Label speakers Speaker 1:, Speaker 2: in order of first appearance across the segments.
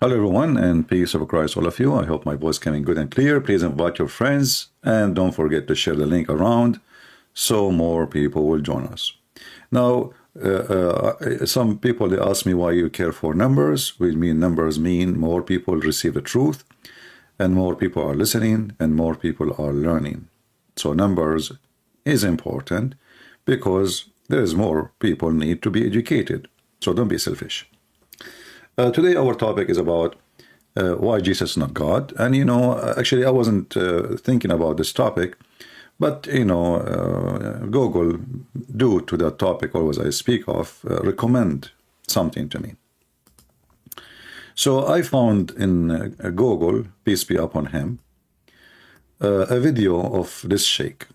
Speaker 1: Hello everyone, and peace of Christ all of you. I hope my voice coming good and clear. Please invite your friends and don't forget to share the link around so more people will join us. Now, some people they ask me why you care for numbers. We mean numbers mean more people receive the truth and more people are listening and more people are learning. So numbers is important because there is more people need to be educated. So don't be selfish. Today our topic is about why Jesus is not God. And actually I wasn't thinking about this topic, but Google, due to that topic always I speak of, recommend something to me. So I found in Google, peace be upon him, a video of this sheikh.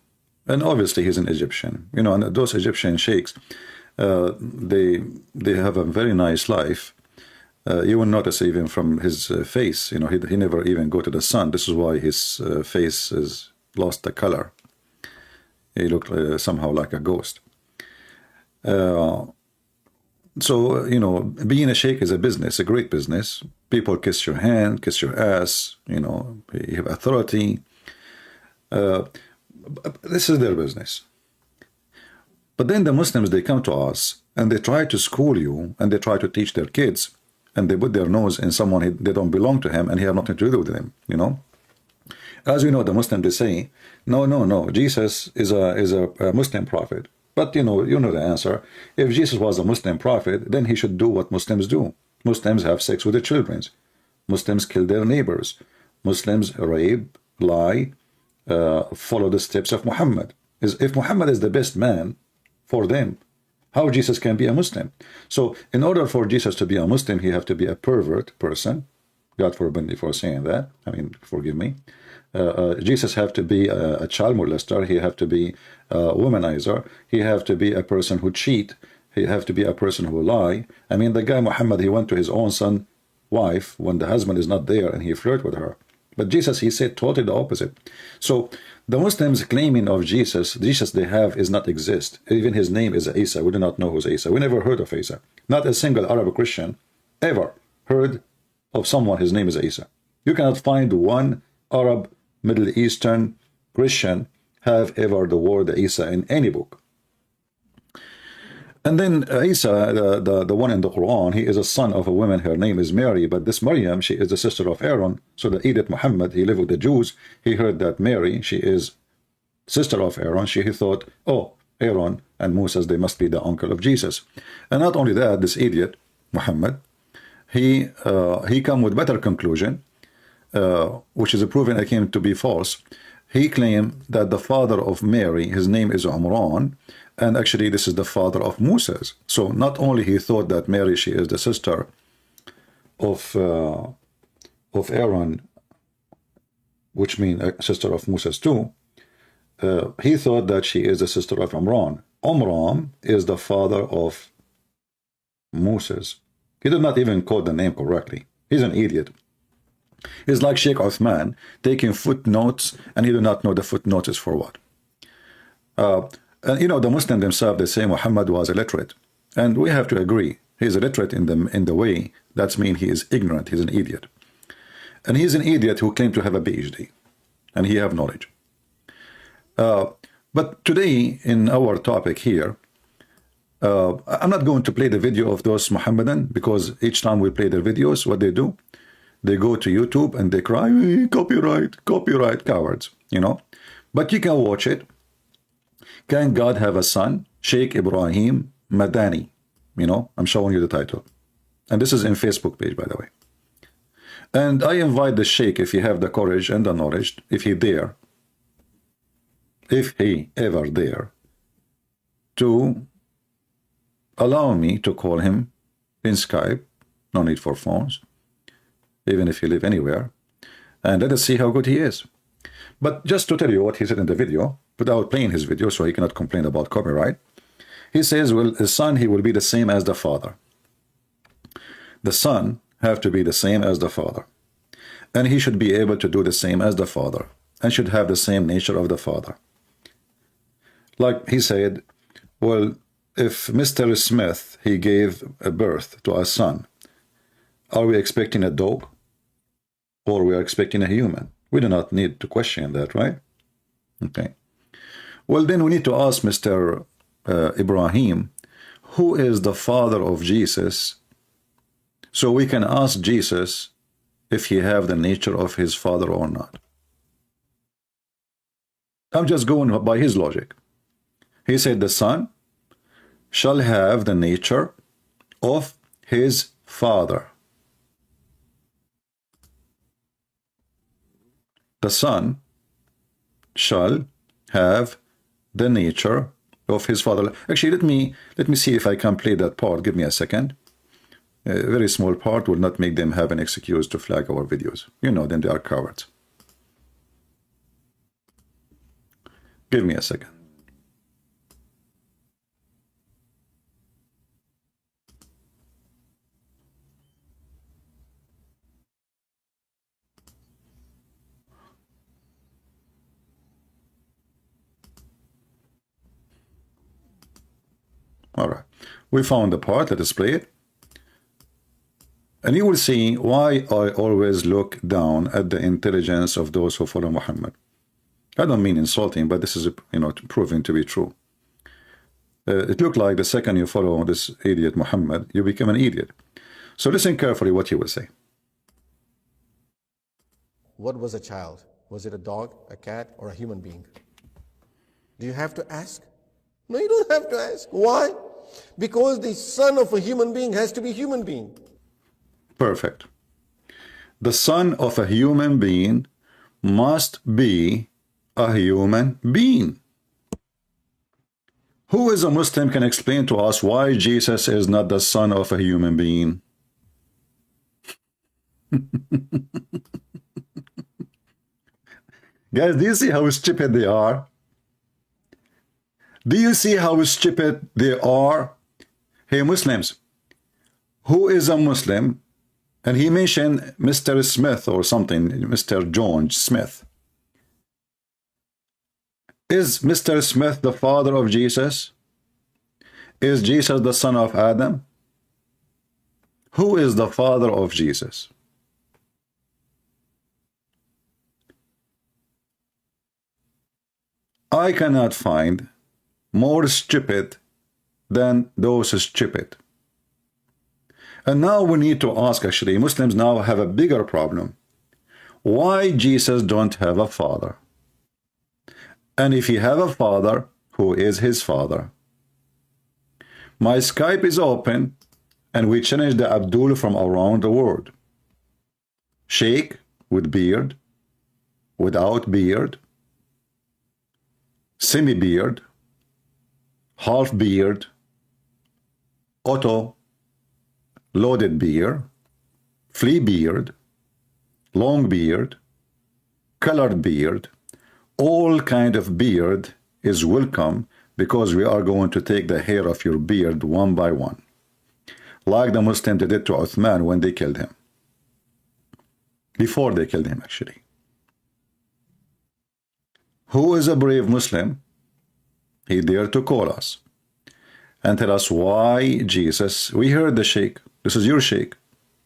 Speaker 1: And obviously he's an Egyptian, and those Egyptian sheikhs, they have a very nice life. You will notice even from his face, he never even go to the sun. This is why his face has lost the color. He looked somehow like a ghost. So, being a sheikh is a business, a great business. People kiss your hand, kiss your ass, you have authority. This is their business. But then the Muslims, they come to us and they try to school you and they try to teach their kids, and they put their nose in someone they don't belong to him and he have nothing to do with him, As we know, the Muslims, they say, no, Jesus is a Muslim prophet. But you know the answer. If Jesus was a Muslim prophet, then he should do what Muslims do. Muslims have sex with their children. Muslims kill their neighbors. Muslims rape, lie, follow the steps of Muhammad. If Muhammad is the best man for them, how Jesus can be a Muslim? So in order for Jesus to be a Muslim, he have to be a pervert person. God forbid me for saying that. Forgive me. Jesus have to be a child molester. He have to be a womanizer. He have to be a person who cheat. He have to be a person who lie. The guy Muhammad, he went to his own son wife when the husband is not there and he flirt with her. But Jesus, he said totally the opposite. So the Muslims claiming of Jesus they have is not exist. Even his name is Isa. We do not know who's Isa. We never heard of Isa. Not a single Arab Christian ever heard of someone his name is Isa. You cannot find one Arab, Middle Eastern Christian have ever the word Isa in any book. And then Isa, the one in the Quran, he is a son of a woman, her name is Mary, but this Maryam, she is the sister of Aaron. So the Edith Muhammad, he lived with the Jews, he heard that Mary, she is sister of Aaron. He thought, oh, Aaron and Moses, they must be the uncle of Jesus. And not only that, this idiot Muhammad, he come with better conclusion, which is proven again to be false. He claimed that the father of Mary, his name is Umran, and actually this is the father of Moses. So not only he thought that Mary, she is the sister of Aaron, which means a sister of Moses too, he thought that she is the sister of Umran. Umran is the father of Moses. He did not even quote the name correctly. He's an idiot. He's like Shaykh Uthman, taking footnotes, and he do not know the footnotes is for what. And the Muslims themselves, they say Muhammad was illiterate. And we have to agree. He's illiterate in the way that means he is ignorant. He's an idiot. And he's an idiot who claimed to have a PhD. And he have knowledge. But today, in our topic here, I'm not going to play the video of those Muhammadan, because each time we play their videos, what they do, they go to YouTube and they cry, hey, copyright, cowards, But you can watch it. Can God have a son? Shaykh Ibrahim Madani. I'm showing you the title. And this is in Facebook page, by the way. And I invite the Shaykh, if he have the courage and the knowledge, if he ever dare, to allow me to call him in Skype, no need for phones, even if you live anywhere, and let us see how good he is. But just to tell you what he said in the video, without playing his video so he cannot complain about copyright, he says, well, the son, he will be the same as the father. The son have to be the same as the father. And he should be able to do the same as the father, and should have the same nature of the father. Like he said, well, if Mr. Smith, he gave a birth to a son, Are we expecting a dog? Or we are expecting a human? We do not need to question that, right? Okay. Well, then we need to ask Mr. Ibrahim, who is the father of Jesus? So we can ask Jesus if he have the nature of his father or not. I'm just going by his logic. He said the son shall have the nature of his father. The son shall have the nature of his father. Actually, let me see if I can play that part. Give me a second. A very small part will not make them have an excuse to flag our videos. You know them, they are cowards. Give me a second. All right, we found the part. Let us play it. And you will see why I always look down at the intelligence of those who follow Muhammad. I don't mean insulting, but this is, proven to be true. It looked like the second you follow this idiot Muhammad, you become an idiot. So listen carefully what he will say.
Speaker 2: What was a child? Was it a dog, a cat, or a human being? Do you have to ask? No, you don't have to ask. Why? Because the son of a human being has to be a human being.
Speaker 1: Perfect. The son of a human being must be a human being. Who is a Muslim can explain to us why Jesus is not the son of a human being? Guys, do you see how stupid they are? Do you see how stupid they are? Hey, Muslims, who is a Muslim? And he mentioned Mr. Smith or something, Mr. John Smith. Is Mr. Smith the father of Jesus? Is Jesus the son of Adam? Who is the father of Jesus? I cannot find more stupid than those stupid. And now we need to ask, actually, Muslims now have a bigger problem. Why Jesus don't have a father? And if he have a father, who is his father? My Skype is open, and we challenge the Abdul from around the world. Shaykh with beard, without beard, semi-beard, half beard, auto, loaded beard, flea beard, long beard, colored beard, all kind of beard is welcome, because we are going to take the hair of your beard one by one, like the Muslims did to Uthman when they killed him. Before they killed him, actually. Who is a brave Muslim? He dared to call us and tell us why Jesus. We heard the Shaykh. This is your Shaykh.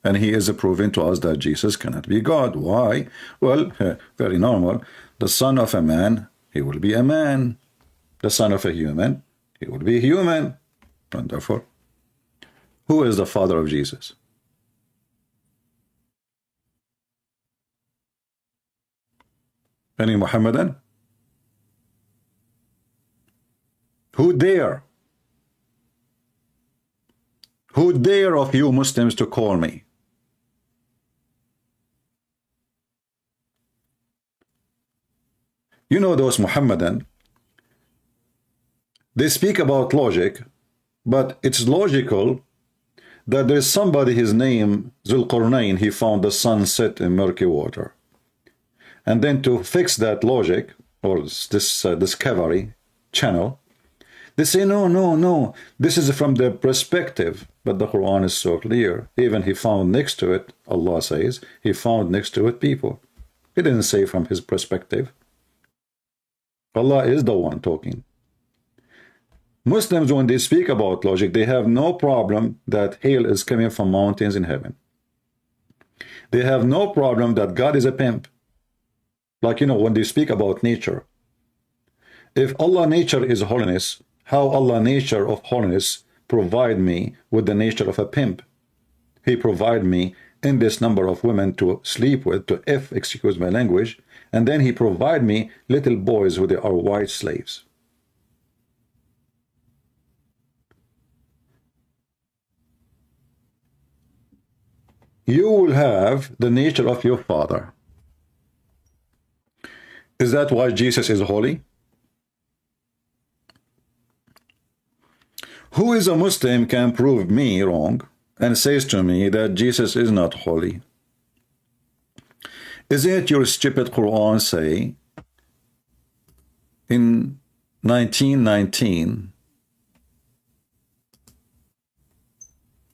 Speaker 1: And he is proving to us that Jesus cannot be God. Why? Well, very normal. The son of a man, he will be a man. The son of a human, he will be human. Wonderful. Who is the father of Jesus? Any Muhammadan? Who dare? Who dare of you Muslims to call me? You know those Muhammadan, they speak about logic, but it's logical that there's somebody, his name Zulqarnain, he found the sun set in murky water. And then to fix that logic, or this discovery channel, they say, no, this is from their perspective. But the Quran is so clear. Even he found next to it, Allah says, he found next to it people. He didn't say from his perspective. Allah is the one talking. Muslims, when they speak about logic, they have no problem that hail is coming from mountains in heaven. They have no problem that God is a pimp. Like, you know, when they speak about nature. If Allah nature is holiness, how Allah nature of holiness provide me with the nature of a pimp? He provide me in this number of women to sleep with, to excuse my language, and then he provide me little boys who they are white slaves. You will have the nature of your father. Is that why Jesus is holy? Who is a Muslim can prove me wrong and says to me that Jesus is not holy? Isn't your stupid Quran say in 1919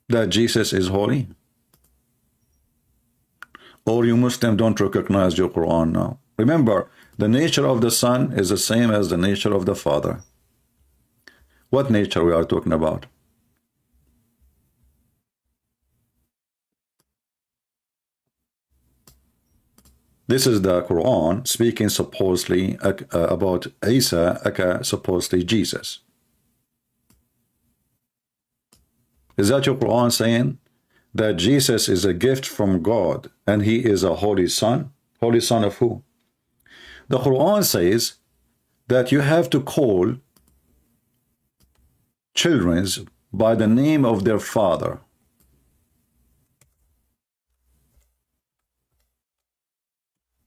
Speaker 1: that Jesus is holy? Or you Muslim don't recognize your Quran now? Remember, the nature of the Son is the same as the nature of the Father. What nature we are talking about? This is the Quran speaking supposedly about Isa, supposedly Jesus. Is that your Quran saying that Jesus is a gift from God and he is a holy son? Holy son of who? The Quran says that you have to call children by the name of their father.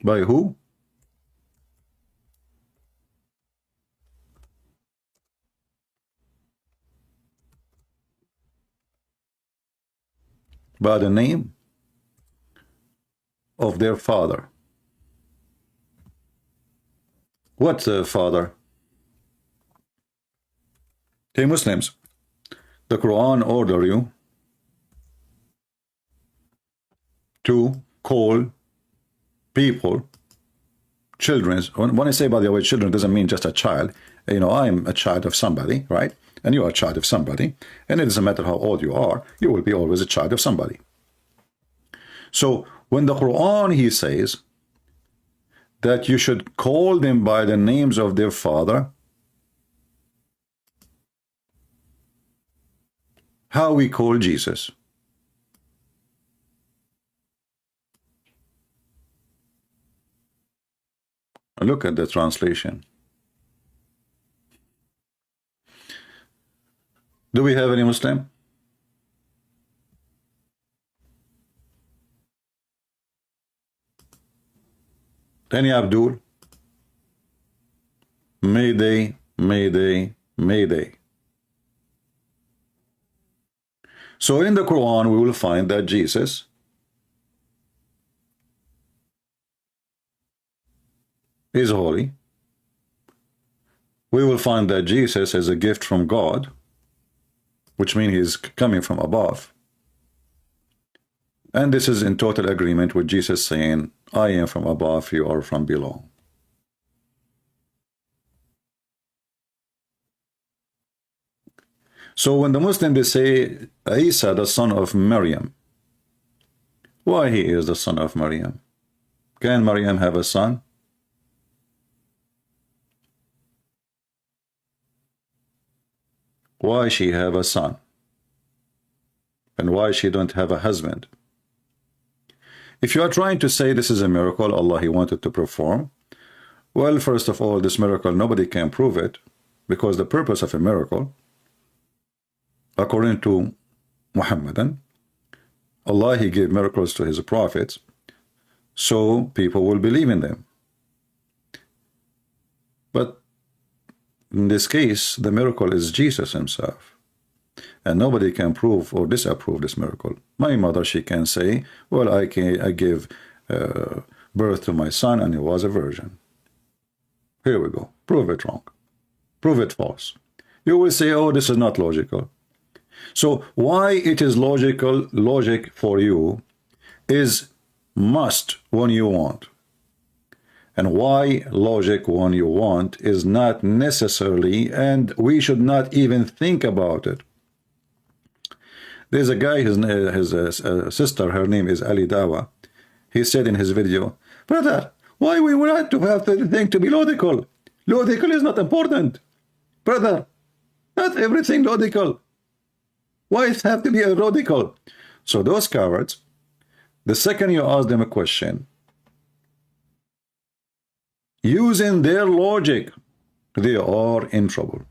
Speaker 1: By who? By the name of their father. What father? Hey Muslims, the Quran order you to call people, children. When I say, by the way, children, doesn't mean just a child. You know, I'm a child of somebody, right? And you are a child of somebody. And it doesn't matter how old you are, you will be always a child of somebody. So when the Quran, he says that you should call them by the names of their father, how we call Jesus? Look at the translation. Do we have any Muslim? Any Abdul? Mayday, Mayday, Mayday. So in the Quran, we will find that Jesus is holy. We will find that Jesus is a gift from God, which means he's coming from above. And this is in total agreement with Jesus saying, I am from above, you are from below. So when the Muslims they say Isa, the son of Maryam, why he is the son of Maryam? Can Maryam have a son? Why she have a son? And why she don't have a husband? If you are trying to say this is a miracle Allah he wanted to perform, well, first of all, this miracle, nobody can prove it, because the purpose of a miracle, according to Muhammadan, Allah he gave miracles to his prophets so people will believe in them. But in this case, the miracle is Jesus himself. And nobody can prove or disapprove this miracle. My mother, she can say, well, I gave birth to my son and he was a virgin. Here we go. Prove it wrong. Prove it false. You will say, oh, this is not logical. So why it is logic for you is must when you want. And why logic when you want is not necessarily, and we should not even think about it. There's a guy, his sister, her name is Ali Dawa. He said in his video, brother, why we want to have everything to be logical? Logical is not important. Brother, not everything logical. Why it have to be illogical? So those cowards, the second you ask them a question, using their logic, they are in trouble.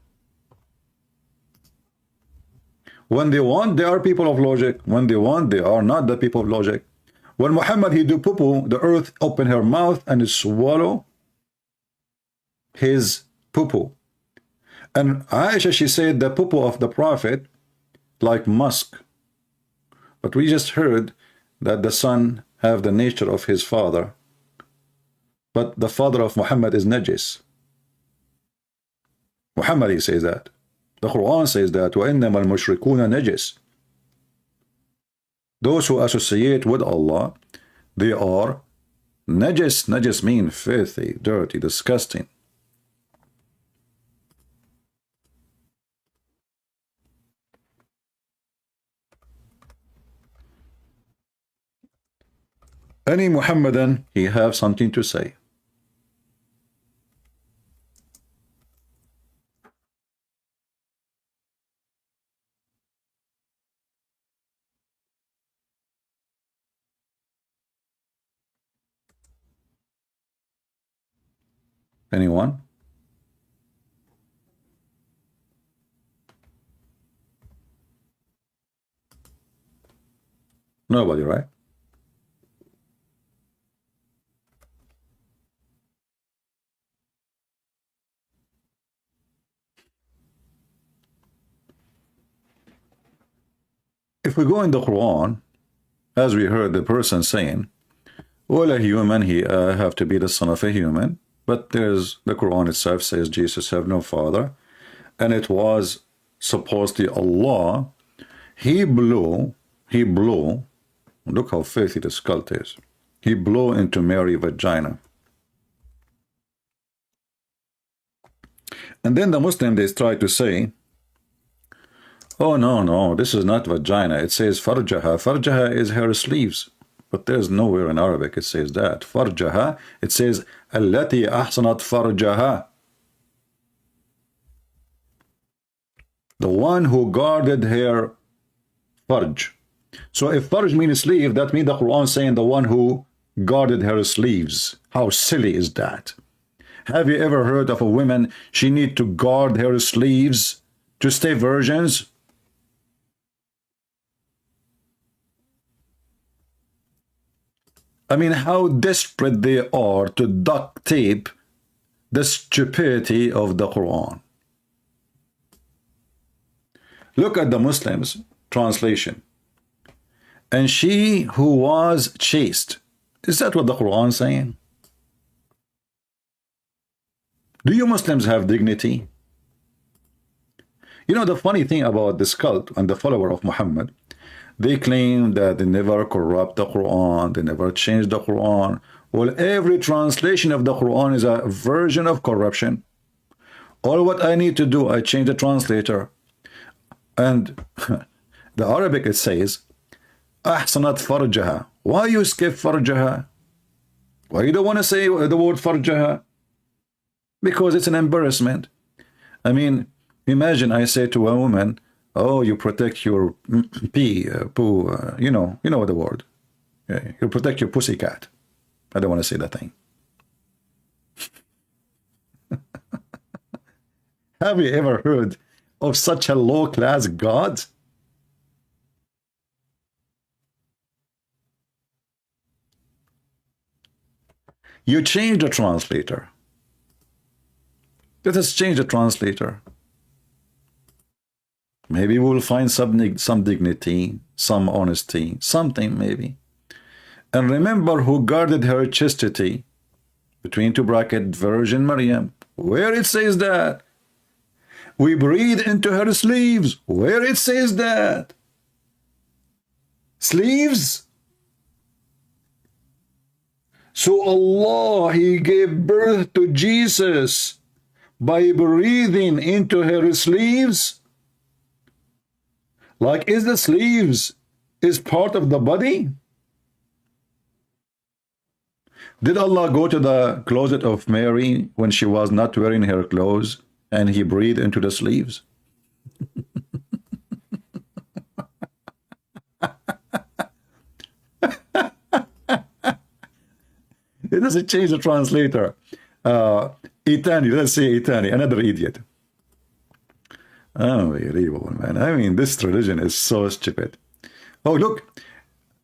Speaker 1: When they want, they are people of logic. When they want, they are not the people of logic. When Muhammad, he do poo-poo, the earth open her mouth and swallow his poo-poo. And Aisha, she said the poo-poo of the Prophet like musk. But we just heard that the son have the nature of his father. But the father of Muhammad is najis. Muhammad, he says that. The Quran says that وَإِنَّمَا الْمُشْرِكُونَ نَجِسٌ. Those who associate with Allah, they are najis. Najis means filthy, dirty, disgusting. Any Muhammadan, he have something to say. Anyone? Nobody, right? If we go in the Quran, as we heard the person saying, well, a human, he have to be the son of a human. But there's the Quran itself says Jesus have no father, and it was supposedly Allah. He blew. Look how filthy the skull is. He blew into Mary's vagina. And then the Muslim, they try to say, oh no, this is not vagina. It says farjaha. Farjaha is her sleeves. But there's nowhere in Arabic it says that. Farjaha, it says allati ahsanat farjaha. The one who guarded her farj. So if farj means sleeve, that means the Quran saying the one who guarded her sleeves. How silly is that? Have you ever heard of a woman, she need to guard her sleeves to stay virgins? I mean, how desperate they are to duct tape the stupidity of the Quran. Look at the Muslims' translation. And she who was chaste. Is that what the Quran is saying? Do you Muslims have dignity? You know, the funny thing about this cult and the follower of Muhammad, they claim that they never corrupt the Quran, they never change the Quran. Well, every translation of the Quran is a version of corruption. All what I need to do, I change the translator. And the Arabic, it says, Ahsanat farjaha. Why you skip farjaha? Why you don't want to say the word farjaha? Because it's an embarrassment. I mean, imagine I say to a woman, oh, you protect your poo, you know the word. Yeah, you protect your pussycat. I don't want to say that thing. Have you ever heard of such a low-class God? You change the translator. Let us change the translator. Maybe we'll find some dignity, some honesty, something maybe. And remember who guarded her chastity, between two brackets, Virgin Maryam. Where it says that? We breathe into her sleeves. Where it says that? Sleeves? So Allah, He gave birth to Jesus by breathing into her sleeves? Like, is the sleeves is part of the body? Did Allah go to the closet of Mary when she was not wearing her clothes and he breathed into the sleeves? It doesn't change the translator. Itani, let's say Itani, another idiot. Unbelievable, man. I mean, this religion is so stupid. Oh, look.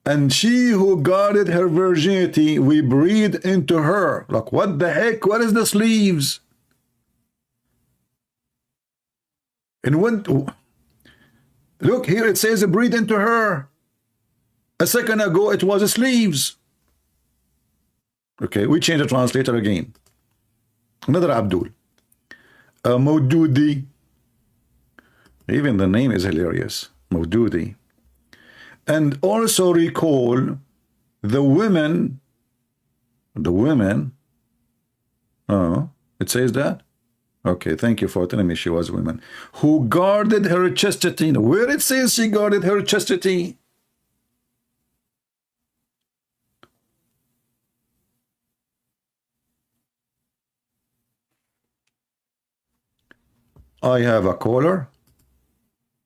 Speaker 1: And she who guarded her virginity, we breathed into her. Like, what the heck? What is the sleeves? And when, look, here it says breathe into her. A second ago, it was sleeves. Okay, we change the translator again. Another Abdul. Maududi. Even the name is hilarious. Maududi. And also recall the women. Oh, it says that? Okay, thank you for telling me she was a woman. Who guarded her chastity. Where it says she guarded her chastity? I have a caller.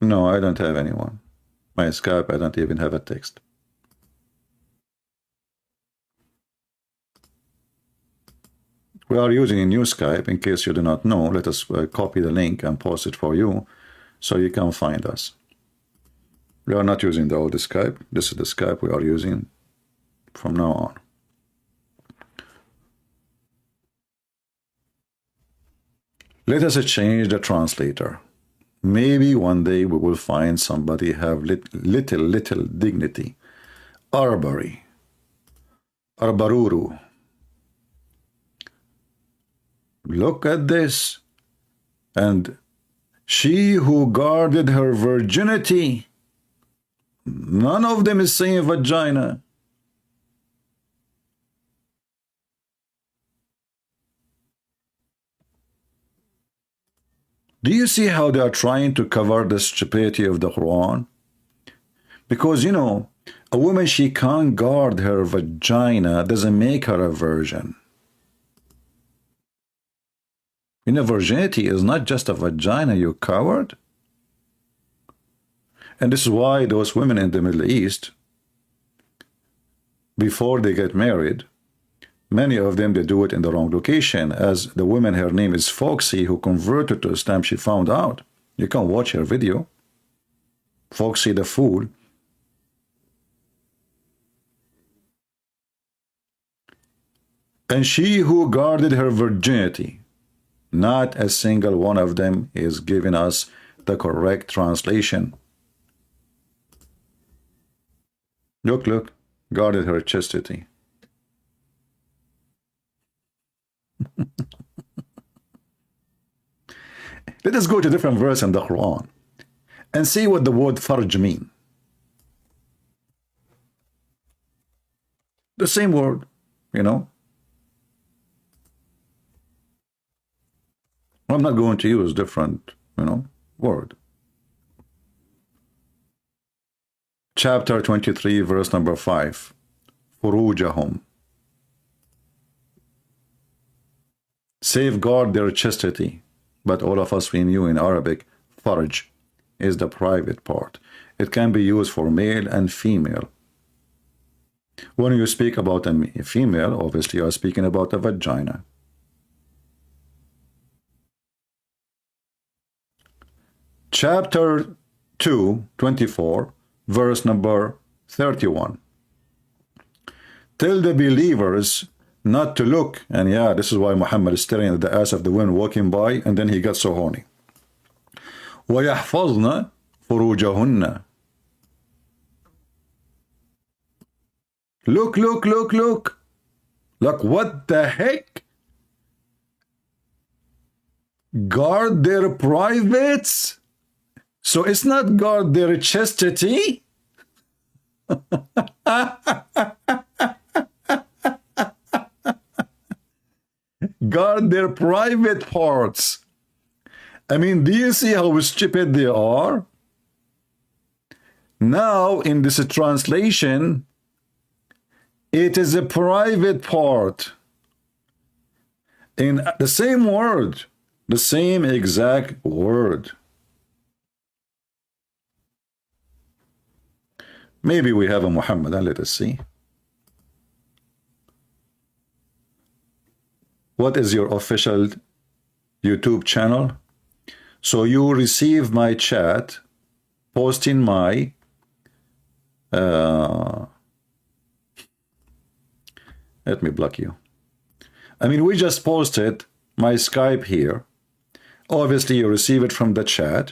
Speaker 1: No, I don't have anyone. My Skype, I don't even have a text. We are using a new Skype. In case you do not know, let us copy the link and post it for you so you can find us. We are not using the old Skype. This is the Skype we are using from now on. Let us change the translator. Maybe one day we will find somebody have little dignity. Arbari. Arbaruru. Look at this. And she who guarded her virginity. None of them is saying vagina. Do you see how they are trying to cover the stupidity of the Quran? Because, you know, a woman, she can't guard her vagina, doesn't make her a virgin. You know, virginity is not just a vagina, you coward. And this is why those women in the Middle East, before they get married, many of them, they do it in the wrong location. As the woman, her name is Foxy, who converted to Islam, she found out. You can watch her video. Foxy the Fool. And she who guarded her virginity. Not a single one of them is giving us the correct translation. Look. Guarded her chastity. Let us go to a different verse in the Quran and see what the word farj mean. The same word, you know. I'm not going to use different, you know, word. Chapter 23, verse number 5. Furujahum. Safeguard their chastity. But all of us, we knew in Arabic, farj is the private part. It can be used for male and female. When you speak about a female, obviously you are speaking about a vagina. Chapter 2, 24, verse number 31. Tell the believers not to look, and yeah, this is why Muhammad is staring at the ass of the woman walking by, and then he got so horny. وَيَحْفَظْنَ فُرُوجَهُنَّ. Look. Look, what the heck? Guard their privates? So it's not guard their chastity? Guard their private parts. I mean, do you see how stupid they are? Now, in this translation, it is a private part. In the same word, the same exact word. Maybe we have a Muhammad, and let us see. What is your official YouTube channel? So you receive my chat, posting my let me block you. I mean, we just posted my Skype here. Obviously, you receive it from the chat,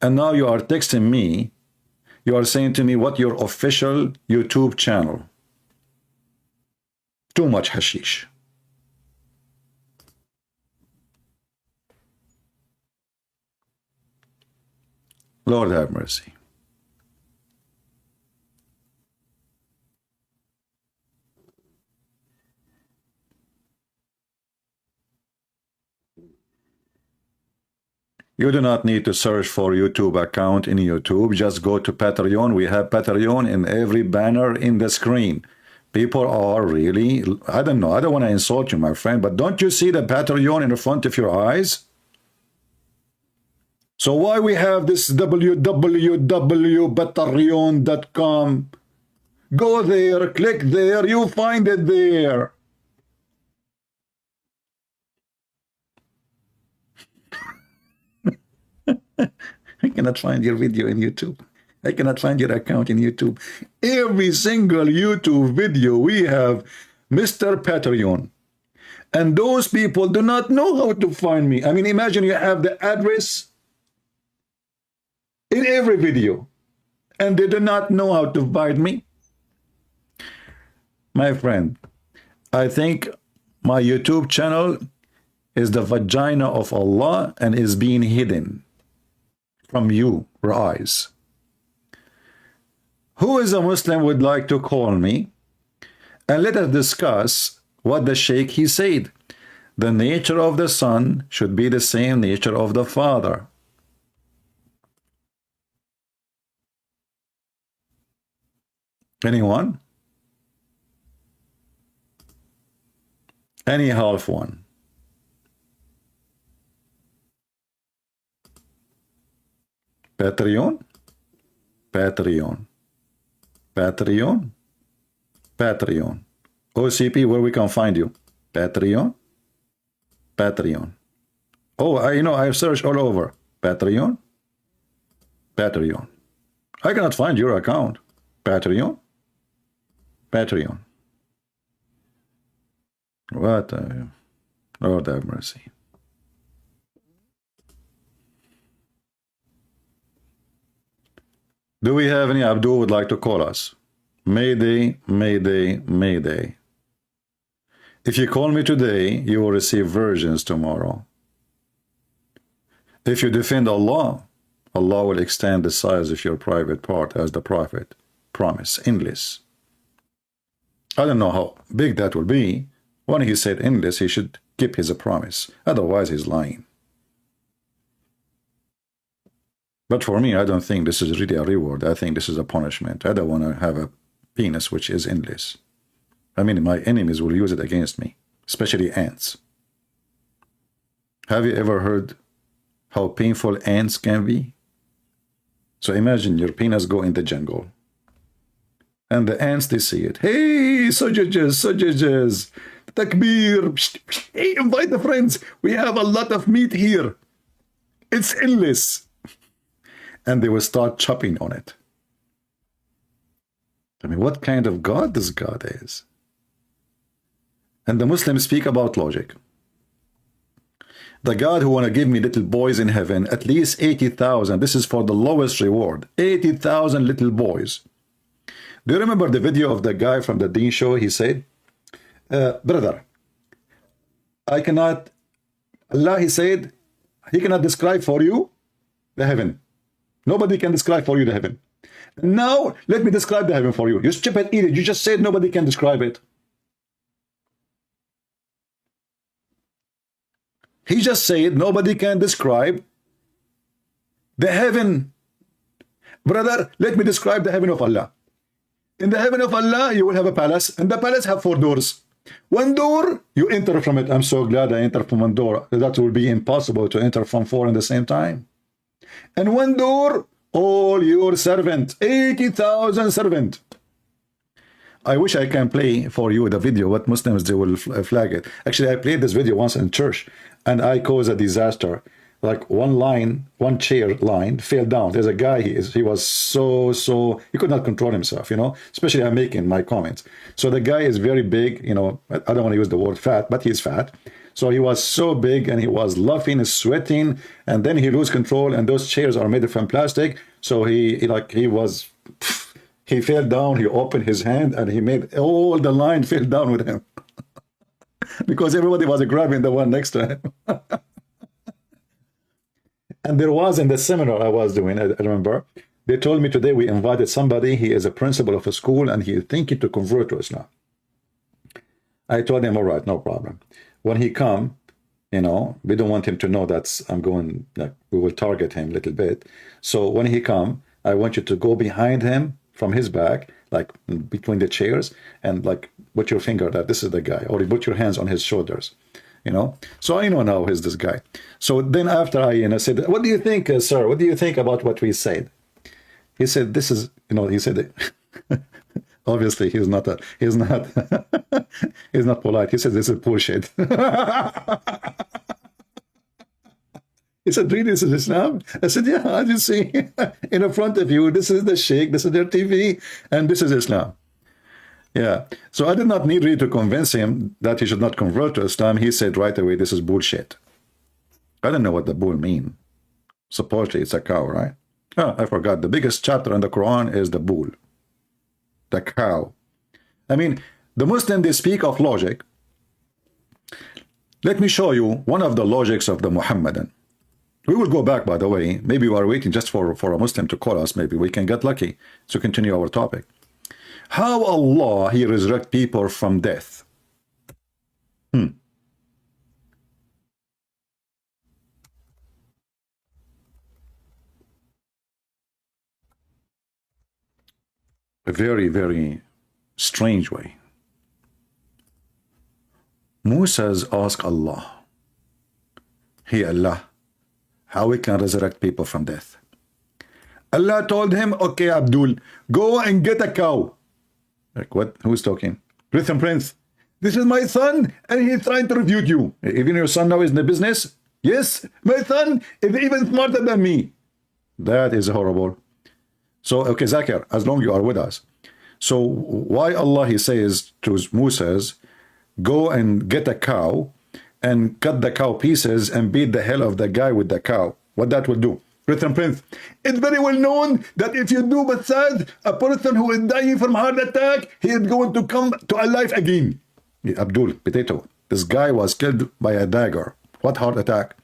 Speaker 1: and now you are texting me. You are saying to me what your official YouTube channel. Too much hashish. Lord have mercy. You do not need to search for YouTube account in YouTube. Just go to Patreon. We have Patreon in every banner in the screen. People are really, I don't know, I don't want to insult you, my friend, but don't you see the Patreon in the front of your eyes? So why we have this www.patreon.com? Go there, click there, you find it there. I cannot find your video in YouTube. I cannot find your account in YouTube. Every single YouTube video we have Mr. Patreon. And those people do not know how to find me. I mean, imagine you have the address in every video, and they do not know how to find me. My friend, I think my YouTube channel is the vagina of Allah and is being hidden from you, your eyes. Who is a Muslim would like to call me, and let us discuss what the Shaykh he said. The nature of the son should be the same nature of the father. Anyone? Any half one? Patreon? Patreon. Patreon? Patreon. OCP, where we can find you? Patreon? Patreon. Oh, I searched all over. Patreon? Patreon. I cannot find your account. Patreon? Patreon. What? Lord have mercy. Do we have any Abdul would like to call us? Mayday, Mayday, Mayday. If you call me today, you will receive versions tomorrow. If you defend Allah, Allah will extend the size of your private part as the Prophet promised, endless. I don't know how big that will be. When he said endless, he should keep his promise. Otherwise, he's lying. But for me, I don't think this is really a reward. I think this is a punishment. I don't want to have a penis which is endless. I mean, my enemies will use it against me, especially ants. Have you ever heard how painful ants can be? So imagine your penis go in the jungle. And the ants, they see it. Hey, sausages, takbir. Hey, invite the friends. We have a lot of meat here. It's endless. And they will start chopping on it. I mean, what kind of God this God is? And the Muslims speak about logic. The God who want to give me little boys in heaven, at least 80,000. This is for the lowest reward. 80,000 little boys. Do you remember the video of the guy from the Deen show? He said, brother, I cannot, Allah, he said, he cannot describe for you the heaven. Nobody can describe for you the heaven. Now, let me describe the heaven for you. You stupid idiot. You just said nobody can describe it. He just said nobody can describe the heaven. Brother, let me describe the heaven of Allah. In the heaven of Allah, you will have a palace, and the palace have 4 doors. One door, you enter from it. I'm so glad I entered from one door. That will be impossible to enter from 4 in the same time. And one door, all your servant, 80,000 servant. I wish I can play for you the video. What Muslims, they will flag it. Actually, I played this video once in church, and I caused a disaster. Like one chair line fell down. There's a guy, he was so he could not control himself, you know, especially I'm making my comments. So the guy is very big, you know, I don't want to use the word fat, but he's fat. So he was so big, and he was laughing, sweating, and then he lose control, and those chairs are made from plastic. So he fell down, he opened his hand, and he made all the line fell down with him. Because everybody was grabbing the one next to him. And there was, in the seminar I was doing, I remember, they told me today we invited somebody, he is a principal of a school, and he's thinking to convert to Islam. I told him, all right, no problem. When he come, you know, we don't want him to know that I'm going, like, we will target him a little bit. So when he come, I want you to go behind him from his back, like between the chairs, and like put your finger that this is the guy, or put your hands on his shoulders. You know, so I know now who's this guy. So then after I, you know, said, what do you think, sir? What do you think about what we said? He said, this is, you know, he said, obviously he's not he's not polite. He said, this is bullshit. He said, really, this is Islam? I said, yeah, I just see in front of you, this is the Shaykh, this is their TV, and this is Islam. Yeah, so I did not need really to convince him that he should not convert to Islam. He said right away, this is bullshit. I don't know what the bull mean. Supposedly it's a cow, right? Oh, I forgot. The biggest chapter in the Quran is the bull, the cow. I mean, the Muslim, they speak of logic. Let me show you one of the logics of the Muhammadan. We will go back, by the way. Maybe we are waiting just for a Muslim to call us. Maybe we can get lucky to continue our topic. How Allah, he resurrect people from death. A very, very strange way. Moses asked Allah, hey Allah, how we can resurrect people from death? Allah told him, okay, Abdul, go and get a cow. Like, what? Who's talking? Listen, Prince, this is my son, and he's trying to refute you. Even your son now is in the business? Yes, my son is even smarter than me. That is horrible. So, okay, Zakir, as long as you are with us. So, why Allah, he says to Moses, go and get a cow, and cut the cow pieces, and beat the hell of the guy with the cow. What that will do? Listen, Prince, it's very well known that if you do Bassad, a person who is dying from heart attack, he is going to come to alive again. Abdul, potato, this guy was killed by a dagger. What heart attack?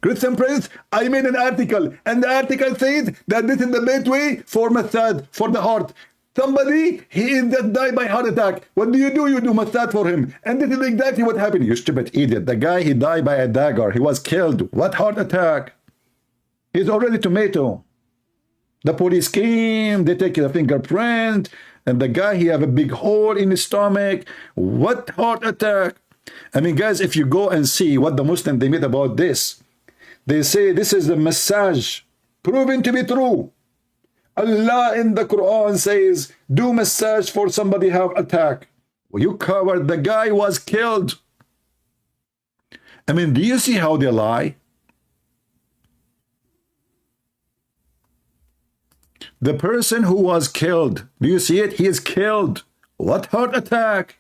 Speaker 1: Christian Prince, I made an article, and the article says that this is the best way for massage, for the heart. Somebody, he is just died by heart attack. What do? You do massage for him. And this is exactly what happened. You stupid idiot. The guy, he died by a dagger. He was killed. What heart attack? He's already tomato. The police came, they take the fingerprint, and the guy, he have a big hole in his stomach. What heart attack? I mean, guys, if you go and see what the Muslim, they made about this, they say this is the massage, proven to be true. Allah in the Quran says, do massage for somebody have attack. Well, you covered, the guy was killed. I mean, do you see how they lie? The person who was killed, do you see it? He is killed. What heart attack?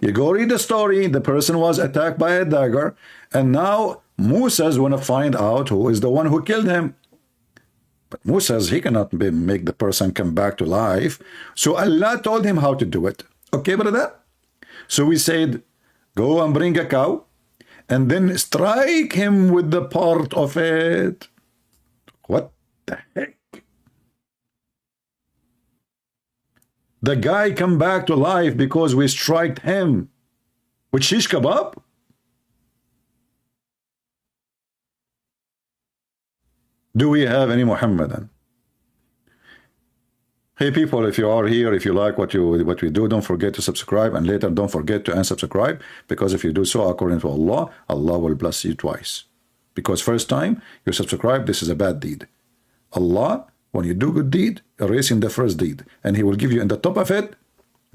Speaker 1: You go read the story, the person was attacked by a dagger, and now Moses want to find out who is the one who killed him. But Moses, he cannot make the person come back to life. So Allah told him how to do it. Okay, brother? So we said, go and bring a cow, and then strike him with the part of it. What the heck? The guy come back to life because we striked him with shish kebab? Do we have any Muhammadan? Hey people, if you are here, if you like what we do, don't forget to subscribe, and later don't forget to unsubscribe, because if you do so according to Allah, Allah will bless you twice. Because first time you subscribe, this is a bad deed. Allah, when you do good deed, erasing the first deed, and He will give you in the top of it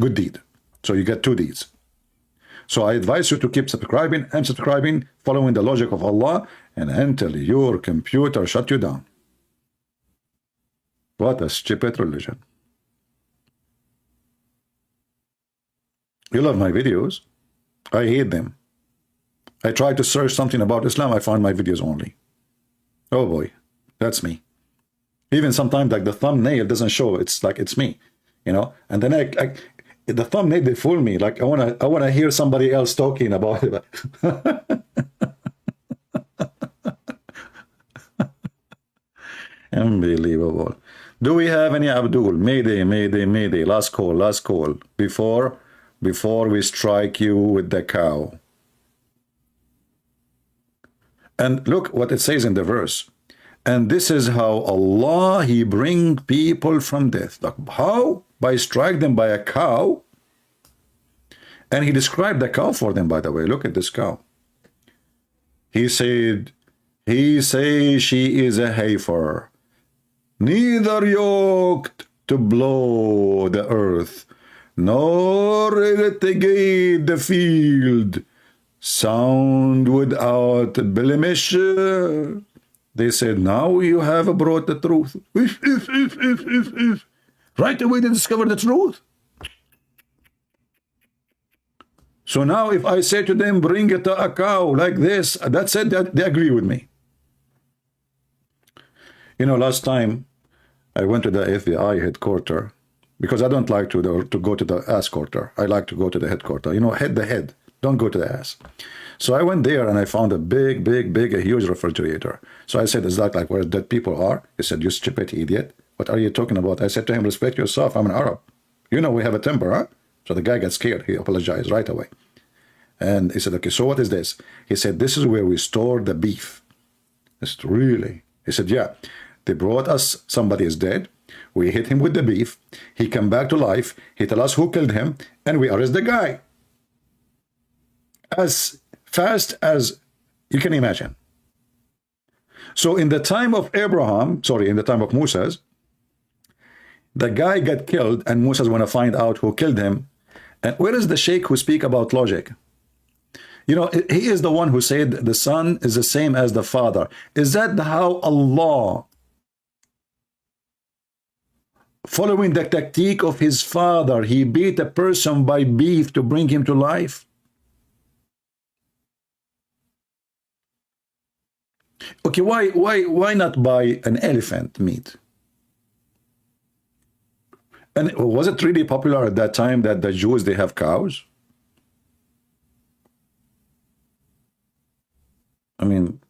Speaker 1: good deed. So you get two deeds. So I advise you to keep subscribing and subscribing, following the logic of Allah, and until your computer shut you down. What a stupid religion. You love my videos. I hate them. I try to search something about Islam, I find my videos only. Oh boy, that's me. Even sometimes like the thumbnail doesn't show, it's like it's me, you know. And then the thumbnail, they fool me. Like I wanna hear somebody else talking about it. Unbelievable. Do we have any Abdul? Mayday, mayday, mayday. Last call, last call. Before we strike you with the cow. And look what it says in the verse. And this is how Allah, He bring people from death. Like how? By strike them by a cow. And He described the cow for them, by the way. Look at this cow. He said, He say she is a heifer, neither yoked to blow the earth, nor irrigate the field, sound without blemish. They said, now you have brought the truth. Right away they discover the truth. So now if I say to them, bring it a cow like this, that's it, they agree with me. You know, last time I went to the FBI headquarters, because I don't like to go to the ass quarter. I like to go to the headquarters. You know, the head. Don't go to the ass. So I went there and I found a big, a huge refrigerator. So I said, is that like where dead people are? He said, you stupid idiot. What are you talking about? I said to him, respect yourself. I'm an Arab. You know we have a temper, huh? So the guy got scared. He apologized right away. And he said, okay, so what is this? He said, this is where we store the beef. I said, really? He said, yeah. They brought us, somebody is dead. We hit him with the beef. He come back to life. He tell us who killed him. And we arrest the guy. As fast as you can imagine. So in the time of Abraham, sorry, in the time of Moses, the guy got killed and Moses want to find out who killed him. And where is the Shaykh who speak about logic? You know, he is the one who said the son is the same as the father. Is that how Allah, following the tactic of his father, he beat a person by beef to bring him to life? Okay, why not buy an elephant meat? And was it really popular at that time that the Jews, they have cows? I mean,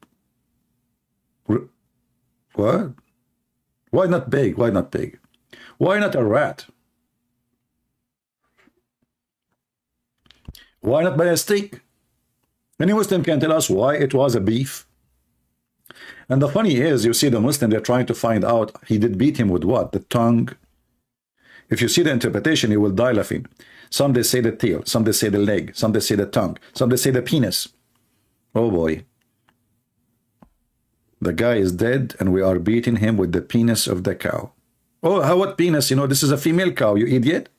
Speaker 1: what? Why not pig? Why not pig? Why not a rat? Why not buy a steak? Any Muslim can tell us why it was a beef. And the funny is, you see the Muslim, they're trying to find out, he did beat him with what? The tongue. If you see the interpretation, you will die laughing. Some they say the tail, some they say the leg, some they say the tongue, some they say the penis. Oh boy. The guy is dead and we are beating him with the penis of the cow. Oh, how what penis? You know, this is a female cow, you idiot.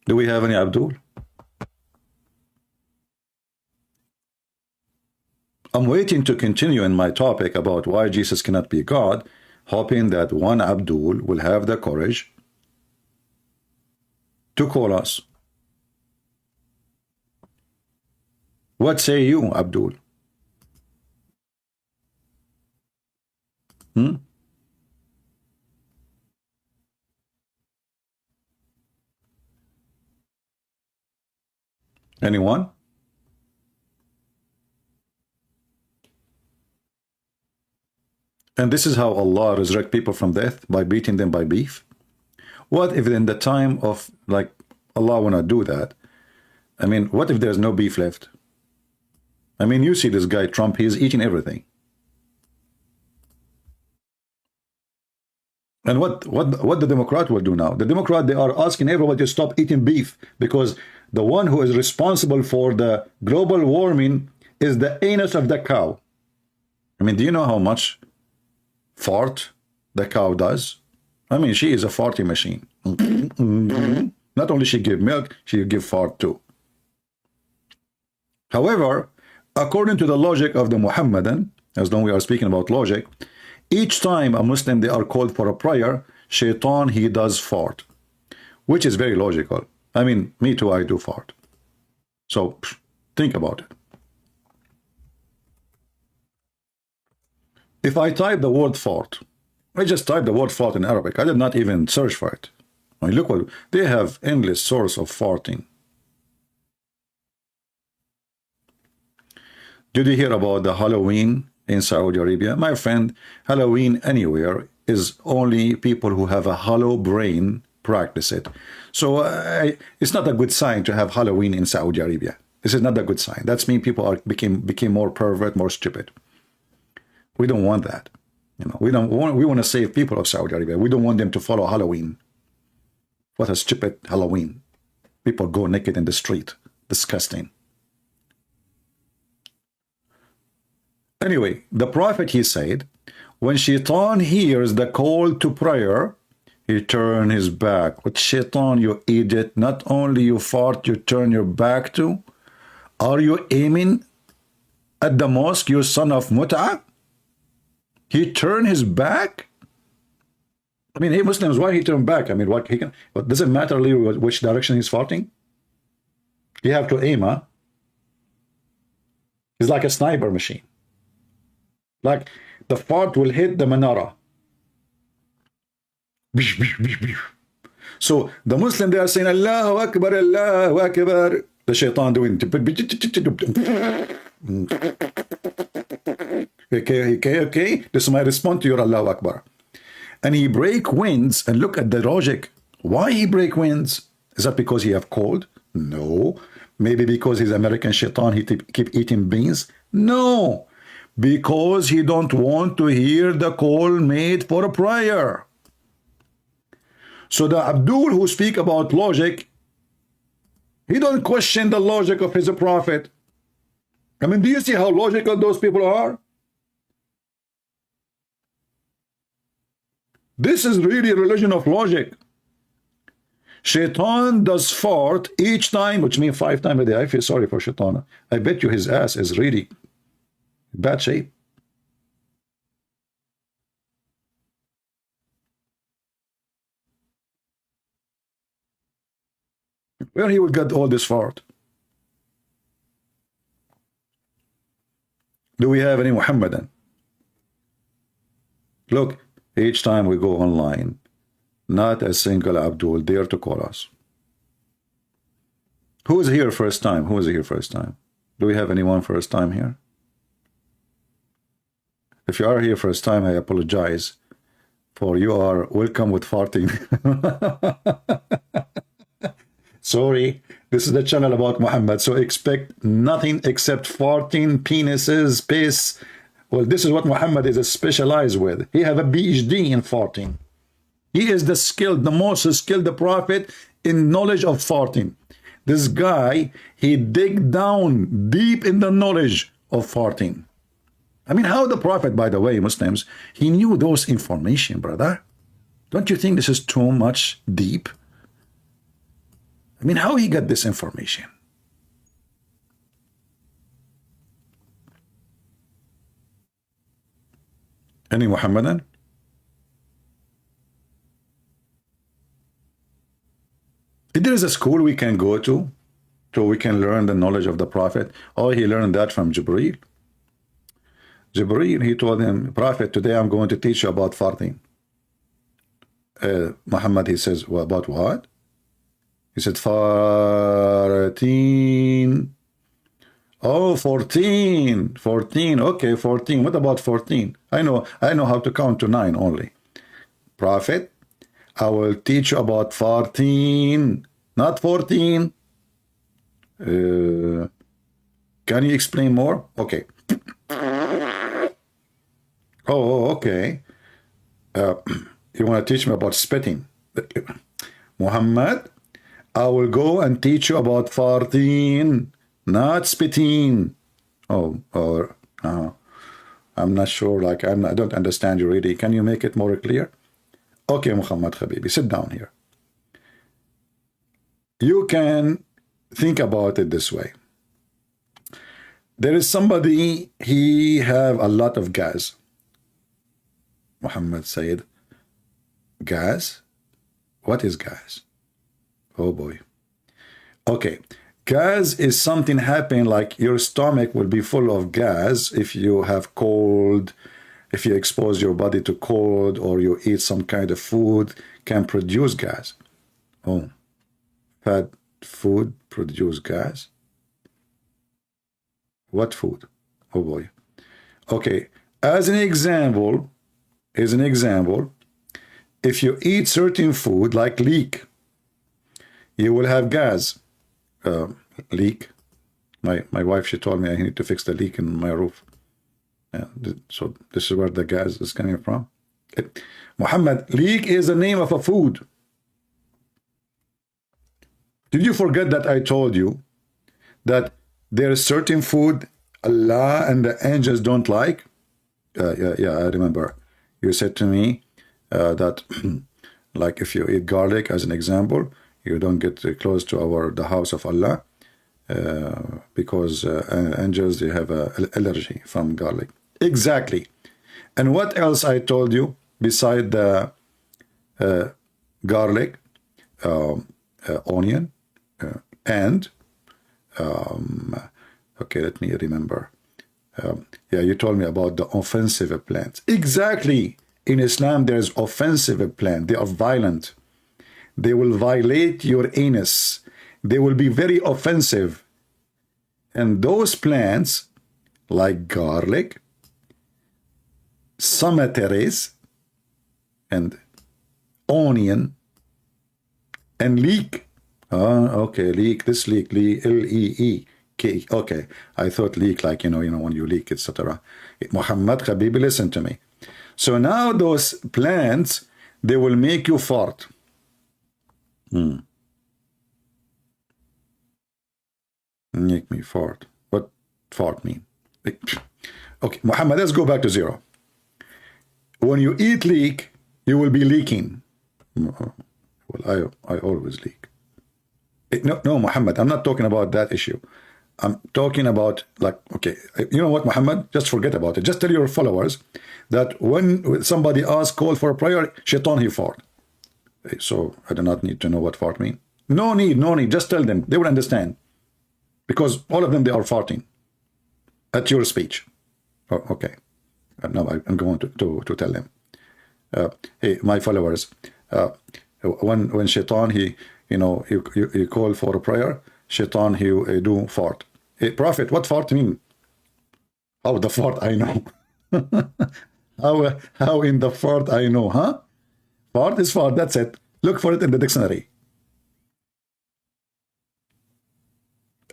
Speaker 1: Do we have any Abdul? I'm waiting to continue in my topic about why Jesus cannot be God, hoping that one Abdul will have the courage to call us. What say you, Abdul? Anyone? And this is how Allah resurrect people from death, by beating them by beef. What if in the time of, like, Allah will not do that? I mean, what if there's no beef left? I mean, you see this guy Trump, he's eating everything. And what the Democrat will do now? The Democrat, they are asking everybody to stop eating beef because the one who is responsible for the global warming is the anus of the cow. I mean, do you know how much fart the cow does? I mean, she is a farting machine. Not only she give milk, she give fart too. However, according to the logic of the Muhammadan, as long we are speaking about logic, each time a Muslim they are called for a prayer, Shaitan he does fart, which is very logical. I mean, me too, I do fart. So think about it. If I type the word fart, I just type the word fart in Arabic. I did not even search for it. I mean, look what they have, endless source of farting. Did you hear about the Halloween in Saudi Arabia? My friend, Halloween anywhere is only people who have a hollow brain practice it. So it's not a good sign to have Halloween in Saudi Arabia. This is not a good sign. That's mean people are became more pervert, more stupid. We don't want that. You know, we want to save people of Saudi Arabia. We don't want them to follow Halloween. What a stupid Halloween. People go naked in the street. Disgusting. Anyway, the Prophet, he said, when Shaitan hears the call to prayer, he turn his back. What Shaitan, you idiot? Not only you fart, you turn your back to? Are you aiming at the mosque, you son of Mut'a? He turned his back? I mean, hey, Muslims, why he turned back? I mean, what he can? But does it matter really which direction he's farting? You have to aim, huh? He's like a sniper machine. Like the fart will hit the menorah. So the Muslim, they are saying, Allahu Akbar, Allahu Akbar. The Shaitan doing. Okay. This is my response to your Allahu Akbar. And he break winds, and look at the logic. Why he break winds? Is that because he have cold? No. Maybe because he's American Shaitan, he keep eating beans? No. Because he don't want to hear the call made for a prayer. So the Abdul who speak about logic, he don't question the logic of his prophet. I mean, do you see how logical those people are? This is really a religion of logic. Shaitan does fart each time, which means 5 times a day. I feel sorry for Shaitan. I bet you his ass is really bad shape. Where he would get all this fart? Do we have any Muhammadan? Look, each time we go online, not a single Abdul dare to call us. Who is here first time? Who is here first time? Do we have anyone first time here? If you are here first time, I apologize, for you are welcome with farting. Sorry, this is the channel about Muhammad, so expect nothing except farting, penises, piss. Well, this is what Muhammad is specialized with. He have a PhD in farting. He is the most skilled prophet in knowledge of farting. This guy, he dig down deep in the knowledge of farting. I mean, how the prophet, by the way, Muslims, he knew those information, brother. Don't you think this is too much deep? I mean, how he got this information? Any Muhammadan? If there is a school we can go to, so we can learn the knowledge of the prophet. Oh, he learned that from Jibreel. Jibreel, he told him, Prophet, today I'm going to teach you about farting. Muhammad, he says, well, about what? He said, farting. Oh, 14. 14. Okay, 14. What about 14? I know how to count to 9 only. Prophet, I will teach you about farting, not 14. Can you explain more? Okay. Oh, okay. You want to teach me about spitting? Muhammad, I will go and teach you about farting, not spitting. Oh, or I'm not sure. Like I don't understand you really. Can you make it more clear? Okay, Muhammad Habibi, sit down here. You can think about it this way. There is somebody, he have a lot of gas. Muhammad said, gas? What is gas? Oh boy. Okay, gas is something happening like your stomach will be full of gas if you have cold, if you expose your body to cold, or you eat some kind of food, can produce gas. Oh, fat food produce gas? What food? Oh boy. Okay, as an example, if you eat certain food like leek, you will have gas. Leak. My wife, she told me I need to fix the leak in my roof. So this is where the gas is coming from. Muhammad, leek is the name of a food. Did you forget that I told you that there is certain food Allah and the angels don't like? Yeah, I remember. You said to me that like if you eat garlic, as an example, you don't get close to the house of Allah because angels, they have an allergy from garlic. Exactly. And what else I told you beside the garlic, onion, and okay, let me remember. Yeah, you told me about the offensive plants. Exactly. In Islam, there's offensive plants. They are violent. They will violate your anus. They will be very offensive. And those plants, like garlic, cemeteries, and onion, and leek. Okay, leek, this leek, L-E-E-K. Okay, I thought leek like, when you leak, etc. Muhammad Habibi, listen to me. So now those plants, they will make you fart. Make me fart. What fart mean? Okay, Muhammad, let's go back to zero. When you eat leek, you will be leaking. Well, I always leak. No, Muhammad, I'm not talking about that issue. I'm talking about, like, okay, you know what, Muhammad? Just forget about it. Just tell your followers that when somebody asks, call for a prayer, shaitan, he fart. So I do not need to know what fart mean. No need. Just tell them. They will understand. Because all of them, they are farting at your speech. Oh, okay. Now I'm going to tell them. Hey, my followers, when shaitan, you call for a prayer, shaitan, he do fart. Hey, Prophet, what fart mean? Oh, the fart I know. How in the fart I know, huh? Fart is fart, that's it. Look for it in the dictionary.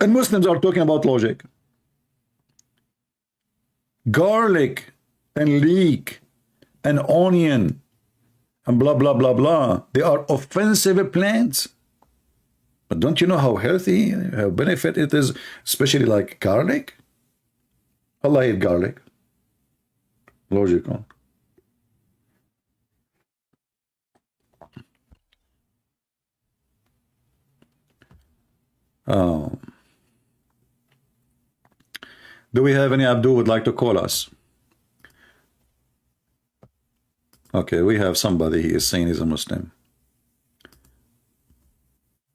Speaker 1: And Muslims are talking about logic. Garlic and leek and onion and blah, blah, blah, blah. They are offensive plants. But don't you know how healthy, how benefit it is, especially like garlic? Allah eat garlic. Logical. Do we have any Abdul would like to call us? Okay, we have somebody. He is saying he's a Muslim.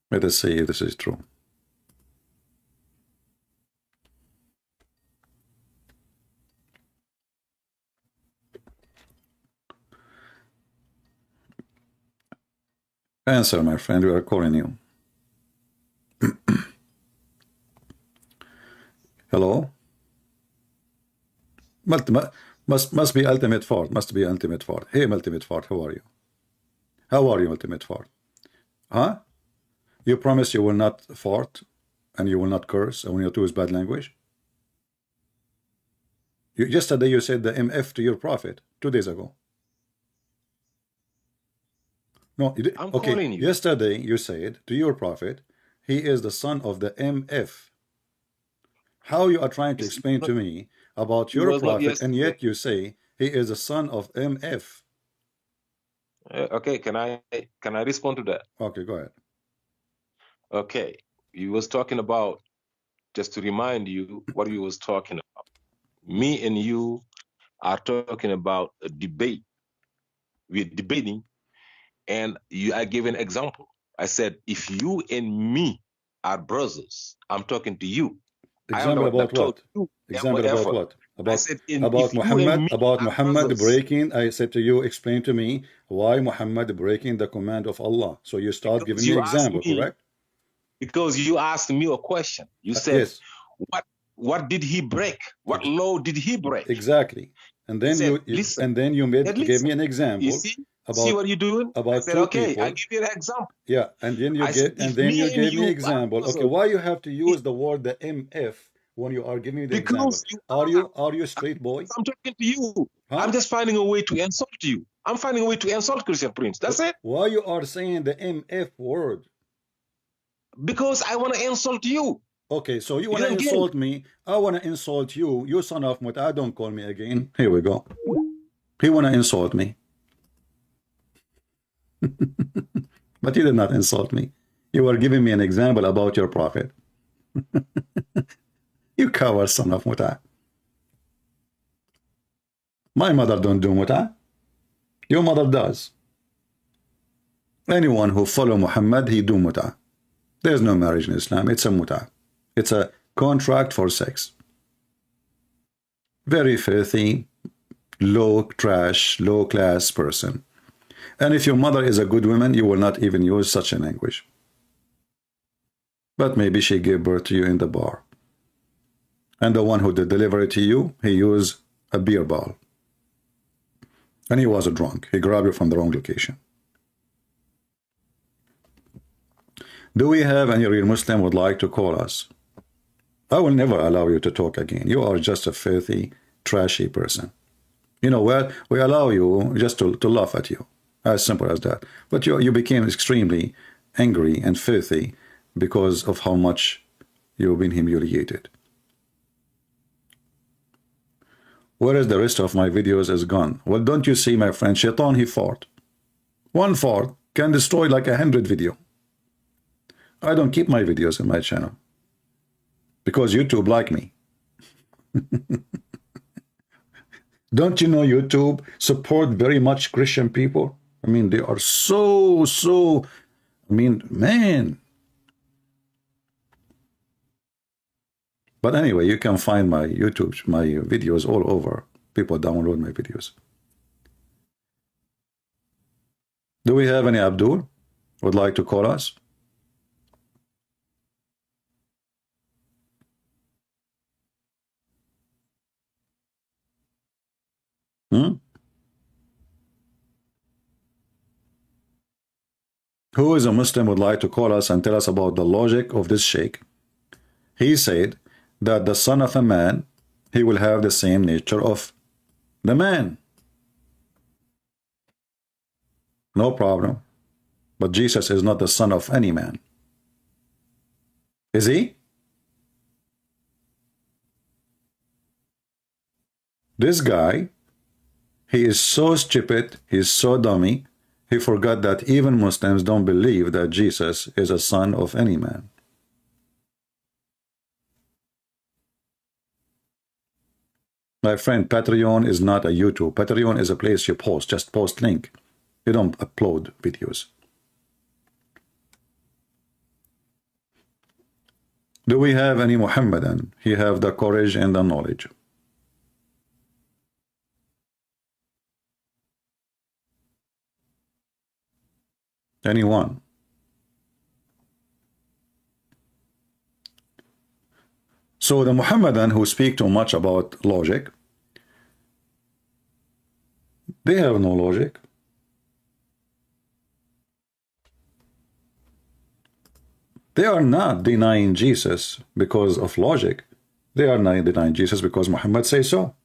Speaker 1: Let us see if this is true. Answer, my friend. We are calling you. Hello? Must be ultimate fart. Must be ultimate fart. Hey, ultimate fart. How are you? How are you, ultimate fart? Huh? You promise you will not fart and you will not curse and when you use bad language? Yesterday you said the MF to your prophet 2 days ago. No, you
Speaker 3: I'm
Speaker 1: okay.
Speaker 3: calling you.
Speaker 1: Yesterday you said to your prophet, he is the son of the MF. How you are trying to
Speaker 3: It's
Speaker 1: explain
Speaker 3: not,
Speaker 1: to me about
Speaker 3: it
Speaker 1: your
Speaker 3: was not
Speaker 1: prophet, and
Speaker 3: yesterday.
Speaker 1: yet you say he is the son of MF?
Speaker 3: Okay, can I respond to that?
Speaker 1: Okay, go ahead.
Speaker 3: Okay, you was talking about, just to remind you what we was talking about. Me and you are talking about a debate. We're debating, and I gave an example. I said, if you and me are brothers, I'm talking to you. I am the
Speaker 1: Example
Speaker 3: one
Speaker 1: about
Speaker 3: that told
Speaker 1: what?
Speaker 3: you
Speaker 1: Example about
Speaker 3: effort.
Speaker 1: what?
Speaker 3: I said, if you and me
Speaker 1: About
Speaker 3: are
Speaker 1: Muhammad
Speaker 3: brothers,
Speaker 1: breaking. I said to you, explain to me why Muhammad breaking the command of Allah. So you start giving
Speaker 3: because
Speaker 1: me
Speaker 3: you asked
Speaker 1: example,
Speaker 3: me,
Speaker 1: correct?
Speaker 3: a question. You said,
Speaker 1: Yes,
Speaker 3: what what did he break? What
Speaker 1: ex
Speaker 3: law did he break?
Speaker 1: exactly. And
Speaker 3: I
Speaker 1: then
Speaker 3: said, listen,
Speaker 1: you made gave me
Speaker 3: listen.
Speaker 1: an
Speaker 3: You
Speaker 1: example
Speaker 3: see
Speaker 1: about
Speaker 3: what you're doing? I said,
Speaker 1: two
Speaker 3: okay, I
Speaker 1: people.
Speaker 3: give you an example.
Speaker 1: Yeah, and then
Speaker 3: I said, if me
Speaker 1: you
Speaker 3: and
Speaker 1: gave me
Speaker 3: you are
Speaker 1: example. Okay,
Speaker 3: brothers,
Speaker 1: why you have to
Speaker 3: if-
Speaker 1: use the word the MF when you are giving me the example?
Speaker 3: because you are,
Speaker 1: Are you a straight boy?
Speaker 3: I'm talking to you. I'm
Speaker 1: Huh?
Speaker 3: just finding a way to insult you. I'm finding a way to insult Christian Prince. That's it.
Speaker 1: Why you are saying the MF word?
Speaker 3: Because I want to insult you.
Speaker 1: Okay, so you
Speaker 3: You
Speaker 1: want to
Speaker 3: don't get it.
Speaker 1: insult me. I want to insult you. You son of Muta, don't call me again. Here we go. He want to insult me. But you did not insult me. You were giving me an example about your prophet. You coward son of Muta. My mother don't do Muta. Your mother does. Anyone who follow Muhammad, he do Muta. There's no marriage in Islam. It's a Muta. It's a contract for sex. Very filthy, low trash, low class person. And if your mother is a good woman, you will not even use such a language. But maybe she gave birth to you in the bar. And the one who did deliver it to you, he used a beer ball. And he was a drunk. He grabbed you from the wrong location. Do we have any real Muslim would like to call us? I will never allow you to talk again. You are just a filthy, trashy person. You know what? We allow you just to laugh at you. As simple as that. But you became extremely angry and filthy because of how much you've been humiliated. Where is the rest of my videos is gone? Well, don't you see, my friend, Shaitan, he fought. One fart can destroy like 100 video. I don't keep my videos in my channel because YouTube like me. Don't you know YouTube support very much Christian people? I mean, they are so, I mean, man. But anyway, you can find my YouTube, my videos all over. People download my videos. Do we have any Abdul would like to call us? Hmm? Who is a Muslim would like to call us and tell us about the logic of this Shaykh? He said that the son of a man, he will have the same nature of the man. No problem. But Jesus is not the son of any man. Is he? This guy, he is so stupid, he's so dummy, he forgot that even Muslims don't believe that Jesus is a son of any man. My friend, Patreon is not a YouTube. Patreon is a place you post. Just post link. You don't upload videos. Do we have any Muhammadan? He have the courage and the knowledge. Anyone? So the Muhammadan who speak too much about logic, they have no logic. They are not denying Jesus because of logic. They are not denying Jesus because Muhammad says so.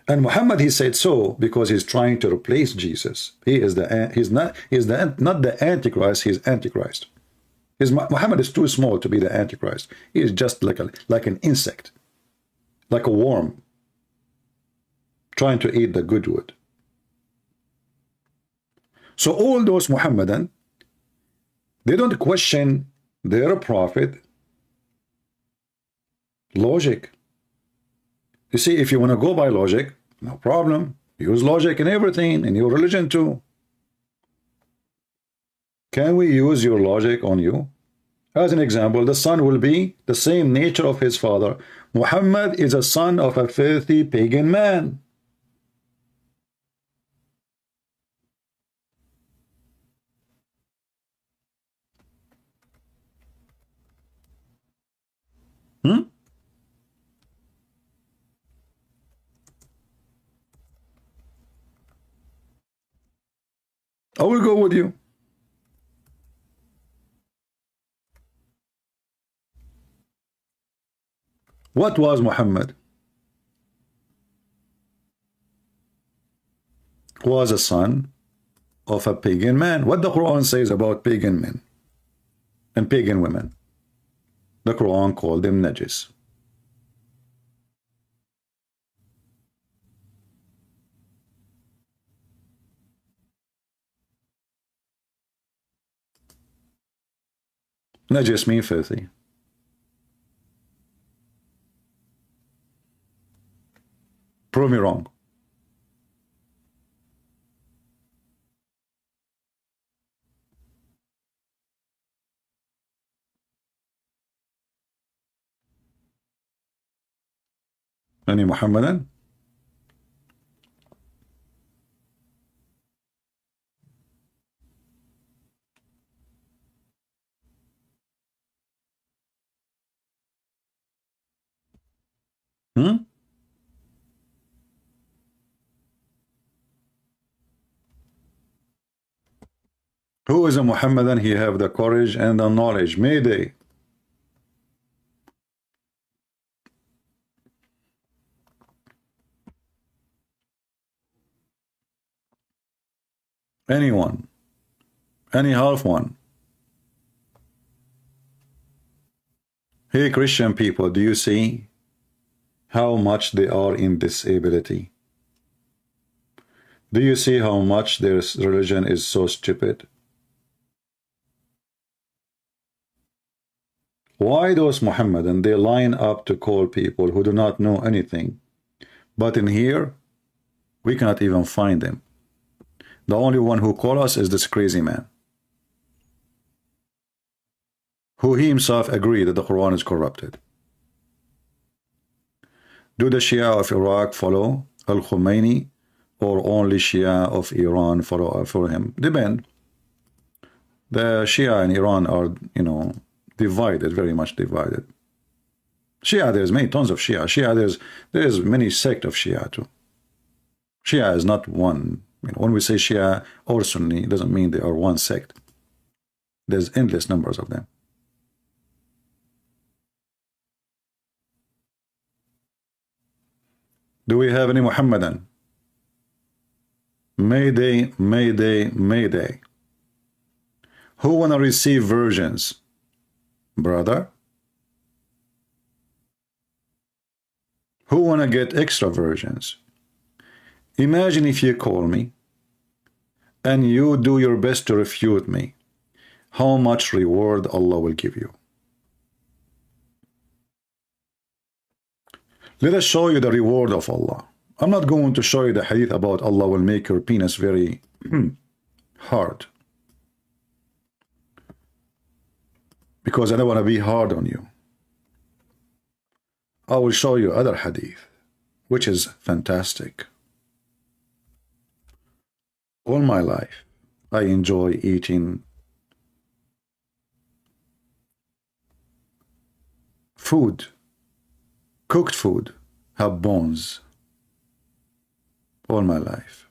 Speaker 1: And Muhammad, he said so because he's trying to replace Jesus. He's not the Antichrist, he's Antichrist. Muhammad is too small to be the Antichrist. He is just like an insect, like a worm, trying to eat the good wood. So all those Muhammadan, they don't question their prophet logic. You see, if you want to go by logic, no problem. Use logic in everything, in your religion too. Can we use your logic on you? As an example, the son will be the same nature of his father. Muhammad is a son of a filthy pagan man. I will go with you. What was Muhammad? Was a son of a pagan man. What the Quran says about pagan men and pagan women? The Quran called them najis. Najis mean filthy. Prove me wrong. Any Muhammadan? Who is a Muhammadan? He have the courage and the knowledge. Mayday. Anyone. Any half one. Hey Christian people, do you see how much they are in disability? Do you see how much their religion is so stupid? Why those Muhammadan, they line up to call people who do not know anything, but in here we cannot even find them. The only one who call us is this crazy man, who he himself agreed that the Quran is corrupted. Do the Shia of Iraq follow Al-Khomeini, or only Shia of Iran follow him? Depend. The Shia in Iran are, divided, very much divided. Shia, there's many tons of Shia. There's many sect of Shia too. Shia is not one. When we say Shia or Sunni, it doesn't mean they are one sect. There's endless numbers of them. Do we have any Muhammadan? Mayday, mayday, mayday. Who wanna receive versions? Brother? Who wanna get extra versions? Imagine if you call me and you do your best to refute me, how much reward Allah will give you. Let us show you the reward of Allah. I'm not going to show you the hadith about Allah will make your penis very hard, because I don't want to be hard on you. I will show you other hadith, which is fantastic. All my life, I enjoy eating food, cooked food, have bones. All my life.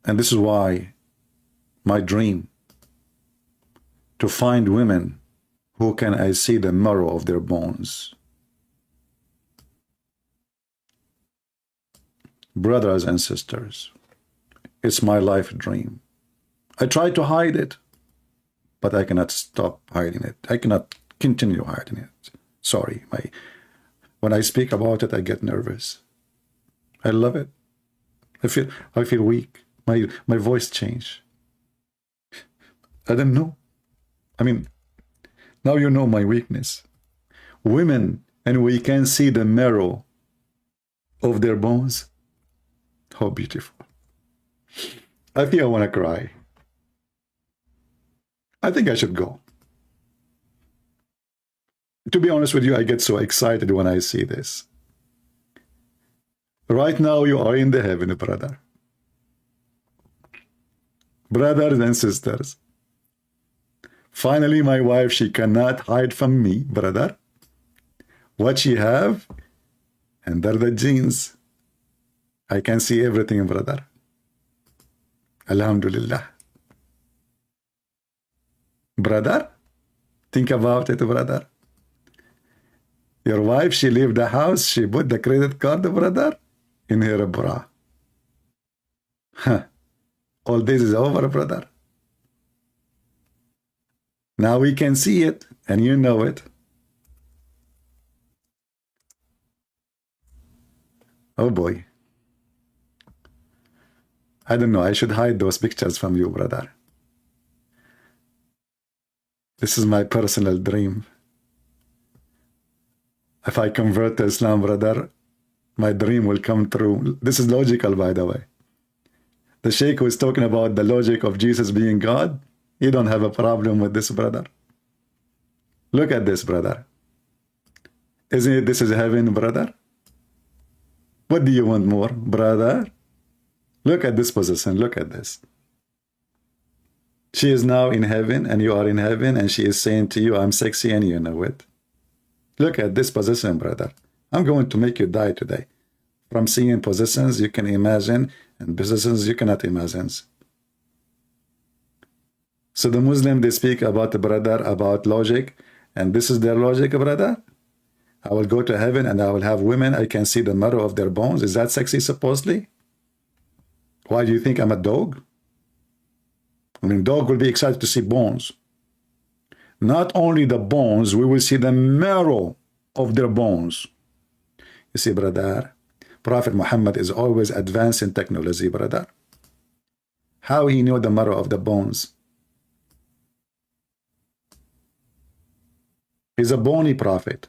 Speaker 1: And this is why my dream to find women who can I see the marrow of their bones. Brothers and sisters, it's my life dream. I try to hide it, but I cannot stop hiding it. I cannot continue hiding it. Sorry, when I speak about it, I get nervous. I love it. I feel weak. My voice changed. I don't know. I mean, now you know my weakness. Women, and we can see the marrow of their bones. How beautiful. I think I want to cry. I think I should go. To be honest with you, I get so excited when I see this. Right now, you are in the heaven, brother. Brothers and sisters. Finally, my wife, she cannot hide from me, brother. What she have under the jeans. I can see everything, brother. Alhamdulillah. Brother, think about it, brother. Your wife, she leave the house, she put the credit card, brother, in her bra. Huh. All this is over, brother. Now we can see it, and you know it. Oh boy. I don't know, I should hide those pictures from you, brother. This is my personal dream. If I convert to Islam, brother, my dream will come true. This is logical, by the way. The Shaykh was talking about the logic of Jesus being God. You don't have a problem with this, brother. Look at this, brother. Isn't it this is heaven, brother? What do you want more, brother? Look at this position. Look at this. She is now in heaven, and you are in heaven, and she is saying to you, I'm sexy, and you know it. Look at this position, brother. I'm going to make you die today. From seeing positions you can imagine, and positions you cannot imagine. So the Muslim, they speak about the brother, about logic, and this is their logic, brother. I will go to heaven, and I will have women. I can see the marrow of their bones. Is that sexy, supposedly? Why do you think I'm a dog? I mean, dog will be excited to see bones. Not only the bones, we will see the marrow of their bones. You see, brother, Prophet Muhammad is always advanced in technology, brother. How he knew the marrow of the bones? He's a bony prophet.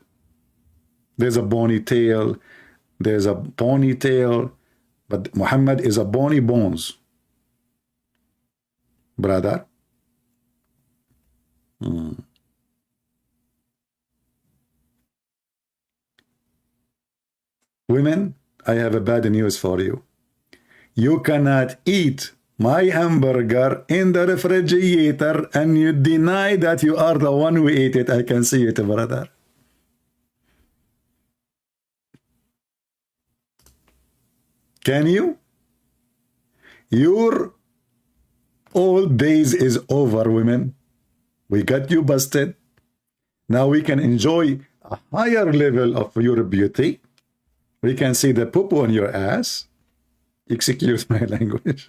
Speaker 1: There's a bony tail. There's a ponytail. But Muhammad is a bony bones. Brother. Women, I have a bad news for you. You cannot eat my hamburger in the refrigerator and you deny that you are the one who ate it. I can see it, brother. Can you? Your old days is over, women. We got you busted. Now we can enjoy a higher level of your beauty. We can see the poo-poo on your ass. Excuse my language.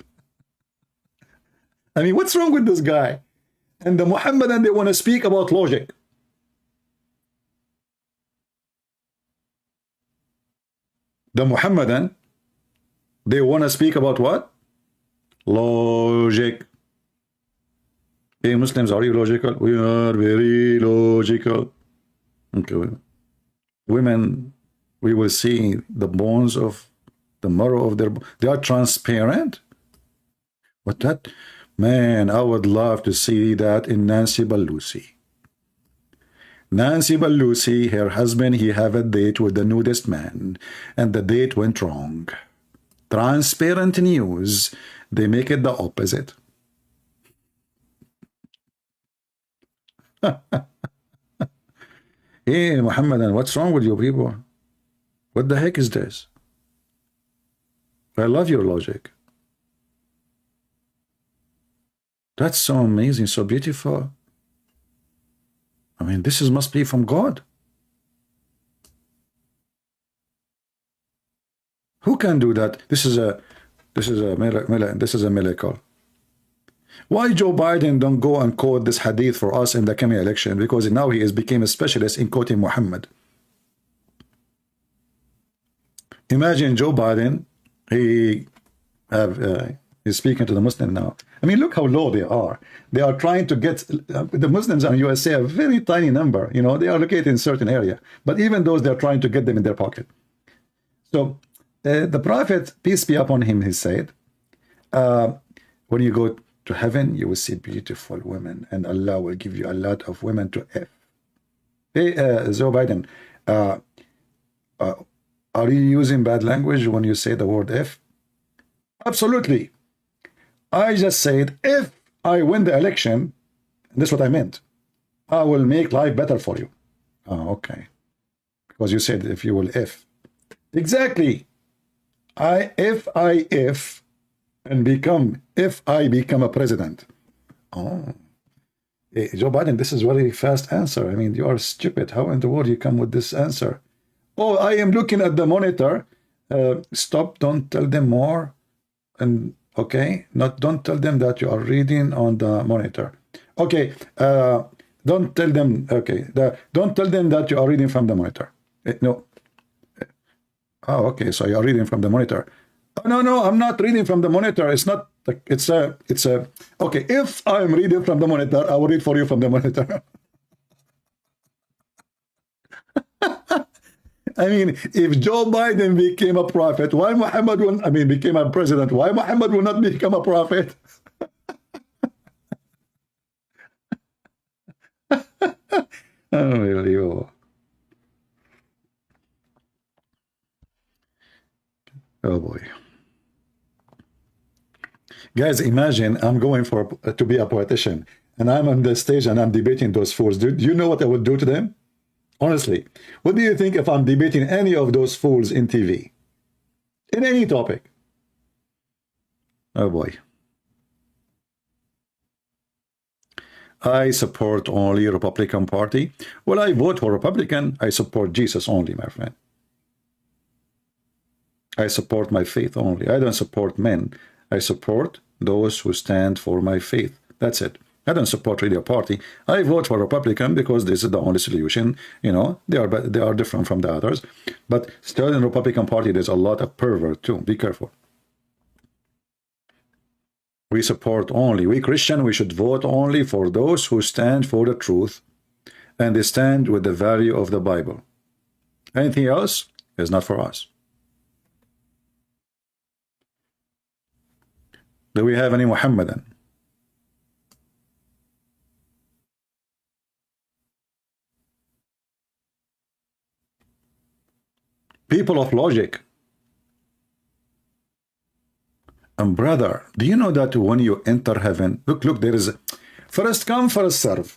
Speaker 1: I mean, what's wrong with this guy? And the Muhammadan, they want to speak about logic. The Muhammadan, they want to speak about what? Logic. Hey, Muslims, are you logical? We are very logical. Okay. Women, we will see the bones of the marrow of their bones. They are transparent. What that? Man, I would love to see that in Nancy Pelosi. Nancy Pelosi, her husband, he have a date with the nudist man, and the date went wrong. Transparent news, they make it the opposite. Hey, Muhammadan, what's wrong with you people? What the heck is this? I love your logic. That's so amazing, so beautiful. I mean, this must be from God. Who can do that? This is a miracle. Why Joe Biden don't go and quote this hadith for us in the coming election? Because now he became a specialist in quoting Muhammad. Imagine Joe Biden, he's speaking to the Muslim now. I mean, look how low they are. They are trying to get the Muslims in USA, a very tiny number. You know, they are located in a certain area, but even those, they're trying to get them in their pocket. So the Prophet, peace be upon him, he said, when you go to heaven, you will see beautiful women, and Allah will give you a lot of women to F. Hey, Joe Biden, are you using bad language when you say the word if? Absolutely. I just said, if I win the election, this is what I meant, I will make life better for you. Oh, okay. Because you said if you will if. Exactly. If I become a president. Oh. Hey, Joe Biden, this is a very fast answer. I mean, you are stupid. How in the world you come with this answer? Oh, I am looking at the monitor. Stop, don't tell them more. And okay, don't tell them that you are reading on the monitor. Okay, don't tell them, okay, don't tell them that you are reading from the monitor. No. Oh, okay, so you are reading from the monitor. Oh, no, I'm not reading from the monitor. It's not, it's a, okay, if I'm reading from the monitor, I will read for you from the monitor. I mean, if Joe Biden became a prophet, why Muhammad will, became a president, why Muhammad will not become a prophet? Unbelievable. Oh boy. Guys, imagine I'm going to be a politician, and I'm on the stage and I'm debating those fools. Do you know what I would do to them? Honestly, what do you think if I'm debating any of those fools in TV? In any topic? Oh boy. I support only Republican Party. Well, I vote for Republican. I support Jesus only, my friend. I support my faith only. I don't support men. I support those who stand for my faith. That's it. I don't support really a party. I vote for Republican because this is the only solution. You know, they are different from the others. But still in the Republican Party, there's a lot of pervert too. Be careful. We support only. We Christian, we should vote only for those who stand for the truth, and they stand with the value of the Bible. Anything else is not for us. Do we have any Muhammadan? People of logic. And brother, do you know that when you enter heaven, look, there is a first come, first serve.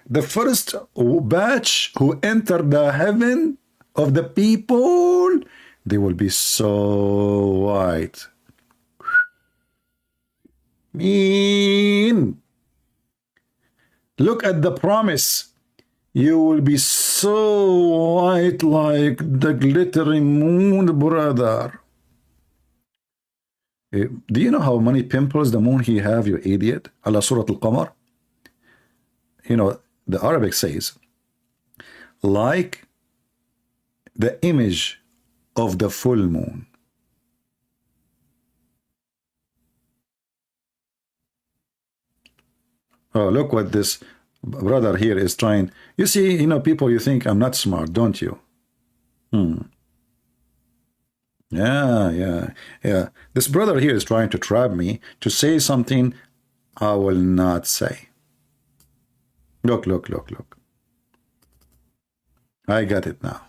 Speaker 1: The first batch who enter the heaven of the people, they will be so white. Mean. Look at the promise. You will be so white like the glittering moon, brother. Do you know how many pimples the moon he have, you idiot? Allah Surah Al-Qamar. You know, the Arabic says, like the image of the full moon. Oh, look what this brother here is trying. You see, you know, people, you think I'm not smart, don't you? Yeah. This brother here is trying to trap me to say something I will not say. Look. I got it now.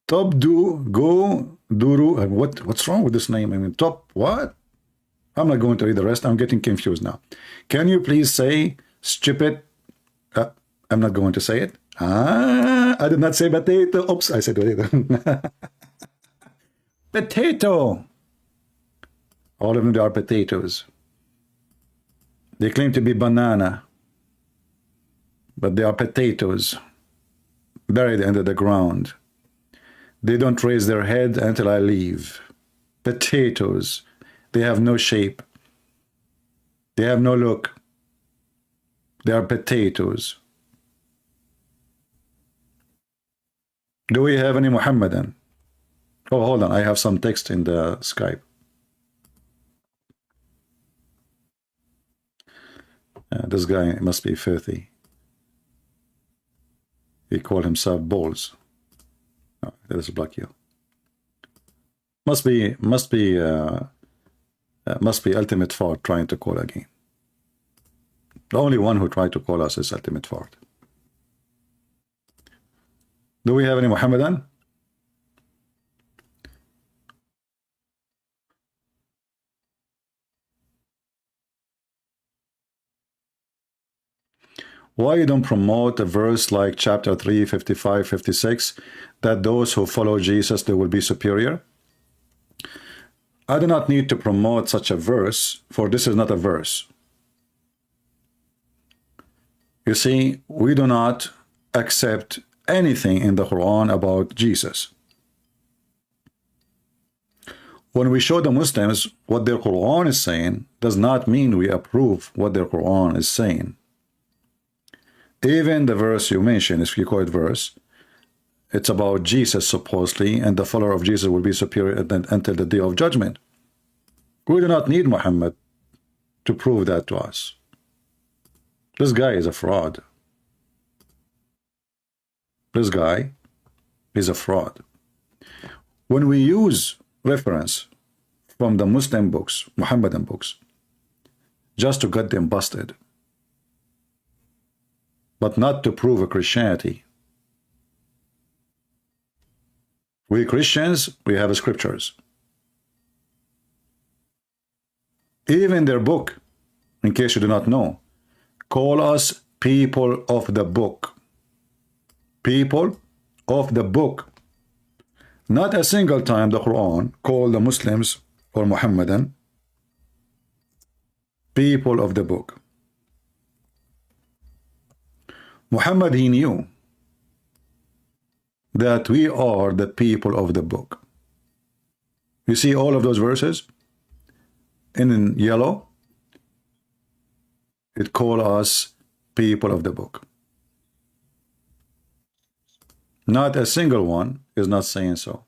Speaker 1: Top Duru. What's wrong with this name? I mean, top what? I'm not going to read the rest. I'm getting confused now. Can you please say stupid? I'm not going to say it. I did not say potato. Oops, I said potato. Potato. All of them are potatoes. They claim to be banana, but they are potatoes. buried under the ground. They don't raise their head until I leave. Potatoes. They have no shape. They have no look. They are potatoes. Do we have any Muhammadan? Oh, hold on. I have some text in the Skype. This guy must be filthy. He called himself Balls. Oh, that is black you. Must be Ultimate Fart trying to call again. The only one who tried to call us is Ultimate Fart. Do we have any Muhammadan? Why you don't promote a verse like chapter 3, 55, 56, that those who follow Jesus, they will be superior? I do not need to promote such a verse, for this is not a verse. You see, we do not accept anything in the Quran about Jesus. When we show the Muslims what their Quran is saying, does not mean we approve what their Quran is saying. Even the verse you mentioned, if you call it verse, it's about Jesus supposedly, and the follower of Jesus will be superior until the day of judgment. We do not need Muhammad to prove that to us. This guy is a fraud. This guy is a fraud. When we use reference from the Muslim books, Muhammadan books, just to get them busted, but not to prove a Christianity. We Christians, we have scriptures. Even their book, in case you do not know, call us people of the book. People of the book. Not a single time the Quran called the Muslims or Muhammadan people of the book. Muhammad, he knew that we are the people of the book. You see all of those verses in yellow? It calls us people of the book. Not a single one is not saying so.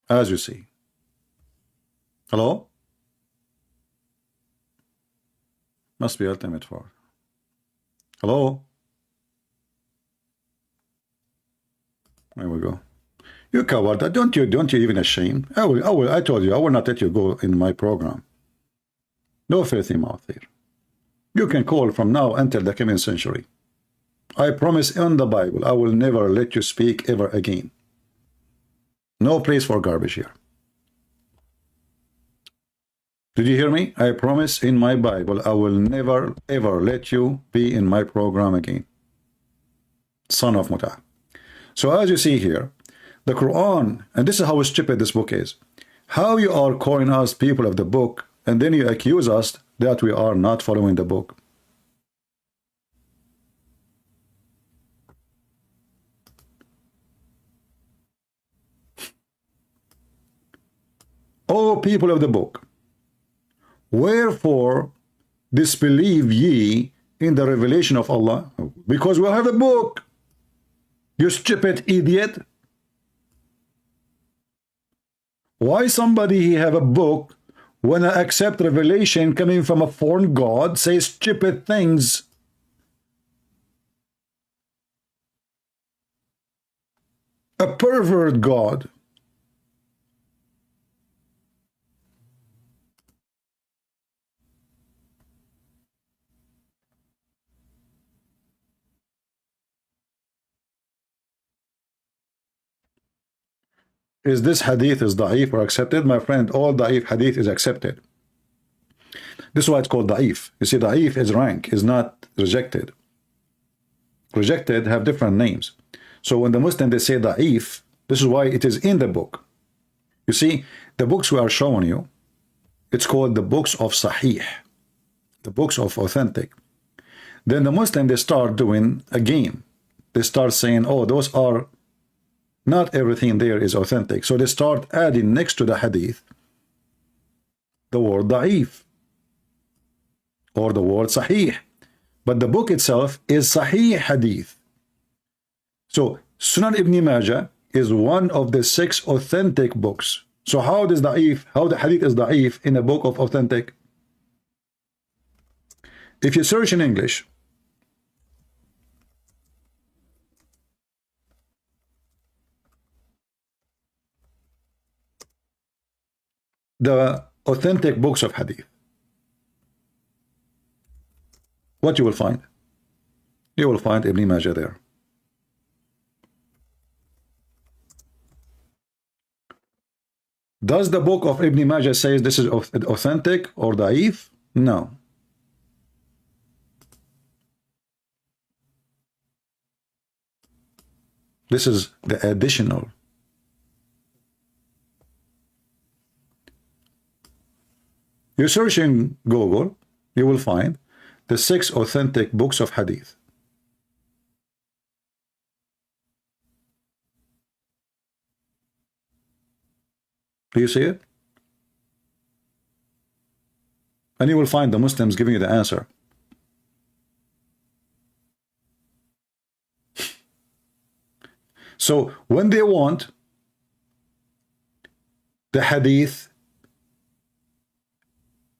Speaker 1: As you see. Hello? Must be Ultimate Fart. Hello? There we go. You coward, don't you even ashamed? I told you, I will not let you go in my program. No filthy mouth here. You can call from now until the coming century. I promise in the Bible, I will never let you speak ever again. No place for garbage here. Did you hear me? I promise in my Bible, I will never ever let you be in my program again. Son of Muta. So as you see here, the Quran, and this is how stupid this book is. How you are calling us people of the book, and then you accuse us that we are not following the book. O people of the book, wherefore disbelieve ye in the revelation of Allah? Because we have a book. You stupid idiot. Why somebody have a book when I accept revelation coming from a foreign god says stupid things? A pervert god. Is this hadith is da'if or accepted? My friend, all da'if hadith is accepted. This is why it's called da'if. You see, da'if is rank, is not rejected. Rejected have different names. So when the Muslim, they say da'if, this is why it is in the book. You see, the books we are showing you, it's called the books of Sahih, the books of authentic. Then the Muslim, they start doing a game. They start saying, oh, those are, not everything there is authentic. So they start adding next to the hadith the word da'if or the word sahih. But the book itself is sahih hadith. So Sunan Ibn Majah is one of the 6 authentic books. So how does da'if, how the hadith is da'if in a book of authentic? If you search in English, the authentic books of hadith, what you will find? You will find Ibn Majah there. Does the book of Ibn Majah say this is authentic or da'if? No. This is the additional. You search in Google, you will find the 6 authentic books of hadith. Do you see it? And you will find the Muslims giving you the answer. So when they want the hadith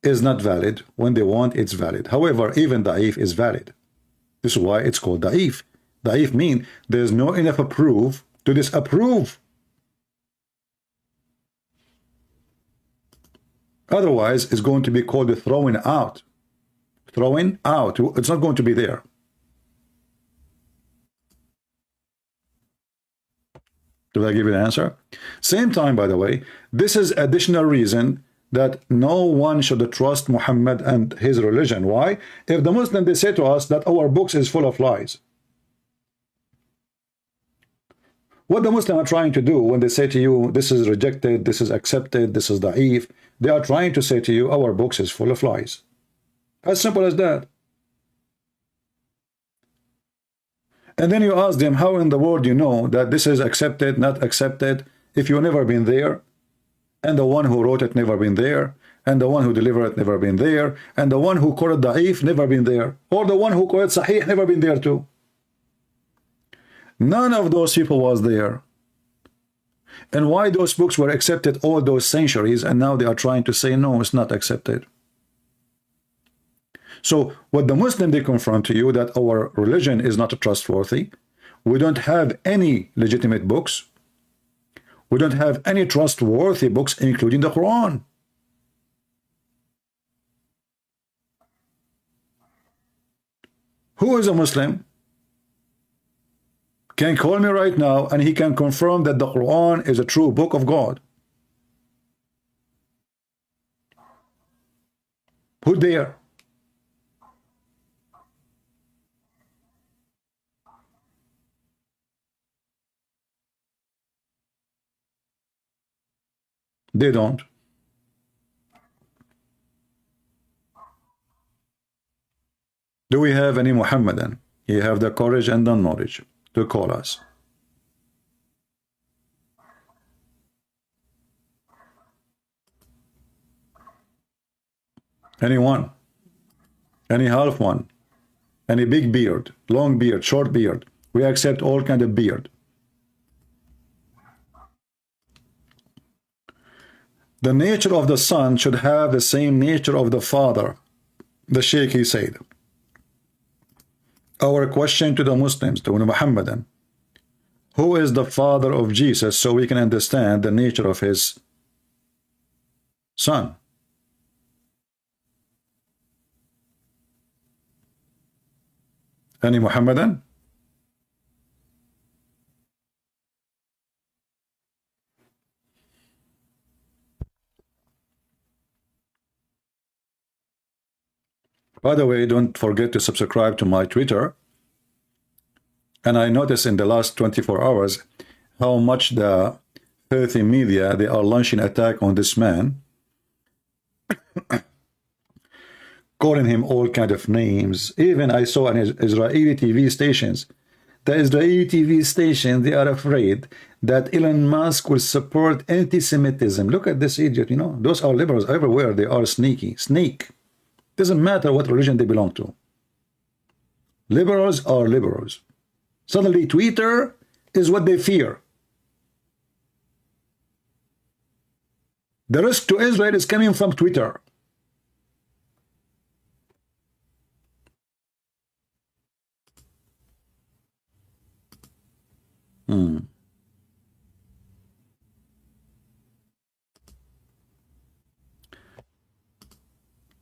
Speaker 1: is not valid, when they want it's valid. However, even da'if is valid. This is why it's called da'if. Da'if means there's no enough proof to disapprove. Otherwise, it's going to be called the throwing out. Throwing out. It's not going to be there. Did I give you the answer? Same time, by the way, this is additional reason that no one should trust Muhammad and his religion. Why? If the Muslim, they say to us that our books is full of lies. What the Muslim are trying to do when they say to you, this is rejected, this is accepted, this is da'if, they are trying to say to you, our books is full of lies. As simple as that. And then you ask them, how in the world you know that this is accepted, not accepted, if you've never been there, and the one who wrote it never been there, and the one who delivered it never been there, and the one who quoted da'if never been there, or the one who quoted sahih never been there too. None of those people was there. And why those books were accepted all those centuries, and now they are trying to say, no, it's not accepted. So what the Muslim, they confront to you that our religion is not trustworthy. We don't have any legitimate books. We don't have any trustworthy books, including the Quran. Who is a Muslim? Can call me right now and he can confirm that the Quran is a true book of God. Who dare? They don't. Do we have any Muhammadan? He have the courage and the knowledge to call us. Anyone? Any half one? Any big beard, long beard, short beard? We accept all kind of beard. The nature of the son should have the same nature of the father. The Shaykh, he said. Our question to the Muslims, to the Muhammadan, who is the father of Jesus, so we can understand the nature of his son? Any Muhammadan? By the way, don't forget to subscribe to my Twitter. And I noticed in the last 24 hours how much the filthy media, they are launching attack on this man, calling him all kind of names. Even I saw on Israeli TV stations, the Israeli TV station, they are afraid that Elon Musk will support anti-Semitism. Look at this idiot, you know. Those are liberals everywhere. They are sneaky. Snake. Doesn't matter what religion they belong to. Liberals are liberals. Suddenly Twitter is what they fear. The risk to Israel is coming from Twitter.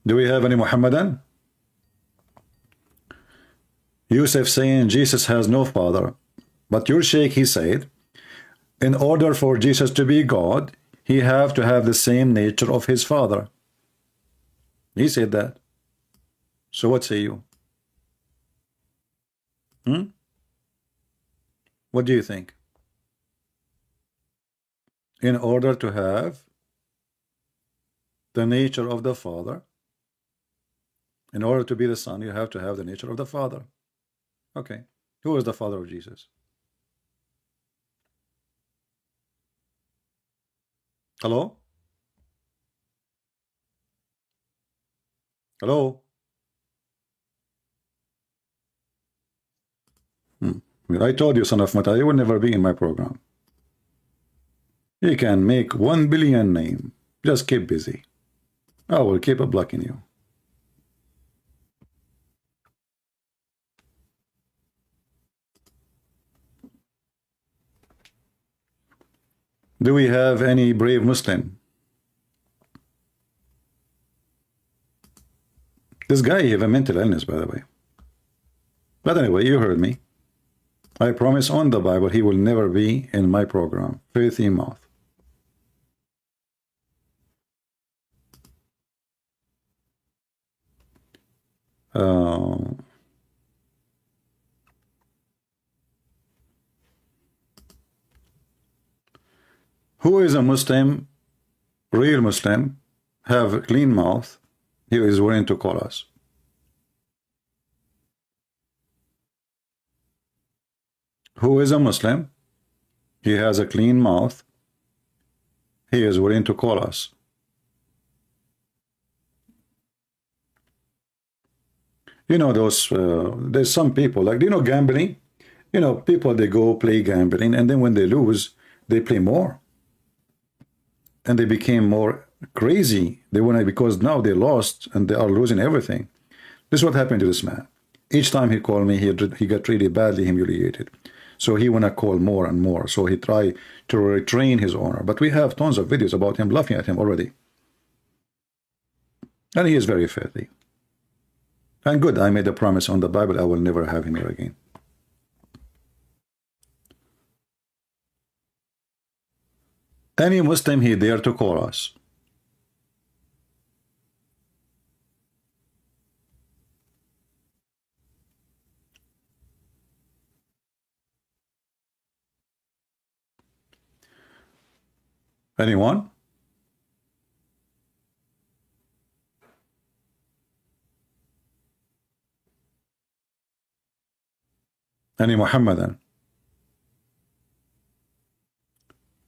Speaker 1: Do we have any Muhammadan? Yusuf saying Jesus has no father. But your Shaykh, he said, in order for Jesus to be God, he have to have the same nature of his father. He said that. So what say you? What do you think? In order to have the nature of the Father, in order to be the Son, you have to have the nature of the Father. Okay. Who is the father of Jesus? Hello? Hello? I told you, son of Mata, you will never be in my program. You can make 1 billion name. Just keep busy. I will keep blocking you. Do we have any brave Muslim? This guy have a mental illness, by the way. But anyway, you heard me. I promise on the Bible he will never be in my program. Filthy mouth. Who is a Muslim, real Muslim, have a clean mouth, he is willing to call us? Who is a Muslim, he has a clean mouth, he is willing to call us? You know those, there's some people, like, you know, gambling? You know, people, they go play gambling, and then when they lose, they play more. And they became more crazy. They want to, because now they lost and they are losing everything. This is what happened to this man. Each time he called me, he got really badly humiliated. So he want to call more and more. So he tried to retrain his owner. But we have tons of videos about him laughing at him already. And he is very filthy. And good, I made a promise on the Bible, I will never have him here again. Any Muslim, he dare to call us. Anyone? Any Muhammadan?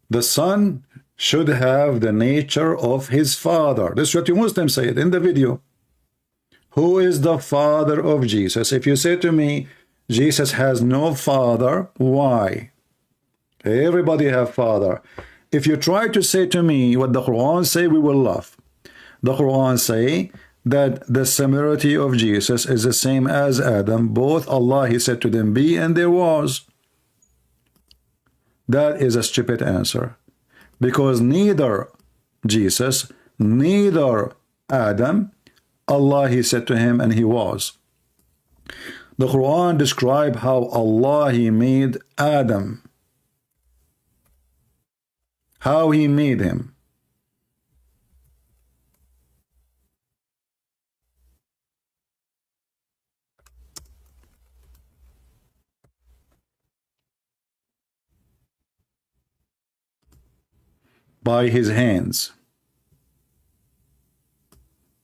Speaker 1: The son should have the nature of his father. This is what you Muslims said in the video. Who is the father of Jesus? If you say to me, Jesus has no father, why? Everybody have father. If you try to say to me what the Quran say, we will laugh. The Quran say that the similarity of Jesus is the same as Adam. Both Allah, he said to them, be, and there was. That is a stupid answer. Because neither Jesus, neither Adam, Allah, he said to him, and he was. The Quran describes how Allah, he made Adam. How he made him. By his hands.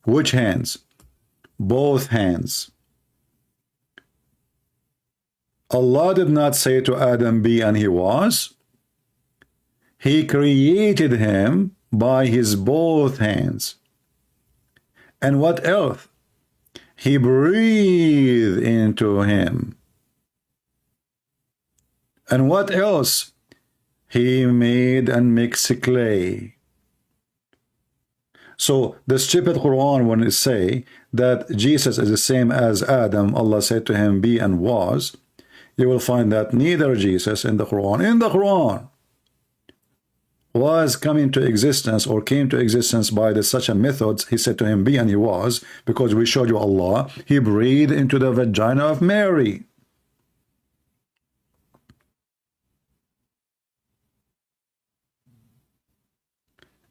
Speaker 1: Which hands? both hands. Allah did not say to Adam, be, and he was. He created him by his both hands. And what else? He breathed into him. And what else? He made and mixed clay. So the stupid Quran, when it say that Jesus is the same as Adam, Allah said to him, be and was, you will find that neither Jesus in the Quran was coming to existence or came to existence by such a method. He said to him, be, and he was, because we showed you Allah. He breathed into the vagina of Mary.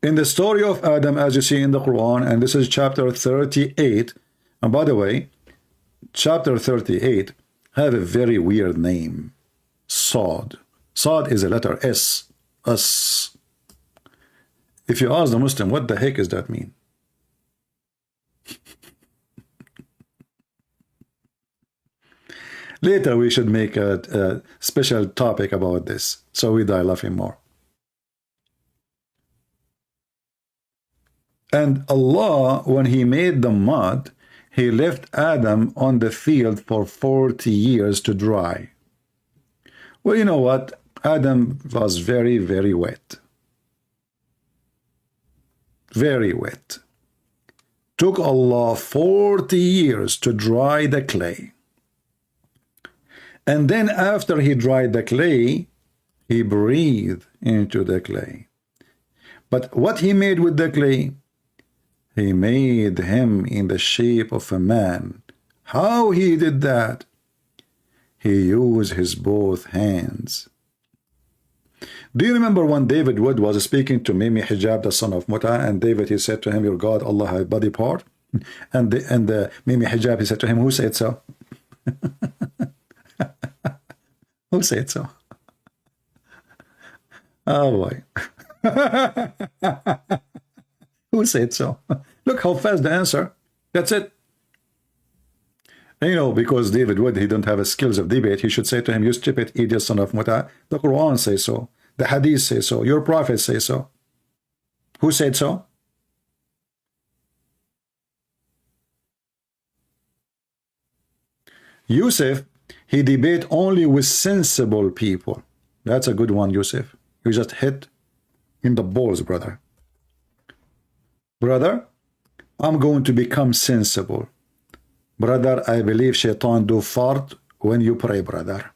Speaker 1: In the story of Adam, as you see in the Quran, and this is chapter 38, and by the way, chapter 38 have a very weird name, Sod. Sod is a letter S, us. If you ask the Muslim, what the heck does that mean? Later we should make a special topic about this, so we die laughing more. And Allah, when he made the mud, he left Adam on the field for 40 years to dry. Well, you know what? Adam was very, very wet. Very wet. Took Allah 40 years to dry the clay. And then after he dried the clay, he breathed into the clay. But what he made with the clay? He made him in the shape of a man. How he did that? He used his both hands. Do you remember when David Wood was speaking to Mimi Hijab, the son of Muta, and David, he said to him, your God, Allah has body part? And Mimi Hijab, he said to him, who said so? Who said so? Oh boy. Who said so? Look how fast the answer. That's it. And, you know, because David Wood, he don't have the skills of debate, he should say to him, you stupid idiot son of Muta. The Quran says so. The Hadith says so. Your Prophet says so. Who said so? Yusuf, he debate only with sensible people. That's a good one, Yusuf. You just hit in the balls, brother. Brother, I'm going to become sensible. Brother, I believe shaitan do fart when you pray, brother.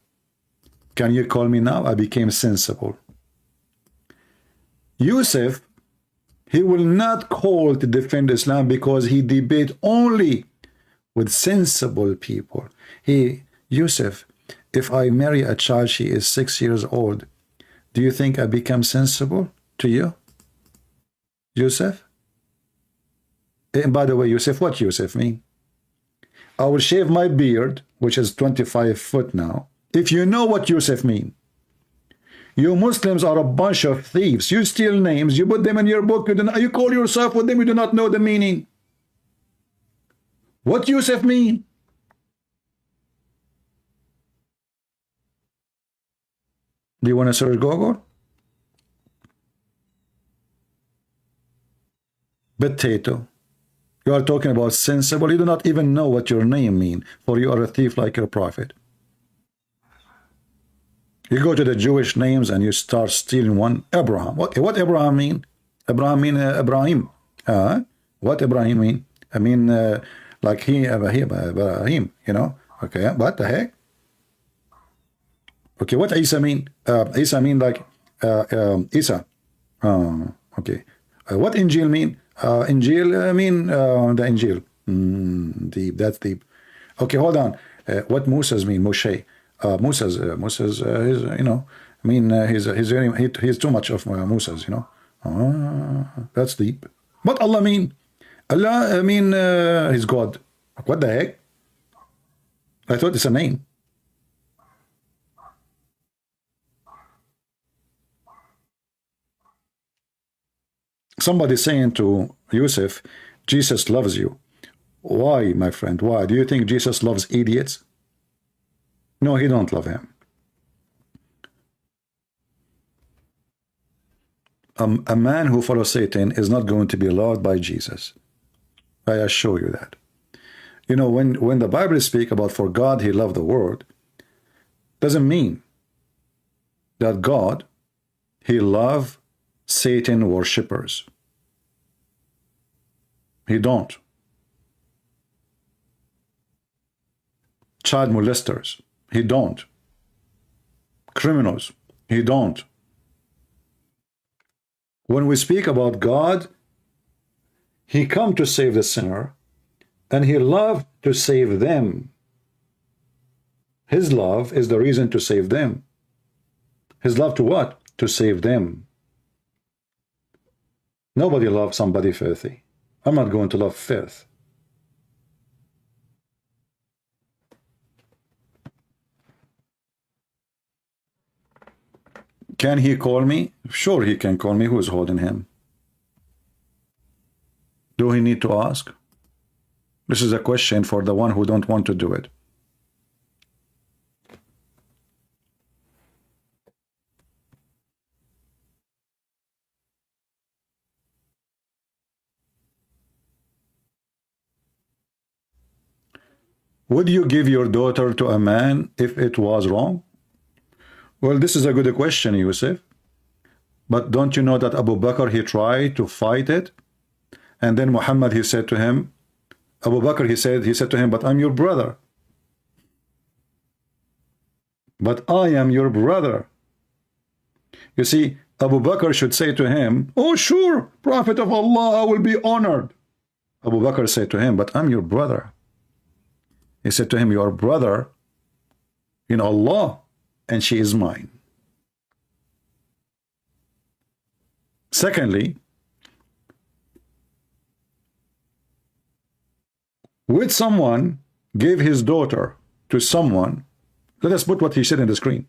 Speaker 1: Can you call me now? I became sensible. Yusuf, he will not call to defend Islam because he debate only with sensible people. Yusuf, if I marry a child, she is 6 years old, do you think I become sensible to you? Yusuf? And by the way, Yusuf, what Yusuf mean? I will shave my beard, which is 25 foot now. If you know what Yusuf mean. You Muslims are a bunch of thieves. You steal names, you put them in your book, you call yourself with them, you do not know the meaning. What Yusuf mean? Do you want to search Google? Potato. You are talking about sensible. You do not even know what your name mean, for you are a thief like your prophet. You go to the Jewish names and you start stealing one. Abraham. What Abraham mean? Abraham mean Ibrahim. What Ibrahim mean? I mean, like Ibrahim, you know? Okay, what the heck? Okay, what Isa mean? Isa mean like Isa. Okay. What Injil mean? Injil mean the Injil. Deep, that's deep. Okay, hold on. What Moses mean? Moshe. Moses, he's, you know, I mean, he's too much of Moses, you know. That's deep. What Allah mean? Allah, I mean, he's God. What the heck? I thought it's a name. Somebody saying to Yusuf, Jesus loves you. Why, my friend? Why? Do you think Jesus loves idiots? No, he don't love him. A man who follows Satan is not going to be loved by Jesus. I assure you that. You know, when the Bible speaks about for God he loved the world, doesn't mean that God he loved Satan worshippers. He don't. Child molesters, he don't. Criminals, he don't. When we speak about God, he come to save the sinner, and he loved to save them. His love is the reason to save them. His love to what? To save them. Nobody loves somebody filthy. I'm not going to love filth. Can he call me? Sure, he can call me. Who is holding him? Do he need to ask? This is a question for the one who don't want to do it. Would you give your daughter to a man if it was wrong? Well, this is a good question, Yusuf. But don't you know that Abu Bakr, he tried to fight it? And then Muhammad, he said to him, Abu Bakr, he said to him, but I'm your brother. But I am your brother. You see, Abu Bakr should say to him, oh, sure, Prophet of Allah, I will be honored. Abu Bakr said to him, but I'm your brother. He said to him, your brother in Allah, and she is mine. Secondly, would someone give his daughter to someone? Let us put what he said in the screen.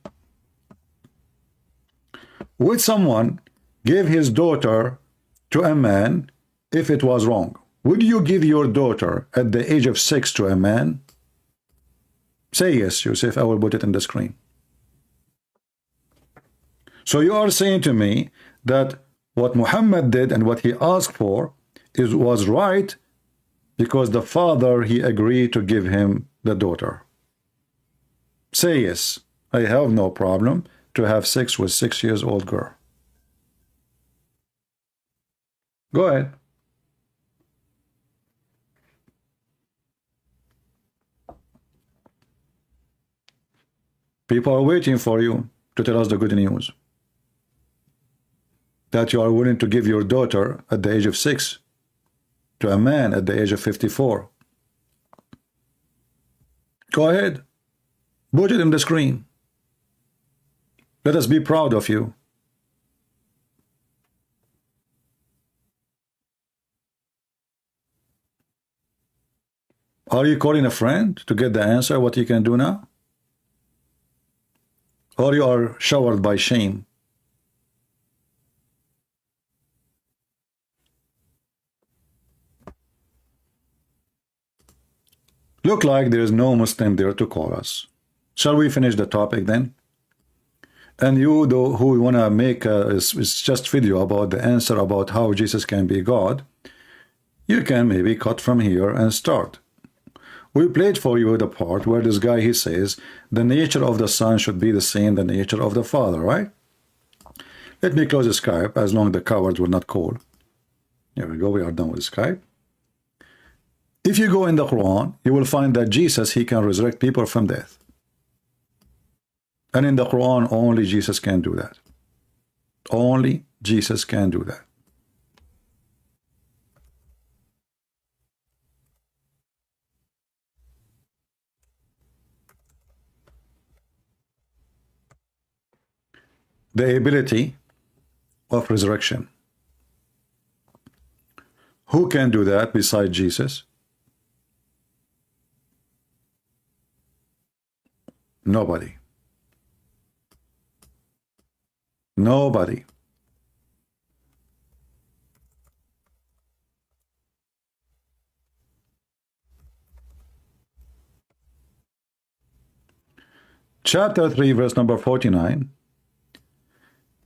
Speaker 1: Would someone give his daughter to a man if it was wrong? Would you give your daughter at the age of 6 to a man? Say yes, Yusuf. I will put it in the screen. So you are saying to me that what Muhammad did and what he asked for was right because the father, he agreed to give him the daughter. Say yes. I have no problem to have sex with 6 years old girl. Go ahead. People are waiting for you to tell us the good news. That you are willing to give your daughter at the age of 6 to a man at the age of 54. Go ahead. Put it in the screen. Let us be proud of you. Are you calling a friend to get the answer what you can do now? Or you are showered by shame? Look like there is no Muslim there to call us. Shall we finish the topic then? And you, though, who want to make a just video about the answer about how Jesus can be God, you can maybe cut from here and start. We played for you the part where this guy, he says, the nature of the Son should be the same the nature of the Father, right? Let me close the Skype as long as the cowards will not call. Here we go, we are done with Skype. If you go in the Quran, you will find that Jesus, he can resurrect people from death. And in the Quran, only Jesus can do that. Only Jesus can do that. The ability of resurrection. Who can do that besides Jesus? Nobody. Nobody. chapter 3, verse number 49,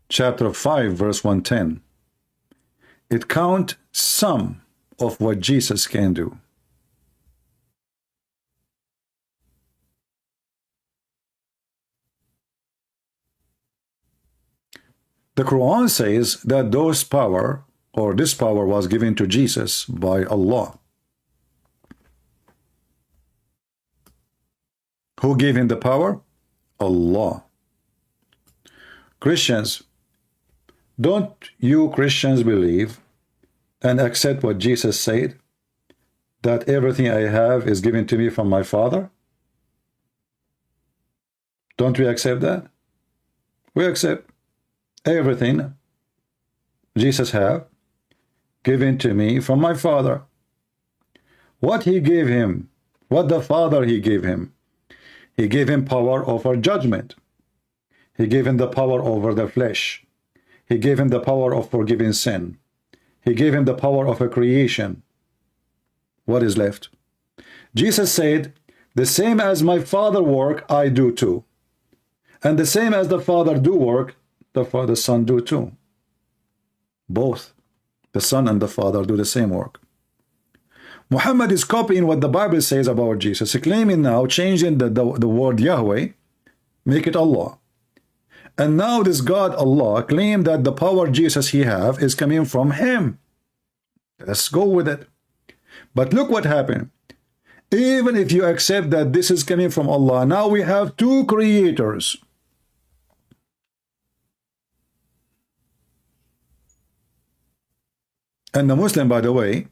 Speaker 1: chapter 5, verse 110, it count some of what Jesus can do. The Quran says that those power, or this power, was given to Jesus by Allah. Who gave him the power? Allah. Christians, don't you Christians believe and accept what Jesus said, that everything I have is given to me from my Father? Don't we accept that? We accept everything Jesus have given to me from my Father. What he gave him, what the Father he gave him, he gave him power over judgment. He gave him the power over the flesh. He gave him the power of forgiving sin. He gave him the power of a creation. What is left? Jesus said, the same as my Father work, I do too. And the same as the Father do work, the Son do too. Both the Son and the Father do the same work. Muhammad is copying what the Bible says about Jesus, claiming now, changing the word Yahweh, make it Allah. And now this God Allah claim that the power Jesus he have is coming from him. Let's go with it. But look what happened. Even if you accept that this is coming from Allah, now we have two creators. And the Muslim, by the way,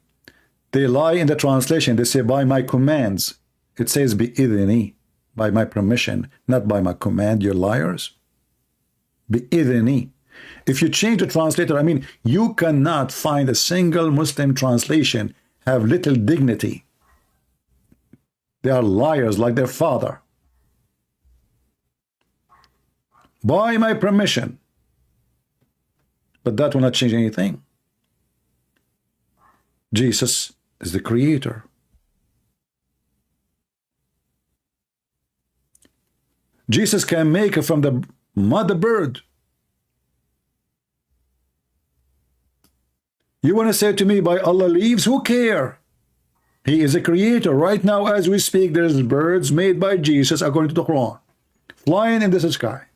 Speaker 1: they lie in the translation. They say, by my commands. It says, bi'idhni, by my permission, not by my command. You're liars. Bi'idhni. If you change the translator, I mean, you cannot find a single Muslim translation have little dignity. They are liars like their father. By my permission. But that will not change anything. Jesus is the creator. Jesus can make from the mother bird. You want to say to me, by Allah leaves? Who care? He is a creator. Right now, as we speak, there's birds made by Jesus, according to the Quran, flying in the sky.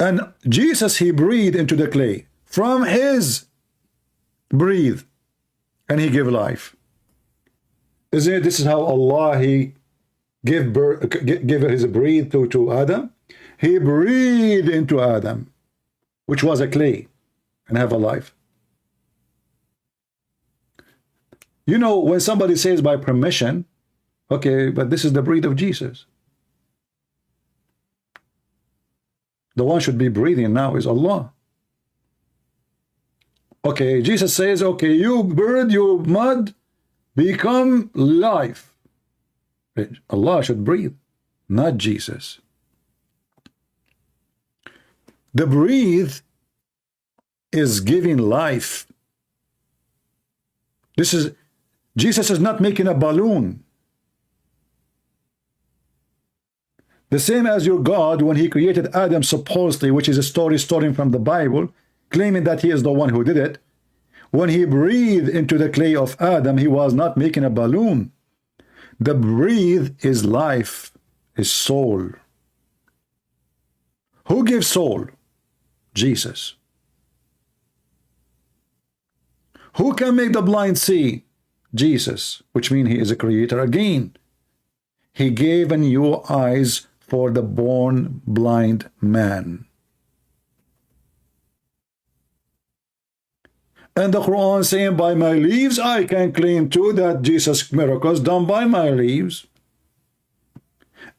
Speaker 1: And Jesus, he breathed into the clay. From his breathe, and he give life. Isn't it? This is how Allah, he give his breathe to Adam. He breathed into Adam, which was a clay, and have a life. You know, when somebody says by permission, okay, but this is the breath of Jesus. The one should be breathing now is Allah. Okay, Jesus says, okay, you bird, you mud, become life. Allah should breathe, not Jesus. The breathe is giving life. This is, Jesus is not making a balloon. The same as your God, when he created Adam supposedly, which is a story stolen from the Bible, claiming that he is the one who did it. When he breathed into the clay of Adam, he was not making a balloon. The breathe is life, is soul. Who gives soul? Jesus. Who can make the blind see? Jesus, which means he is a creator again. He gave new eyes for the born blind man. And the Quran saying, by my leaves, I can claim too that Jesus' miracles done by my leaves.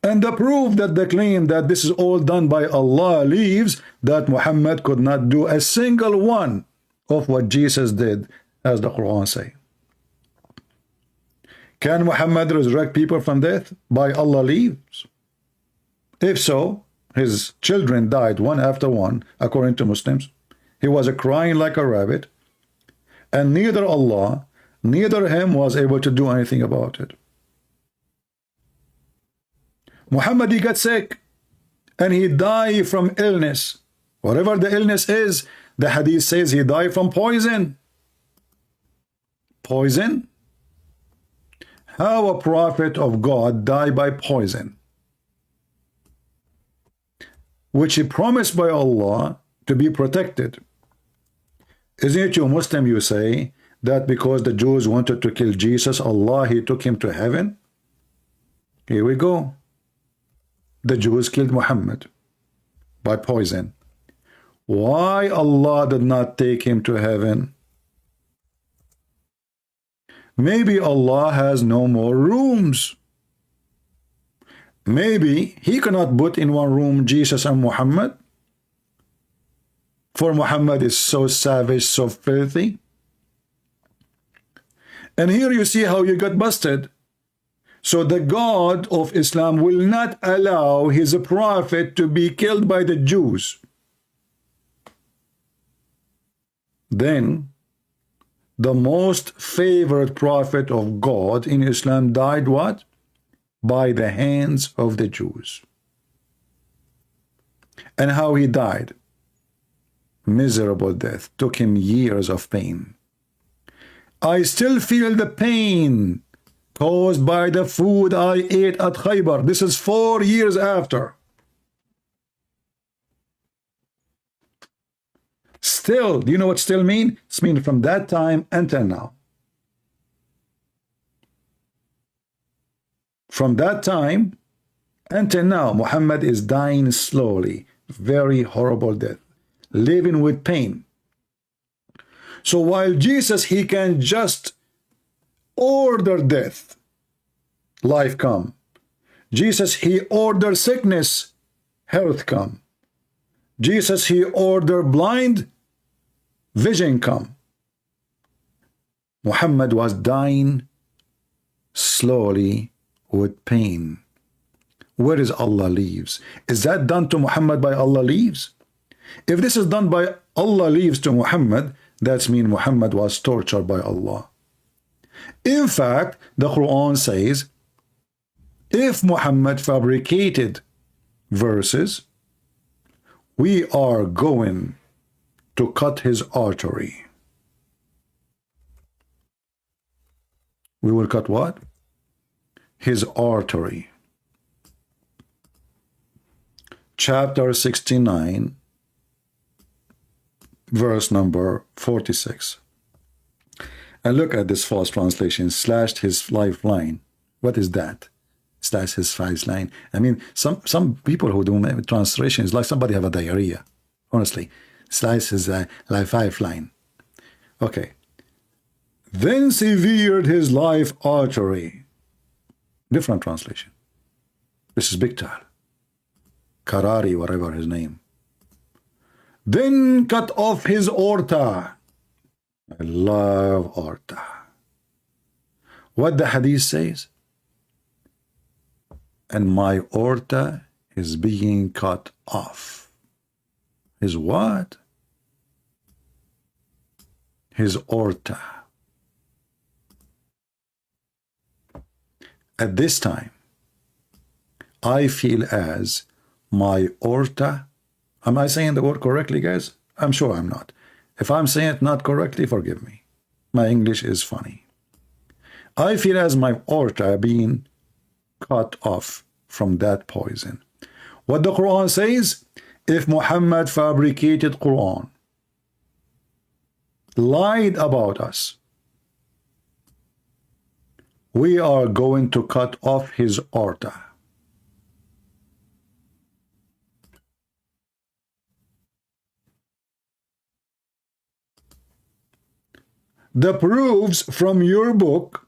Speaker 1: And the proof that the claim that this is all done by Allah leaves, that Muhammad could not do a single one of what Jesus did, as the Quran say. Can Muhammad resurrect people from death? By Allah leaves. If so, his children died one after one, according to Muslims. He was crying like a rabbit. And neither Allah, neither him was able to do anything about it. Muhammad, he got sick and he died from illness. Whatever the illness is, the hadith says he died from poison. Poison? How a prophet of God died by poison, which he promised by Allah to be protected? Isn't it you Muslim, you say that because the Jews wanted to kill Jesus, Allah, he took him to heaven? Here we go. The Jews killed Muhammad by poison. Why Allah did not take him to heaven? Maybe Allah has no more rooms. Maybe he cannot put in one room Jesus and Muhammad, for Muhammad is so savage, so filthy. And here you see how you got busted. So the God of Islam will not allow his prophet to be killed by the Jews. Then the most favorite prophet of God in Islam died what? By the hands of the Jews. And how he died? Miserable death. Took him years of pain. I still feel the pain caused by the food I ate at Khaybar. This is 4 years after. Still, do you know what still mean? It's mean from that time until now. From that time until now, Muhammad is dying slowly. Very horrible death. Living with pain. So while Jesus, he can just order death, life come. Jesus, he ordered sickness, health come. Jesus, he ordered blind, vision come. Muhammad was dying slowly with pain. Where is Allah leaves? Is that done to Muhammad by Allah leaves? If this is done by Allah leaves to Muhammad, that means Muhammad was tortured by Allah. In fact, the Quran says, if Muhammad fabricated verses, we are going to cut his artery. We will cut what? His artery. Chapter 69, verse number 46. And look at this false translation, slashed his lifeline. What is that? Slash his lifeline. I mean, some people who do translations, like somebody have a diarrhea. Honestly, slice his lifeline. Okay. Then severed his life artery. Different translation. This is Biktar. Karari, whatever his name. Then cut off his aorta. I love aorta. What the hadith says? And my aorta is being cut off. His what? His aorta. At this time, I feel as my aorta. Am I saying the word correctly, guys? I'm sure I'm not. If I'm saying it not correctly, forgive me. My English is funny. I feel as my aorta being cut off from that poison. What the Quran says, if Muhammad fabricated Quran, lied about us, we are going to cut off his aorta. The proofs from your book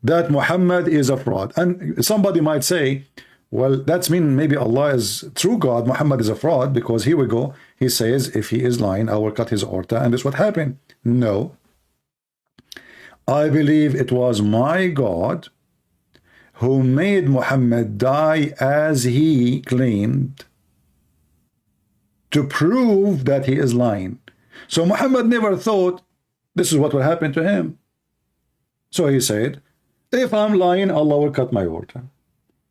Speaker 1: that Muhammad is a fraud. And somebody might say, well, that's mean maybe Allah is true God, Muhammad is a fraud, because here we go. He says, if he is lying, I will cut his aorta, and this is what happened. No. I believe it was my God who made Muhammad die as he claimed to prove that he is lying. So Muhammad never thought this is what will happen to him. So he said, if I'm lying, Allah will cut my aorta.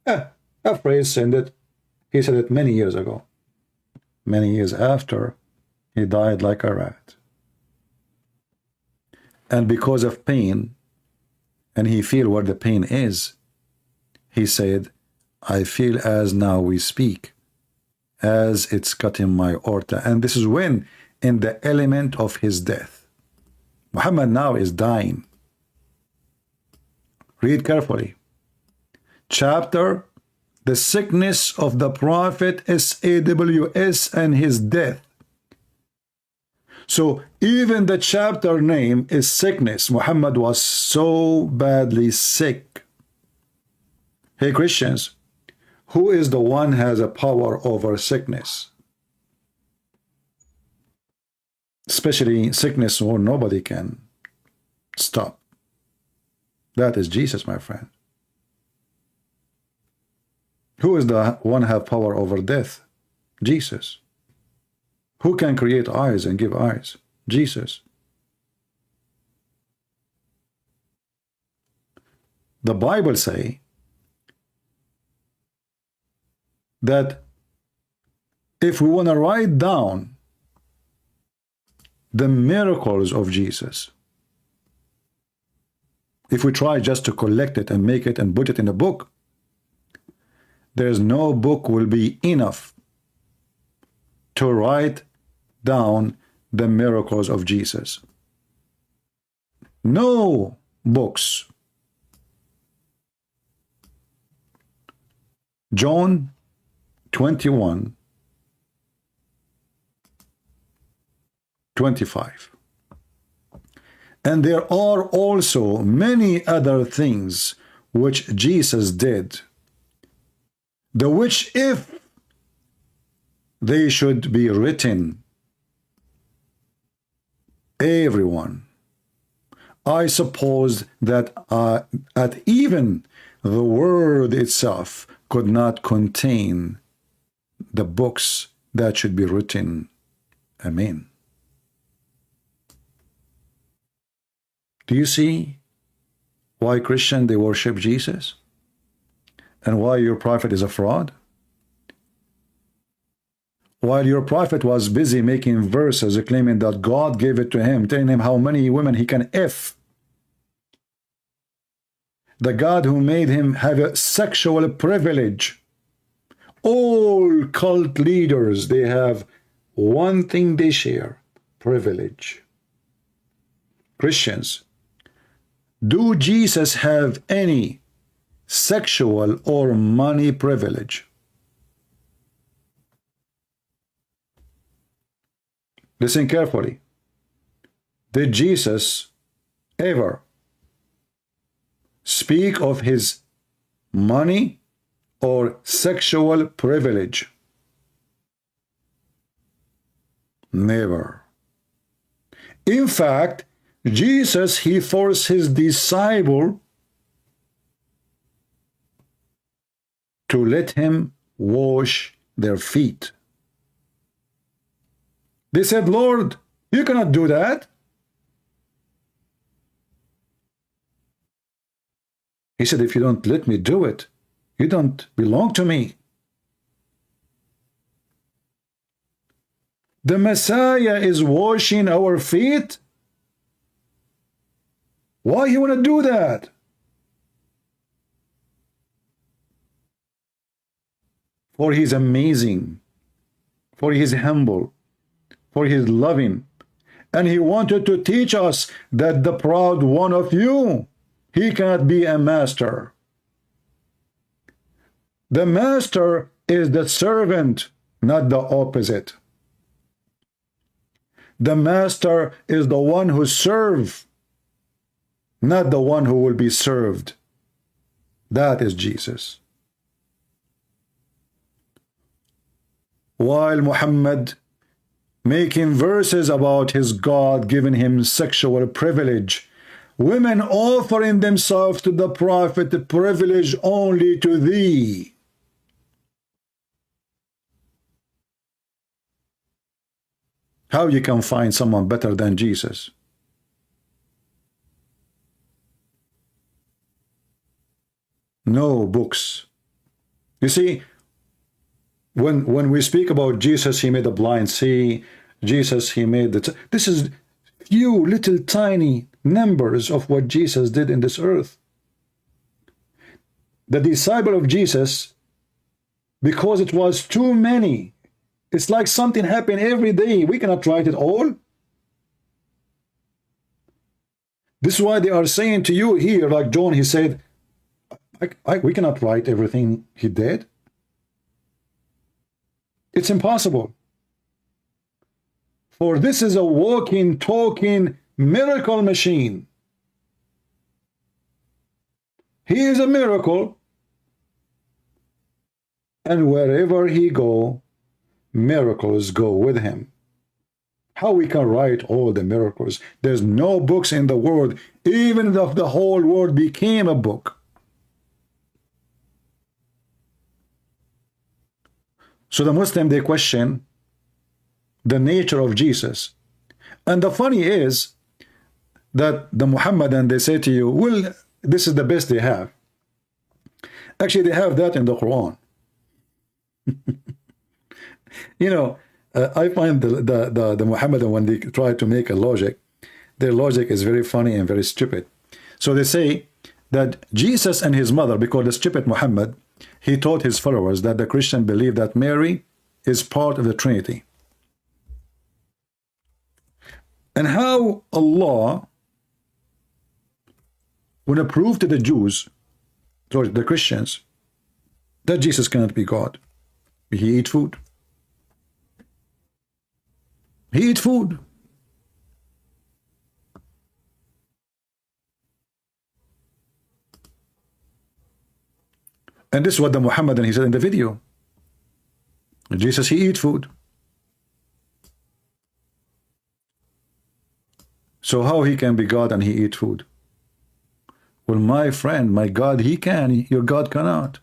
Speaker 1: A phrase said it. He said it many years ago. Many years after, he died like a rat. And because of pain, and he feel where the pain is, he said, I feel as now we speak, as it's cutting my aorta. And this is when, in the element of his death. Muhammad now is dying. Read carefully. Chapter, the sickness of the Prophet SAWS and his death. So even the chapter name is sickness. Muhammad was so badly sick. Hey Christians, who is the one has a power over sickness? Especially sickness where nobody can stop. That is Jesus, my friend. Who is the one have power over death? Jesus. Who can create eyes and give eyes? Jesus. The Bible say that if we want to write down the miracles of Jesus, if we try just to collect it and make it and put it in a book, there's no book will be enough to write down the miracles of Jesus. No books. John 21:25. And there are also many other things which Jesus did, the which if they should be written, everyone, I suppose that even the word itself could not contain the books that should be written. Amen. Do you see why Christian they worship Jesus? And why your prophet is a fraud? While your prophet was busy making verses claiming that God gave it to him, telling him how many women he can F. The God who made him have a sexual privilege. All cult leaders, they have one thing they share, privilege. Christians, do Jesus have any sexual or money privilege? Listen carefully. Did Jesus ever speak of his money or sexual privilege? Never. In fact, Jesus, he forced his disciple to let him wash their feet. They said, Lord, you cannot do that. He said, if you don't let me do it, you don't belong to me. The Messiah is washing our feet. Why you want to do that? For he is amazing, for he is humble, for he is loving, and he wanted to teach us that the proud one of you, he cannot be a master. The master is the servant, not the opposite. The master is the one who serves, not the one who will be served. That is Jesus. While Muhammad making verses about his God giving him sexual privilege, women offering themselves to the prophet, privilege only to thee. How you can find someone better than Jesus? No books, You see, when we speak about Jesus, he made the blind see. Jesus, he made this is few little tiny numbers of what Jesus did in this earth. The disciple of Jesus, because it was too many, it's like something happened every day. We cannot write it all. This is why they are saying to you here, like John, he said, we cannot write everything he did. It's impossible. For this is a walking, talking miracle machine. He is a miracle. And wherever he go, miracles go with him. How we can write all the miracles? There's no books in the world. Even if the whole world became a book. So the Muslim, they question the nature of Jesus. And the funny is that the Muhammadan, they say to you, well, this is the best they have. Actually, they have that in the Quran. You know, I find the Muhammadan, when they try to make a logic, their logic is very funny and very stupid. So they say that Jesus and his mother, because the stupid Muhammad, he taught his followers that the Christian believe that Mary is part of the Trinity. And how Allah would prove to the Jews, to the Christians, that Jesus cannot be God. He eat food. He eat food. And this is what the Muhammadan, he said in the video. Jesus, he eat food. So how he can be God and he eat food? Well, my friend, my God, he can. Your God cannot.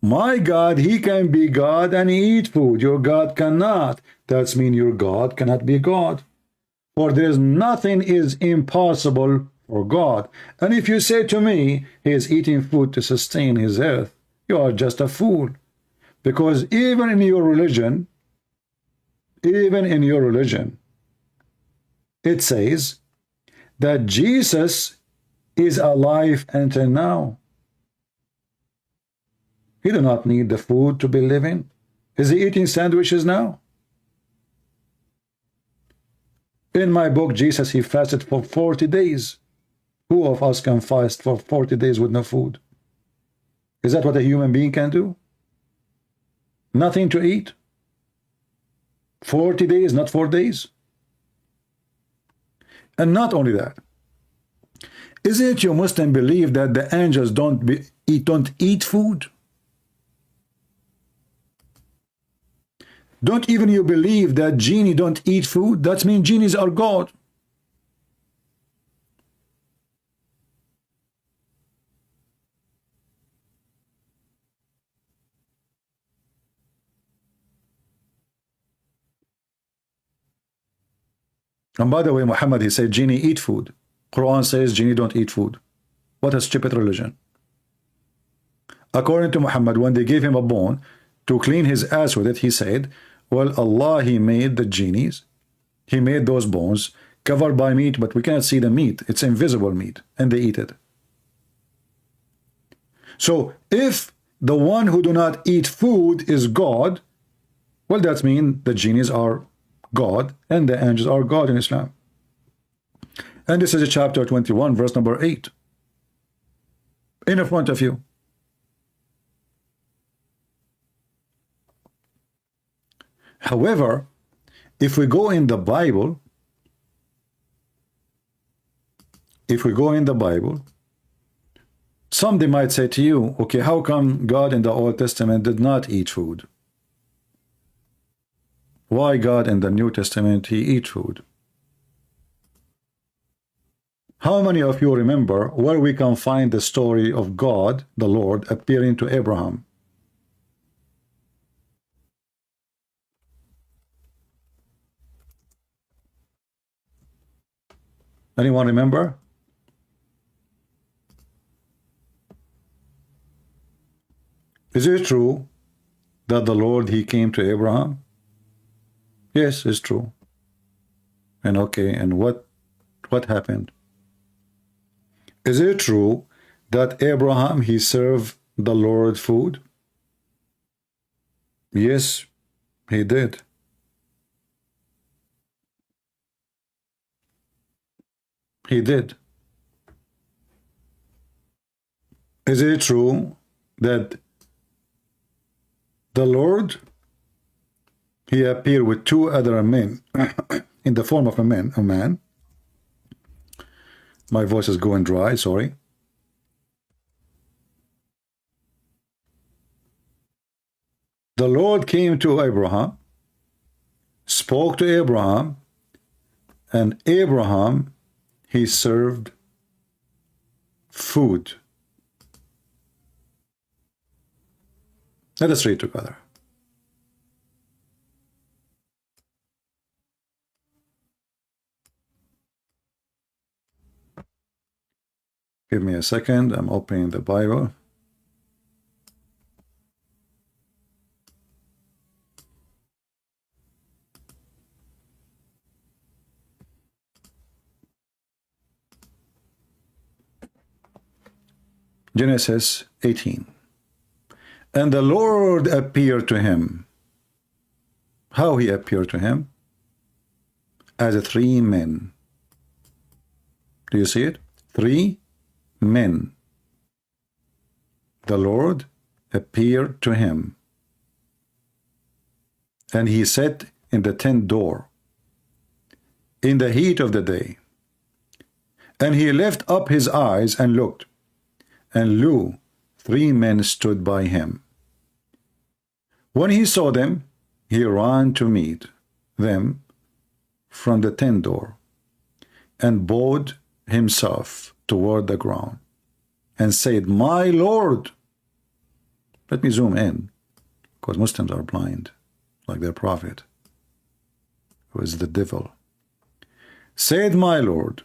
Speaker 1: My God, he can be God and he eat food. Your God cannot. That means your God cannot be God. For there is nothing is impossible for God. And if you say to me, he is eating food to sustain his earth, you are just a fool. Because even in your religion, it says that Jesus is alive until now. He do not need the food to be living. Is he eating sandwiches now? In my book, Jesus, he fasted for 40 days. Who of us can fast for 40 days with no food? Is that what a human being can do? Nothing to eat? 40 days, not 4 days? And not only that, isn't it your Muslim belief that the angels don't eat food? Don't even you believe that genie don't eat food? That means genies are God. And by the way, Muhammad, he said genie eat food. Quran says genie don't eat food. What a stupid religion. According to Muhammad, when they gave him a bone to clean his ass with it, he said, well, Allah, he made the genies. He made those bones covered by meat, but we cannot see the meat. It's invisible meat, and they eat it. So if the one who do not eat food is God, well, that means the genies are God and the angels are God in Islam. And this is chapter 21, verse number 8. In front of you. However, if we go in the Bible, somebody might say to you, okay, how come God in the Old Testament did not eat food? Why God in the New Testament, he eat food? How many of you remember where we can find the story of God, the Lord, appearing to Abraham? Anyone remember? Is it true that the Lord, he came to Abraham? Yes, it's true. And okay, and what happened? Is it true that Abraham, he served the Lord food? Yes, he did. He did. Is it true that the Lord, he appeared with two other men in the form of a man? My voice is going dry, sorry. The Lord came to Abraham, spoke to Abraham, and Abraham, he served food. Let us read together. Give me a second. I'm opening the Bible. Genesis 18. And the Lord appeared to him. How he appeared to him? As three men. Do you see it? Three men. The Lord appeared to him. And he sat in the tent door in the heat of the day. And he lifted up his eyes and looked, and lo, three men stood by him. When he saw them, he ran to meet them from the tent door, and bowed himself toward the ground, and said, My Lord. Let me zoom in, because Muslims are blind, like their prophet, who is the devil. Said, My Lord,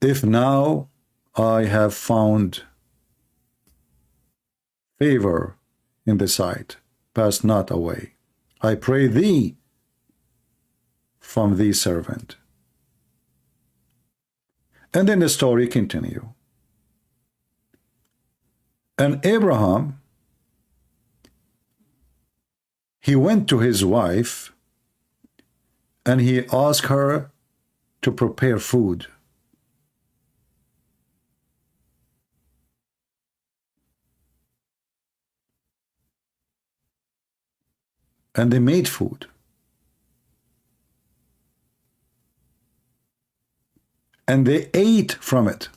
Speaker 1: if now I have found favor in the sight, pass not away, I pray thee, from thee servant. And then the story continue. And Abraham, he went to his wife, and he asked her to prepare food. And they made food. And they ate from it.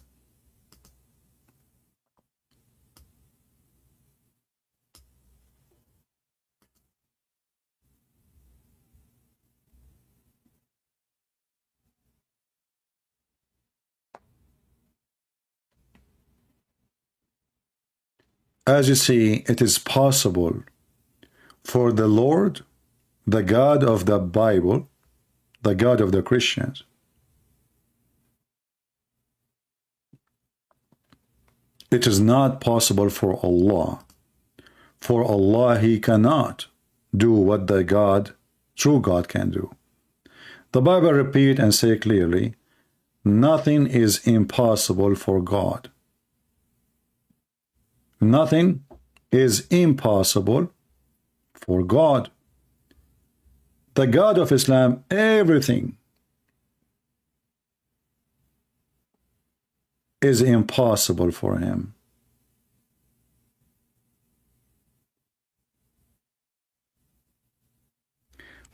Speaker 1: As you see, it is possible for the Lord, the God of the Bible, the God of the Christians, it is not possible for Allah. For Allah, he cannot do what the God, true God, can do. The Bible repeat and say clearly, nothing is impossible for God. Nothing is impossible for God. The God of Islam, everything is impossible for him.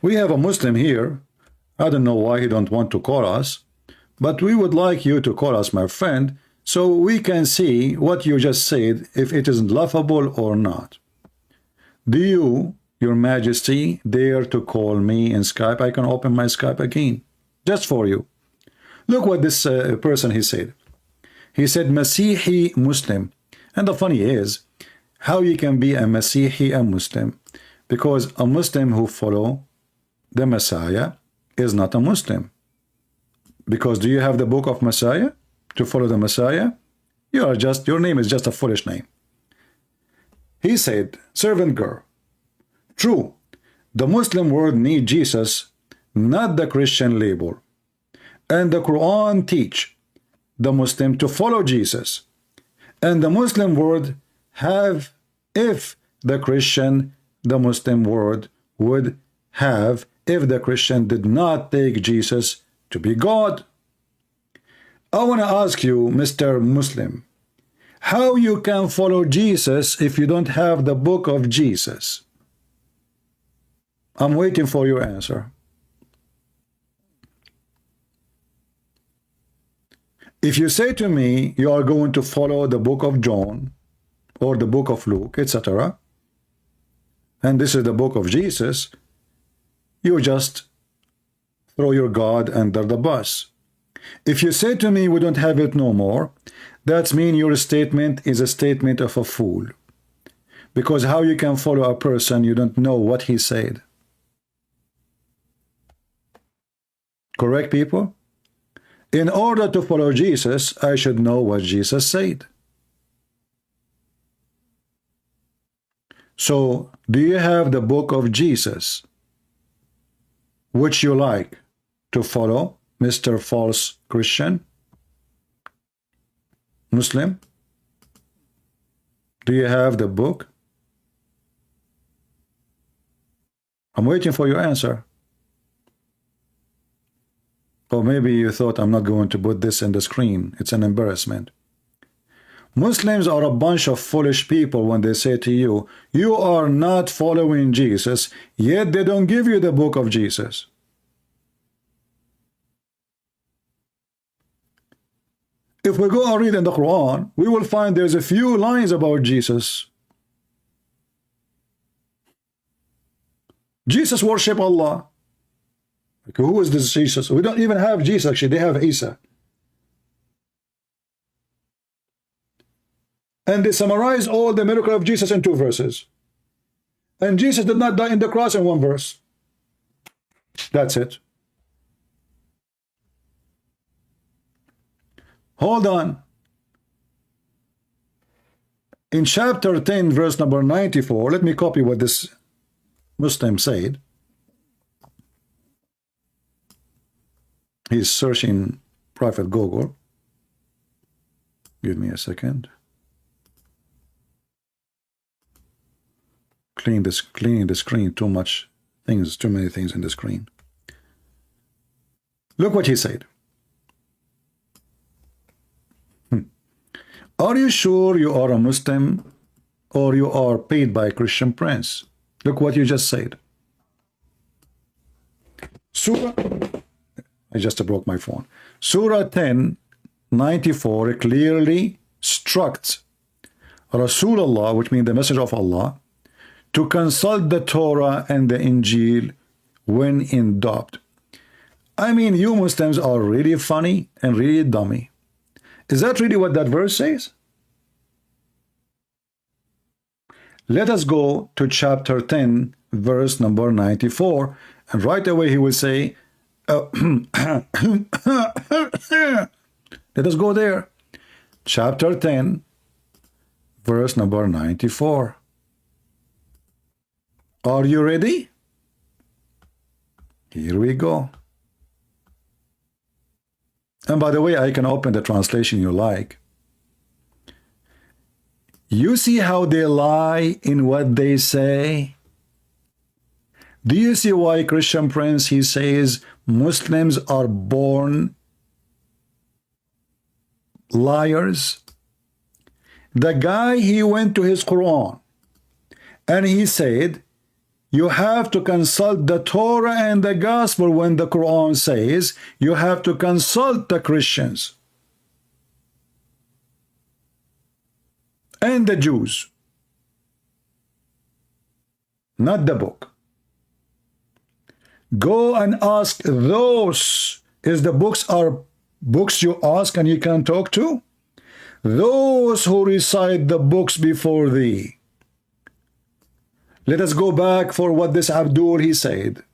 Speaker 1: We have a Muslim here. I don't know why he don't want to call us, but we would like you to call us, my friend, so we can see what you just said, if it is laughable or not. Do you, Your Majesty, dare to call me in Skype? I can open my Skype again, just for you. Look what this person, he said. He said, Masihi Muslim. And the funny is, how you can be a Masihi, a Muslim? Because a Muslim who follow the Messiah is not a Muslim. Because do you have the book of Messiah to follow the Messiah? Your name is just a foolish name. He said, servant girl, true, the Muslim world need Jesus, not the Christian label. And the Quran teach the Muslim to follow Jesus. And the Muslim world have, if the Christian, the Muslim world would have, if the Christian did not take Jesus to be God. I want to ask you, Mr. Muslim, how you can follow Jesus if you don't have the book of Jesus? I'm waiting for your answer. If you say to me you are going to follow the book of John or the book of Luke, etc., and this is the book of Jesus, you just throw your God under the bus. If you say to me we don't have it no more, that means your statement is a statement of a fool. Because how you can follow a person you don't know what he said? Correct, people? In order to follow Jesus, I should know what Jesus said. So, do you have the book of Jesus, which you like to follow, Mr. False Christian? Muslim? Do you have the book? I'm waiting for your answer. Or maybe you thought I'm not going to put this in the screen. It's an embarrassment. Muslims are a bunch of foolish people when they say to you, you are not following Jesus, yet they don't give you the book of Jesus. If we go and read in the Quran, we will find there's a few lines about Jesus. Jesus worship Allah. Okay, who is this Jesus? We don't even have Jesus, actually. They have Isa. And they summarize all the miracle of Jesus in 2 verses. And Jesus did not die in the cross in 1 verse. That's it. Hold on. In chapter 10, verse number 94, let me copy what this Muslim said. He's searching Prophet Google. Give me a second. Cleaning the screen, too many things in the screen. Look what he said. Are you sure you are a Muslim or you are paid by Christian prince? Look what you just said. Surah, I just broke my phone. Surah 10:94 clearly instructs Rasulullah, which means the messenger of Allah, to consult the Torah and the Injil when in doubt. I mean, you Muslims are really funny and really dummy. Is that really what that verse says? Let us go to chapter 10, verse number 94, and right away he will say, let us go there. Chapter 10, verse number 94. Are you ready? Here we go. And by the way, I can open the translation you like. You see how they lie in what they say? Do you see why Christian Prince, he says, Muslims are born liars? The guy, he went to his Quran and he said, you have to consult the Torah and the Gospel when the Quran says you have to consult the Christians and the Jews, not the book. Go and ask those. Is the books are books you ask and you can talk to? Those who recite the books before thee. Let us go back for what this Abdul he said.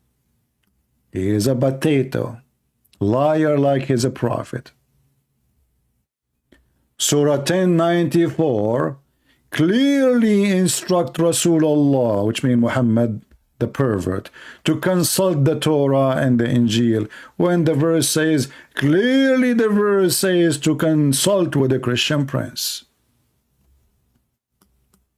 Speaker 1: He is a potato, liar like he's a prophet. Surah 10:94 clearly instruct Rasulullah, which means Muhammad the pervert, to consult the Torah and the Injil, when the verse says, clearly the verse says to consult with the Christian prince.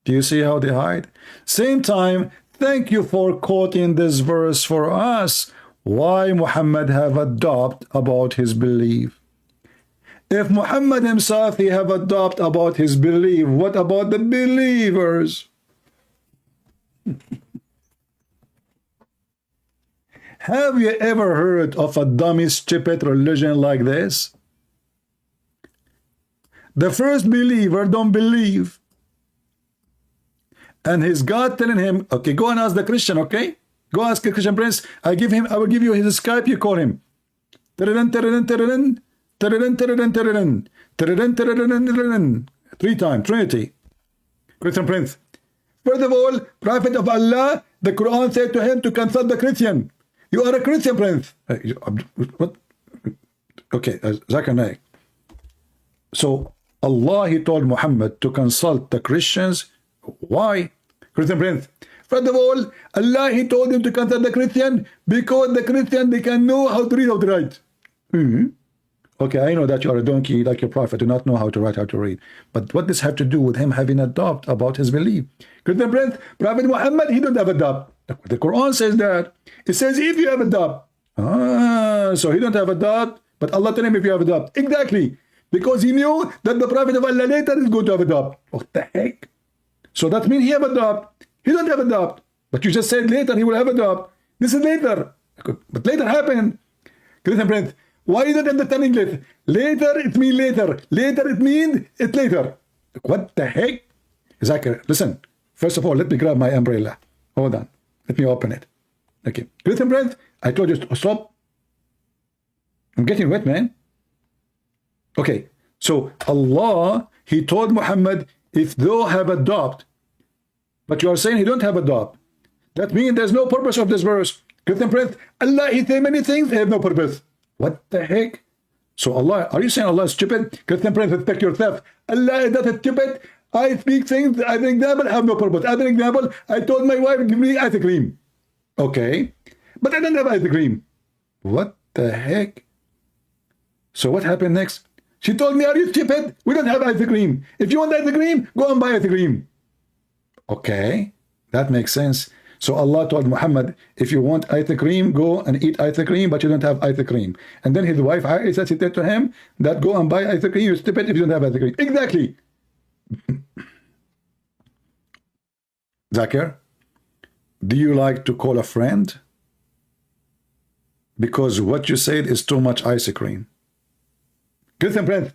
Speaker 1: Do you see how they hide? Same time, thank you for quoting this verse for us. Why Muhammad have a doubt about his belief? If Muhammad himself he have a doubt about his belief, what about the believers? Have you ever heard of a dummy, stupid religion like this? The first believer don't believe. And his God telling him, okay, go and ask the Christian, okay? Go ask the Christian prince. I will give you his Skype, you call him. Three times, Trinity. Christian prince. First of all, Prophet of Allah, the Quran said to him to consult the Christian. You are a Christian prince. What? Okay, Zakir. So Allah, he told Muhammad to consult the Christians. Why? Christian prince. First of all, Allah, he told him to consult the Christian because the Christian, they can know how to read, how to write. Okay, I know that you are a donkey like your prophet, do not know how to write, how to read. But what does have to do with him having a doubt about his belief? Christian prince, Prophet Muhammad, he don't have a doubt. The Quran says that. It says if you have a doubt. So he don't have a doubt, but Allah tell him if you have a doubt. Exactly. Because he knew that the Prophet of Allah later is going to have a doubt. What the heck? So that means he have a doubt. He don't have a doubt. But you just said later he will have a doubt. This is later. But later happened. Christian prince, why you don't understand English? Later it means later. Later it means it's later. What the heck? Zakir, listen. First of all, let me grab my umbrella. Hold on. Let me open it. Okay. Christian prince, I told you to stop. I'm getting wet, man. Okay. So Allah, he told Muhammad, if thou have a doubt, but you are saying he don't have a doubt, that means there's no purpose of this verse. Christian prince, Allah, he said many things, they have no purpose. What the heck? So Allah, are you saying Allah is stupid? Christian prince, respect yourself. Allah is not stupid. I speak things, as an example, have no purpose. As an example, I told my wife, give me ice cream. Okay. But I don't have ice cream. What the heck? So what happened next? She told me, are you stupid? We don't have ice cream. If you want ice cream, go and buy ice cream. Okay. That makes sense. So Allah told Muhammad, if you want ice cream, go and eat ice cream, but you don't have ice cream. And then his wife Aisha said to him, that go and buy ice cream, you're stupid if you don't have ice cream. Exactly. Zakir, do you like to call a friend? Because what you said is too much ice cream. Christian prince,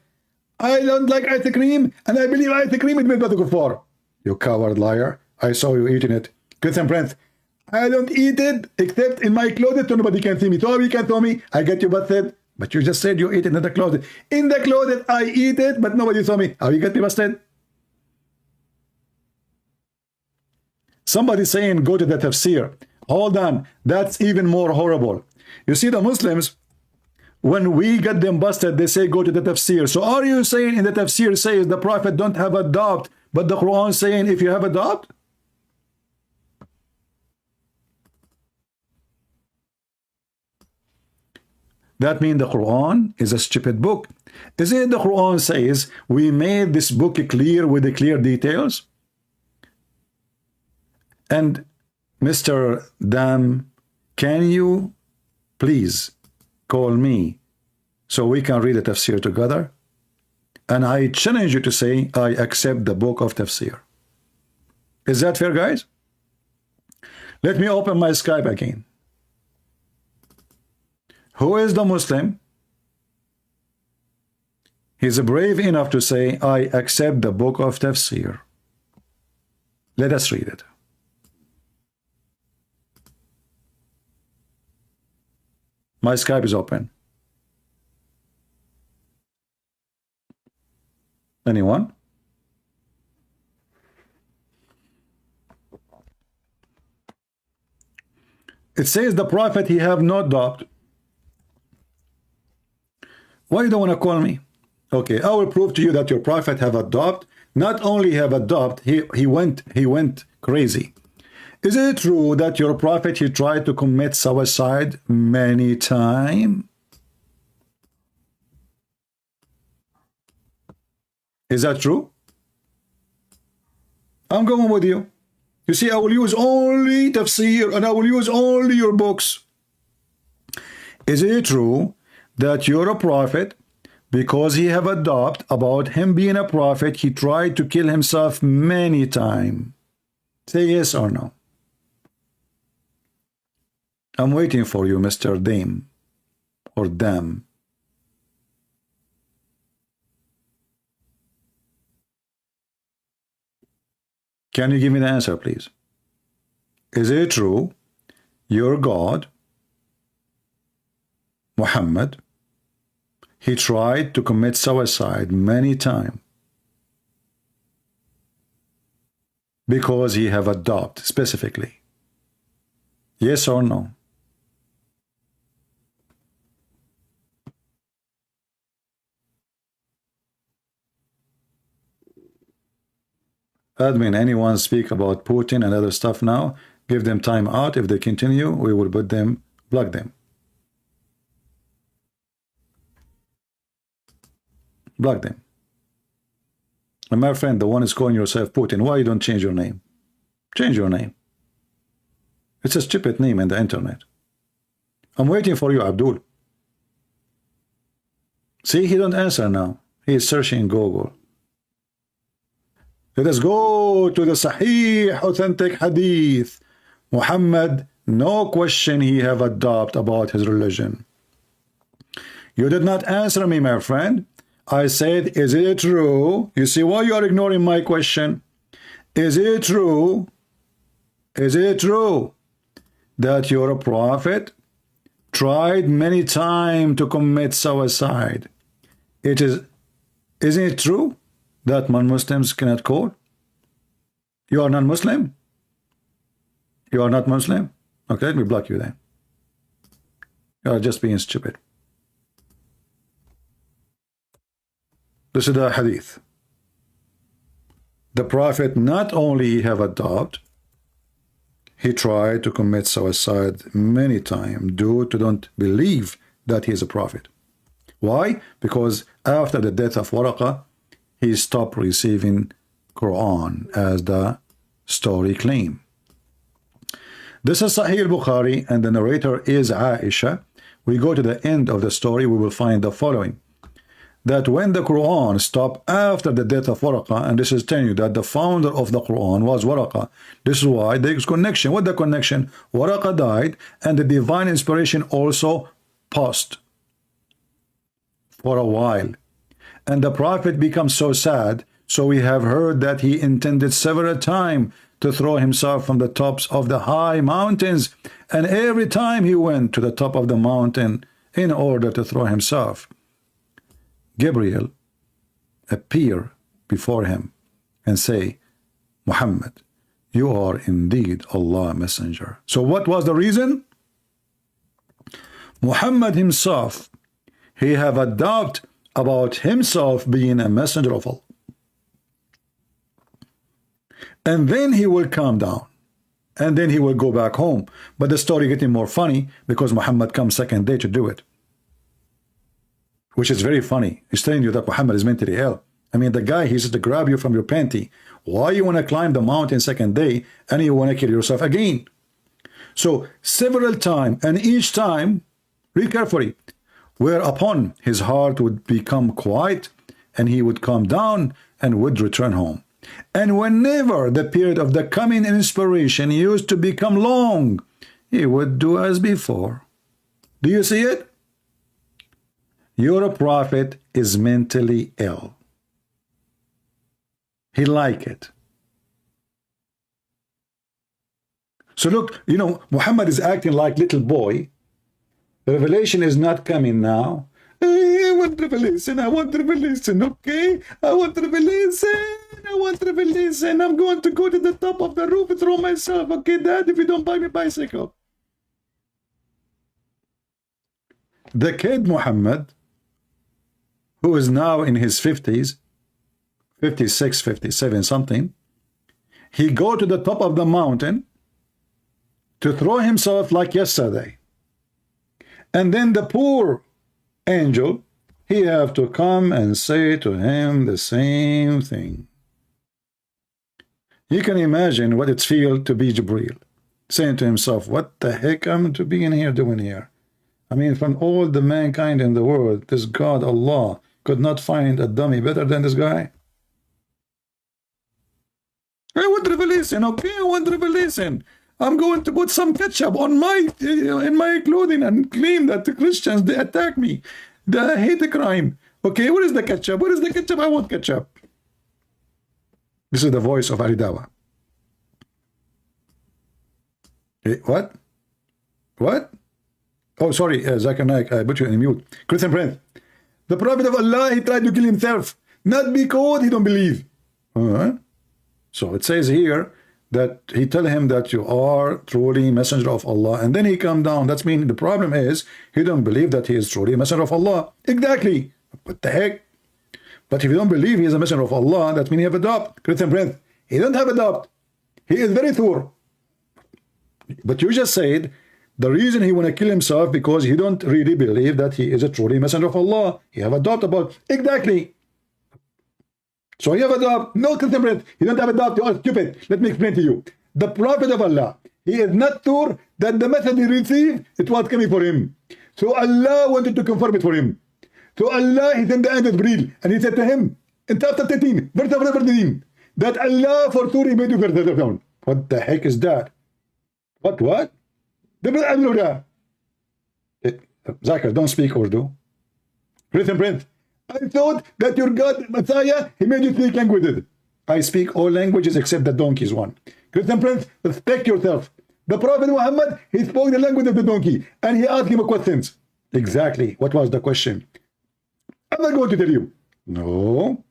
Speaker 1: I don't like ice cream, and I believe ice cream is made by the kuffar. You coward liar. I saw you eating it. Christian prince, I don't eat it except in my closet so nobody can see me. So you can tell me, I get you busted. But you just said you eat it in the closet. In the closet, I eat it, but nobody saw me. How you get me busted? Somebody saying go to the tafsir. Hold on, that's even more horrible. You see, the Muslims, when we get them busted, they say go to the tafsir. So are you saying in the tafsir says the Prophet don't have a doubt, but the Quran saying if you have a doubt? That means the Quran is a stupid book. Isn't it the Quran says we made this book clear with the clear details? And Mr. Dam, can you please call me so we can read the tafsir together? And I challenge you to say, I accept the book of tafsir. Is that fair, guys? Let me open my Skype again. Who is the Muslim? He's brave enough to say, I accept the book of tafsir. Let us read it. My Skype is open. Anyone? It says the Prophet, he have no doubt. Why you don't want to call me? Okay, I will prove to you that your Prophet have a doubt, not only have adopted, he went crazy. Is it true that your prophet, he tried to commit suicide many times? Is that true? I'm going with you. You see, I will use only tafsir and I will use only your books. Is it true that you're a prophet? Because he have a doubt about him being a prophet, he tried to kill himself many times. Say yes or no. I'm waiting for you, Mr. Dame or Dam. Can you give me the answer, please? Is it true your God, Muhammad, he tried to commit suicide many times because he have a doubt specifically? Yes or no? Admin, anyone speak about Putin and other stuff now? Give them time out. If they continue, we will put them, block them. Block them. And my friend, the one is calling yourself Putin, why you don't change your name? Change your name. It's a stupid name in the internet. I'm waiting for you, Abdul. See, he don't answer now. He is searching Google. Let us go to the Sahih, authentic hadith. Muhammad, no question he have a doubt about his religion. You did not answer me, my friend. I said, is it true? You see why you are ignoring my question? Is it true? Is it true that you're a prophet? Tried many times to commit suicide. Isn't it true that non-Muslims cannot call? You are non-Muslim? You are not Muslim? Okay, let me block you then. You are just being stupid. This is the hadith. The prophet not only have a doubt, he tried to commit suicide many times due to don't believe that he is a prophet. Why? Because after the death of Waraqah, he stopped receiving Quran as the story claim. This is Sahih al-Bukhari and the narrator is Aisha. We go to the end of the story, we will find the following. That when the Quran stopped after the death of Waraqah, and this is telling you that the founder of the Quran was Waraqah. This is why there is connection. What the connection? Waraqah died and the divine inspiration also paused for a while. And the prophet becomes so sad, so we have heard that he intended several times to throw himself from the tops of the high mountains, and every time he went to the top of the mountain in order to throw himself, Gabriel appear before him and say, Muhammad, you are indeed Allah's messenger. So what was the reason? Muhammad himself, he have a doubt about himself being a messenger of Allah. And then he will calm down. And then he will go back home. But the story getting more funny because Muhammad comes second day to do it. Which is very funny. He's telling you that Muhammad is mentally ill. I mean, the guy, he's just to grab you from your panty. Why you want to climb the mountain second day and you want to kill yourself again? So several times, and each time, read carefully, whereupon his heart would become quiet and he would calm down and would return home. And whenever the period of the coming inspiration used to become long, he would do as before. Do you see it? Your prophet is mentally ill. He like it. So look, you know, Muhammad is acting like little boy. The revelation is not coming now. I want revelation, I want revelation, okay? I want revelation, I want revelation. I'm going to go to the top of the roof and throw myself, okay, Dad, if you don't buy me a bicycle. The kid Muhammad, who is now in his 50s, 56, 57 something, he go to the top of the mountain to throw himself like yesterday. And then the poor angel, he have to come and say to him the same thing. You can imagine what it feels to be Jibreel, saying to himself, what the heck am to be in here doing here? I mean, from all the mankind in the world, this God, Allah, could not find a dummy better than this guy. I want revelation, okay? I want revelation. I'm going to put some ketchup on in my clothing and claim that the Christians, they attack me. They hate the crime. Okay, where is the ketchup? Where is the ketchup? I want ketchup. This is the voice of Ali Dawa. What? What? Oh, sorry, Zakir Naik, I put you in mute. Christian Prince. The Prophet of Allah, he tried to kill himself. Not because he don't believe. So it says here that he tell him that you are truly messenger of Allah, and then he come down. That's mean the problem is he don't believe that he is truly a messenger of Allah. Exactly. What the heck? But if you don't believe he is a messenger of Allah, that means he have a doubt. Christian Prince, he don't have a doubt. He is very sure. But you just said the reason he want to kill himself because he don't really believe that he is a truly messenger of Allah. He have a doubt about exactly. So you have a doubt. No, Christian Prince, you don't have a doubt. You are stupid. Let me explain to you. The Prophet of Allah, he is not sure that the message he received, it was coming for him. So Allah wanted to confirm it for him. So Allah, he sent the angel Jibreel, and he said to him, in chapter 13, verse 13, that Allah for sure he made you further down. What the heck is that? What? Zakir, don't speak Urdu. Christian Prince, I thought that your God, Messiah, he made you speak languages. I speak all languages except the donkey's one. Christian Prince, respect yourself. The Prophet Muhammad, he spoke the language of the donkey, and he asked him questions. Exactly. What was the question? I'm not going to tell you. No.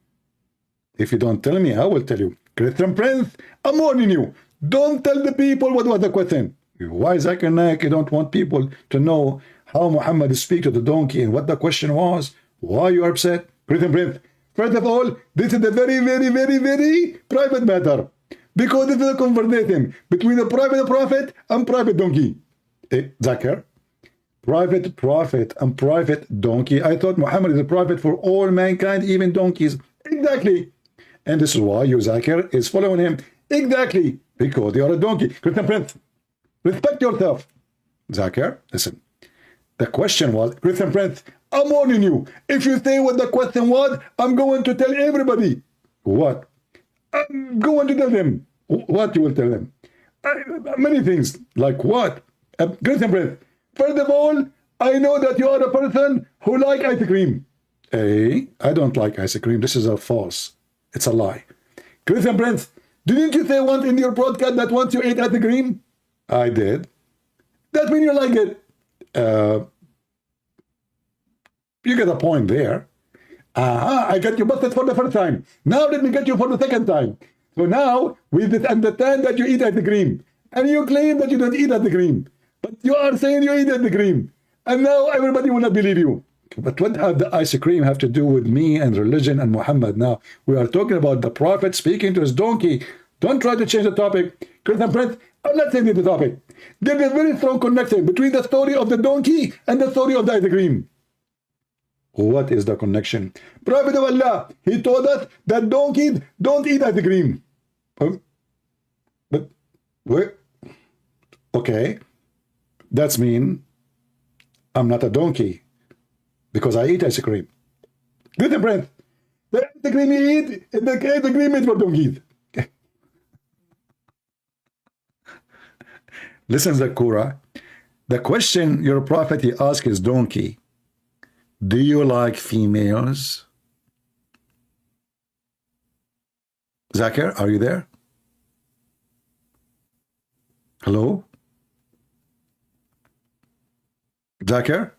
Speaker 1: If you don't tell me, I will tell you. Christian Prince, I'm warning you. Don't tell the people what was the question. Why, Zakir Naik, you don't want people to know how Muhammad speak to the donkey and what the question was? Why you are upset? Christian Prince, first of all, this is a very, very, very, very private matter. Because this is a conversation between the private prophet and private donkey. Zakir, private prophet and private donkey. I thought Muhammad is a prophet for all mankind, even donkeys. Exactly. And this is why you, Zakir, is following him. Exactly. Because you are a donkey. Christian Prince, respect yourself. Zakir, listen. The question was, Christian Prince, I'm warning you. If you say what the question was, I'm going to tell everybody. What? I'm going to tell them. What you will tell them? Many things. Like what? Christian Prince, first of all, I know that you are a person who like ice cream. Hey, I don't like ice cream. This is a false. It's a lie. Christian Prince, didn't you say once in your broadcast that once you ate ice cream? I did. That means you like it. You get a point there. I got you busted for the first time. Now let me get you for the second time. So now we understand that you eat ice cream. And you claim that you don't eat ice cream. But you are saying you eat ice cream. And now everybody will not believe you. But what does the ice cream have to do with me and religion and Muhammad? Now, we are talking about the Prophet speaking to his donkey. Don't try to change the topic. Christian Prince, I'm not changing the topic. There is a very strong connection between the story of the donkey and the story of the ice cream. What is the connection? Prophet of Allah, he told us that donkeys don't eat ice cream. But, wait. Okay. That's mean I'm not a donkey because I eat ice cream. Good friend. The ice cream you eat, the ice cream is for donkeys. Listen, Zakura. The question your prophet he asked his donkey, do you like females? Zakir, are you there? Hello? Zakir?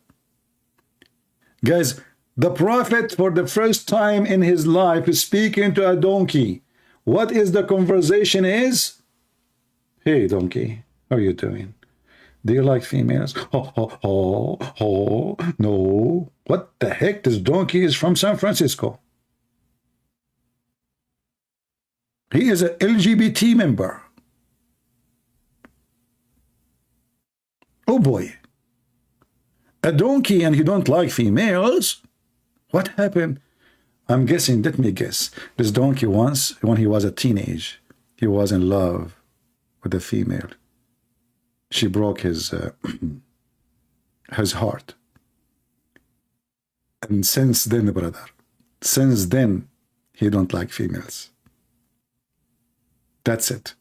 Speaker 1: Guys, the prophet for the first time in his life is speaking to a donkey. What is the conversation is? Hey donkey, how are you doing? Do you like females? No. What the heck? This donkey is from San Francisco. He is an LGBT member. Oh boy. A donkey and he don't like females? What happened? I'm guessing, let me guess. This donkey once, when he was a teenage, he was in love with a female. She broke his his heart. And since then, brother, since then, he don't like females. That's it.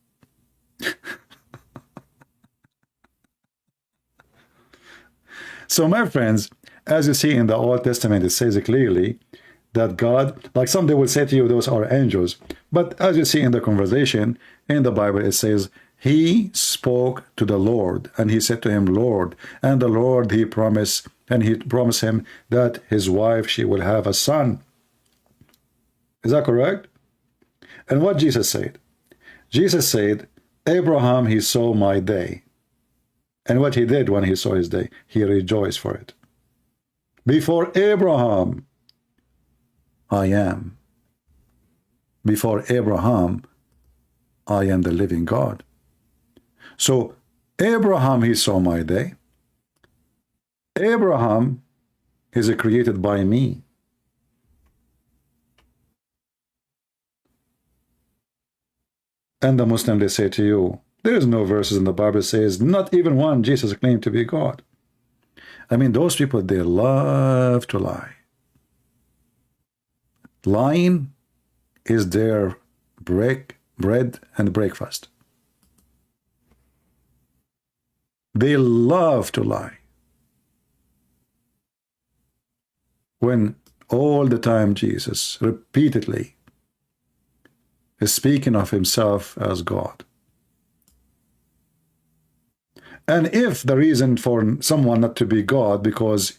Speaker 1: So, my friends, as you see in the Old Testament, it says clearly that God, like some they will say to you, those are angels. But as you see in the conversation in the Bible, it says, he spoke to the Lord, and he said to him, Lord. And the Lord, he promised him that his wife, she will have a son. Is that correct? And what Jesus said? Jesus said, Abraham, he saw my day. And what he did when he saw his day, he rejoiced for it. Before Abraham, I am. Before Abraham, I am the living God. So Abraham, he saw my day. Abraham is created by me. And the Muslim, they say to you, there is no verses in the Bible says, not even one, Jesus claimed to be God. I mean, those people, they love to lie. Lying is their bread and breakfast. They love to lie. When all the time Jesus repeatedly is speaking of himself as God. And if the reason for someone not to be God because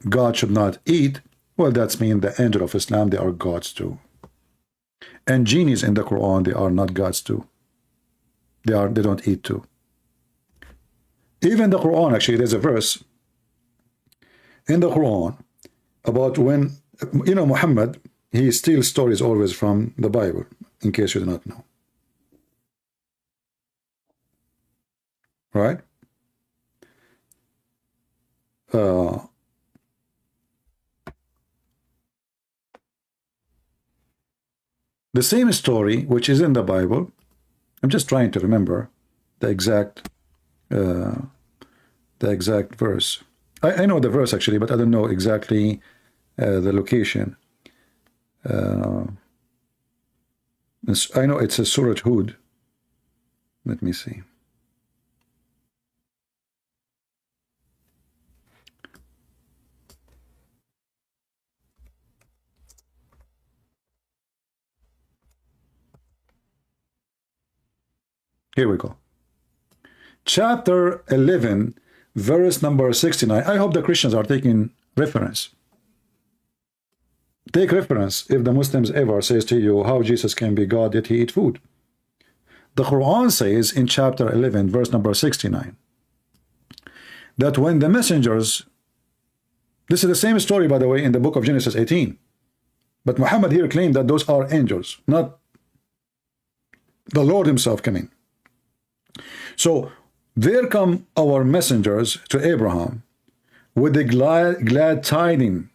Speaker 1: God should not eat, well, that's mean the angel of Islam, they are gods too. And genies in the Quran, they are not gods too. They don't eat too. Even the Quran, actually, there's a verse in the Quran about when, you know, Muhammad, he steals stories always from the Bible, in case you do not know. Right? The same story, which is in the Bible, I'm just trying to remember the exact verse. I know the verse actually, but I don't know exactly the location. I know it's a Surah Hud. Let me see. Here we go. Chapter 11, verse number 69. I hope the Christians are taking reference. Take reference if the Muslims ever says to you how Jesus can be God yet he eat food. The Quran says in chapter 11, verse number 69, that when the messengers, this is the same story, by the way, in the book of Genesis 18, but Muhammad here claimed that those are angels, not the Lord himself coming. So there come our messengers to Abraham with the glad tidings.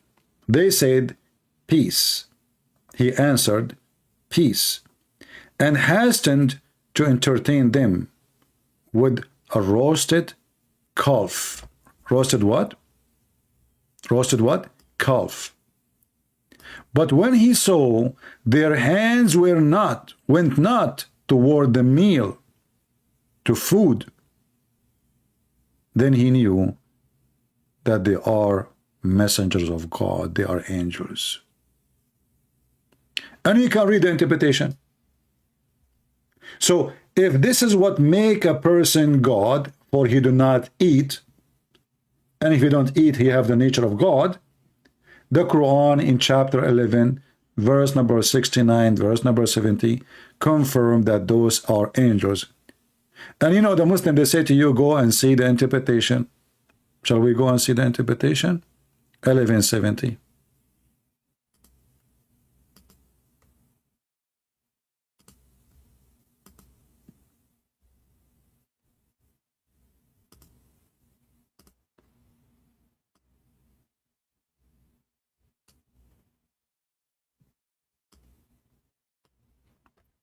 Speaker 1: They said, peace. He answered, peace, and hastened to entertain them with a roasted calf. Roasted what? Roasted what? Calf. But when he saw their hands went not toward the meal, to food, then he knew that they are messengers of God, they are angels. And you can read the interpretation. So if this is what make a person God, for he do not eat, and if he don't eat, he have the nature of God, the Quran in chapter 11, verse number 69, verse number 70, confirm that those are angels. And you know, the Muslim, they say to you, go and see the interpretation. Shall we go and see the interpretation? 1170.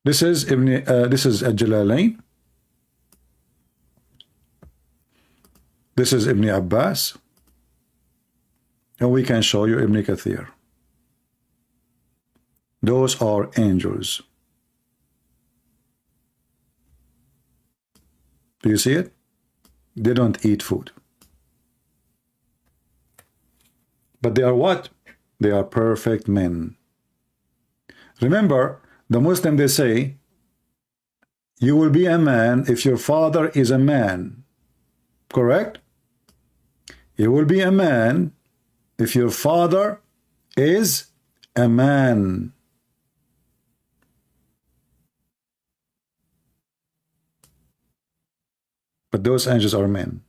Speaker 1: This is Al-Jalalain. This is Ibn Abbas. And we can show you Ibn Kathir. Those are angels. Do you see it? They don't eat food. But they are what? They are perfect men. Remember, the Muslim, they say, you will be a man if your father is a man. Correct? You will be a man if your father is a man. But those angels are men.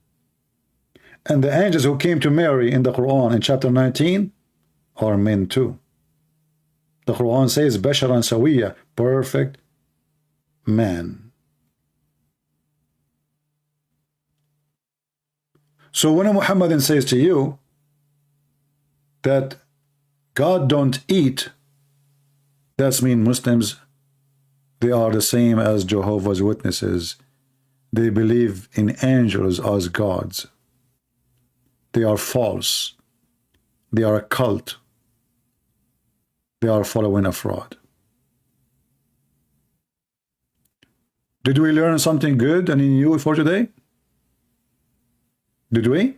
Speaker 1: And the angels who came to Mary in the Quran in chapter 19 are men too. The Quran says, Basharan Sawiya, perfect man. So when a Muhammadan says to you that God don't eat, that's mean Muslims, they are the same as Jehovah's Witnesses. They believe in angels as gods. They are false. They are a cult. They are following a fraud. Did we learn something good and new for today? Did we?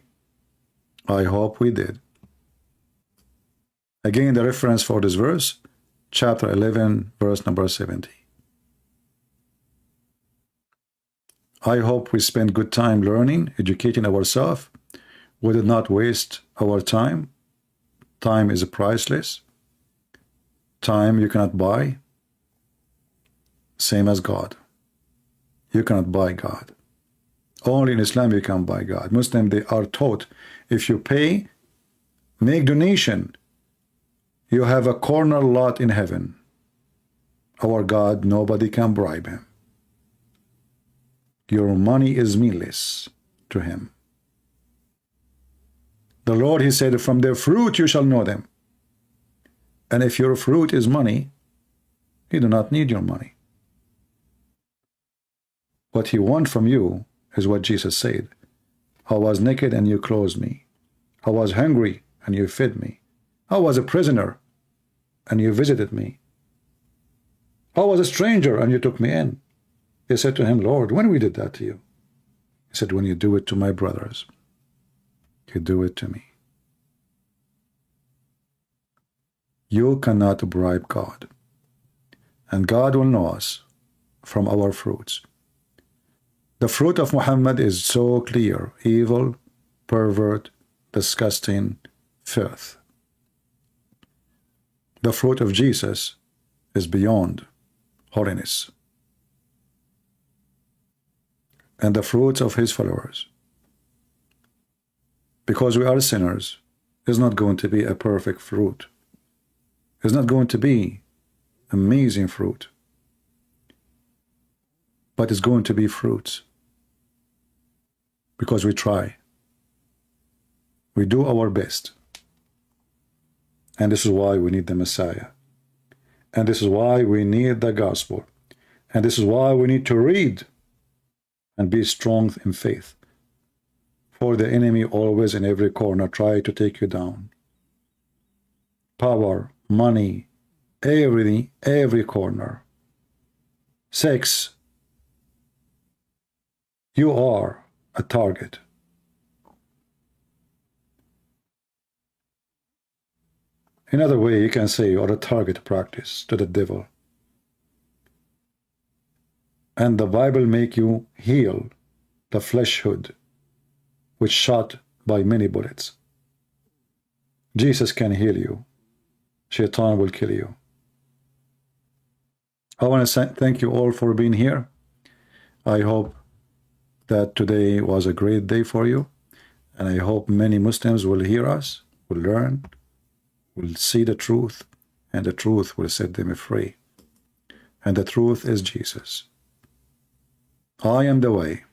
Speaker 1: I hope we did. Again, the reference for this verse, chapter 11, verse number 70. I hope we spent good time learning, educating ourselves. We did not waste our time. Time is priceless. Time you cannot buy. Same as God. You cannot buy God. Only in Islam you can buy God. Muslims, they are taught, if you pay, make donation, you have a corner lot in heaven. Our God, nobody can bribe him. Your money is meaningless to him. The Lord, he said, from their fruit you shall know them. And if your fruit is money, he do not need your money. What he wants from you is what Jesus said. I was naked and you clothed me. I was hungry and you fed me. I was a prisoner and you visited me. I was a stranger and you took me in. They said to him, Lord, when we did that to you? He said, when you do it to my brothers, you do it to me. You cannot bribe God. And God will know us from our fruits. The fruit of Muhammad is so clear: evil, pervert, disgusting, filth. The fruit of Jesus is beyond holiness. And the fruits of his followers, because we are sinners, is not going to be a perfect fruit. It's not going to be amazing fruit. But it's going to be fruits. Because we try. We do our best. And this is why we need the Messiah. And this is why we need the gospel. And this is why we need to read and be strong in faith. For the enemy always in every corner try to take you down. Power, money, everything, every corner. Sex. You are a target. Another way you can say you are a target practice to the devil. And the Bible make you heal the flesh hood, which shot by many bullets. Jesus can heal you. Shaitan will kill you. I want to thank you all for being here. I hope that today was a great day for you. And I hope many Muslims will hear us, will learn, will see the truth, and the truth will set them free. And the truth is Jesus. I am the way.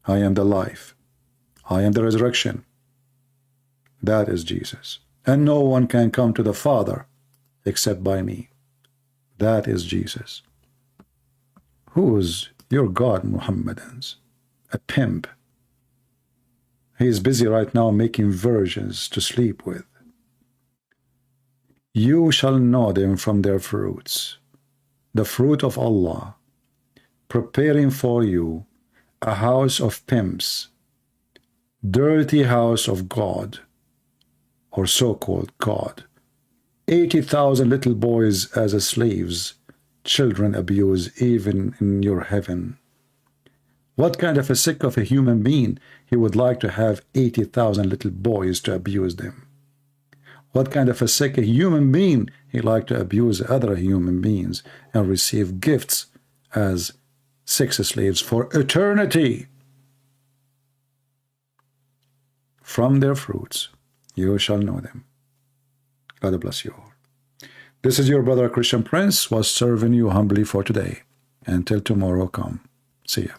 Speaker 1: I am the life. I am the resurrection. That is Jesus. And no one can come to the Father except by me. That is Jesus. Who's your God, Muhammadans? A pimp. He is busy right now making virgins to sleep with. You shall know them from their fruits. The fruit of Allah, preparing for you a house of pimps, dirty house of God, or so-called God. 80,000 little boys as slaves, children abuse even in your heaven. What kind of a sick of a human being he would like to have 80,000 little boys to abuse them? What kind of a sick human being he like to abuse other human beings and receive gifts as sex slaves for eternity? From their fruits you shall know them. God bless you all. This is your brother Christian Prince, was serving you humbly for today. Until tomorrow come. See ya.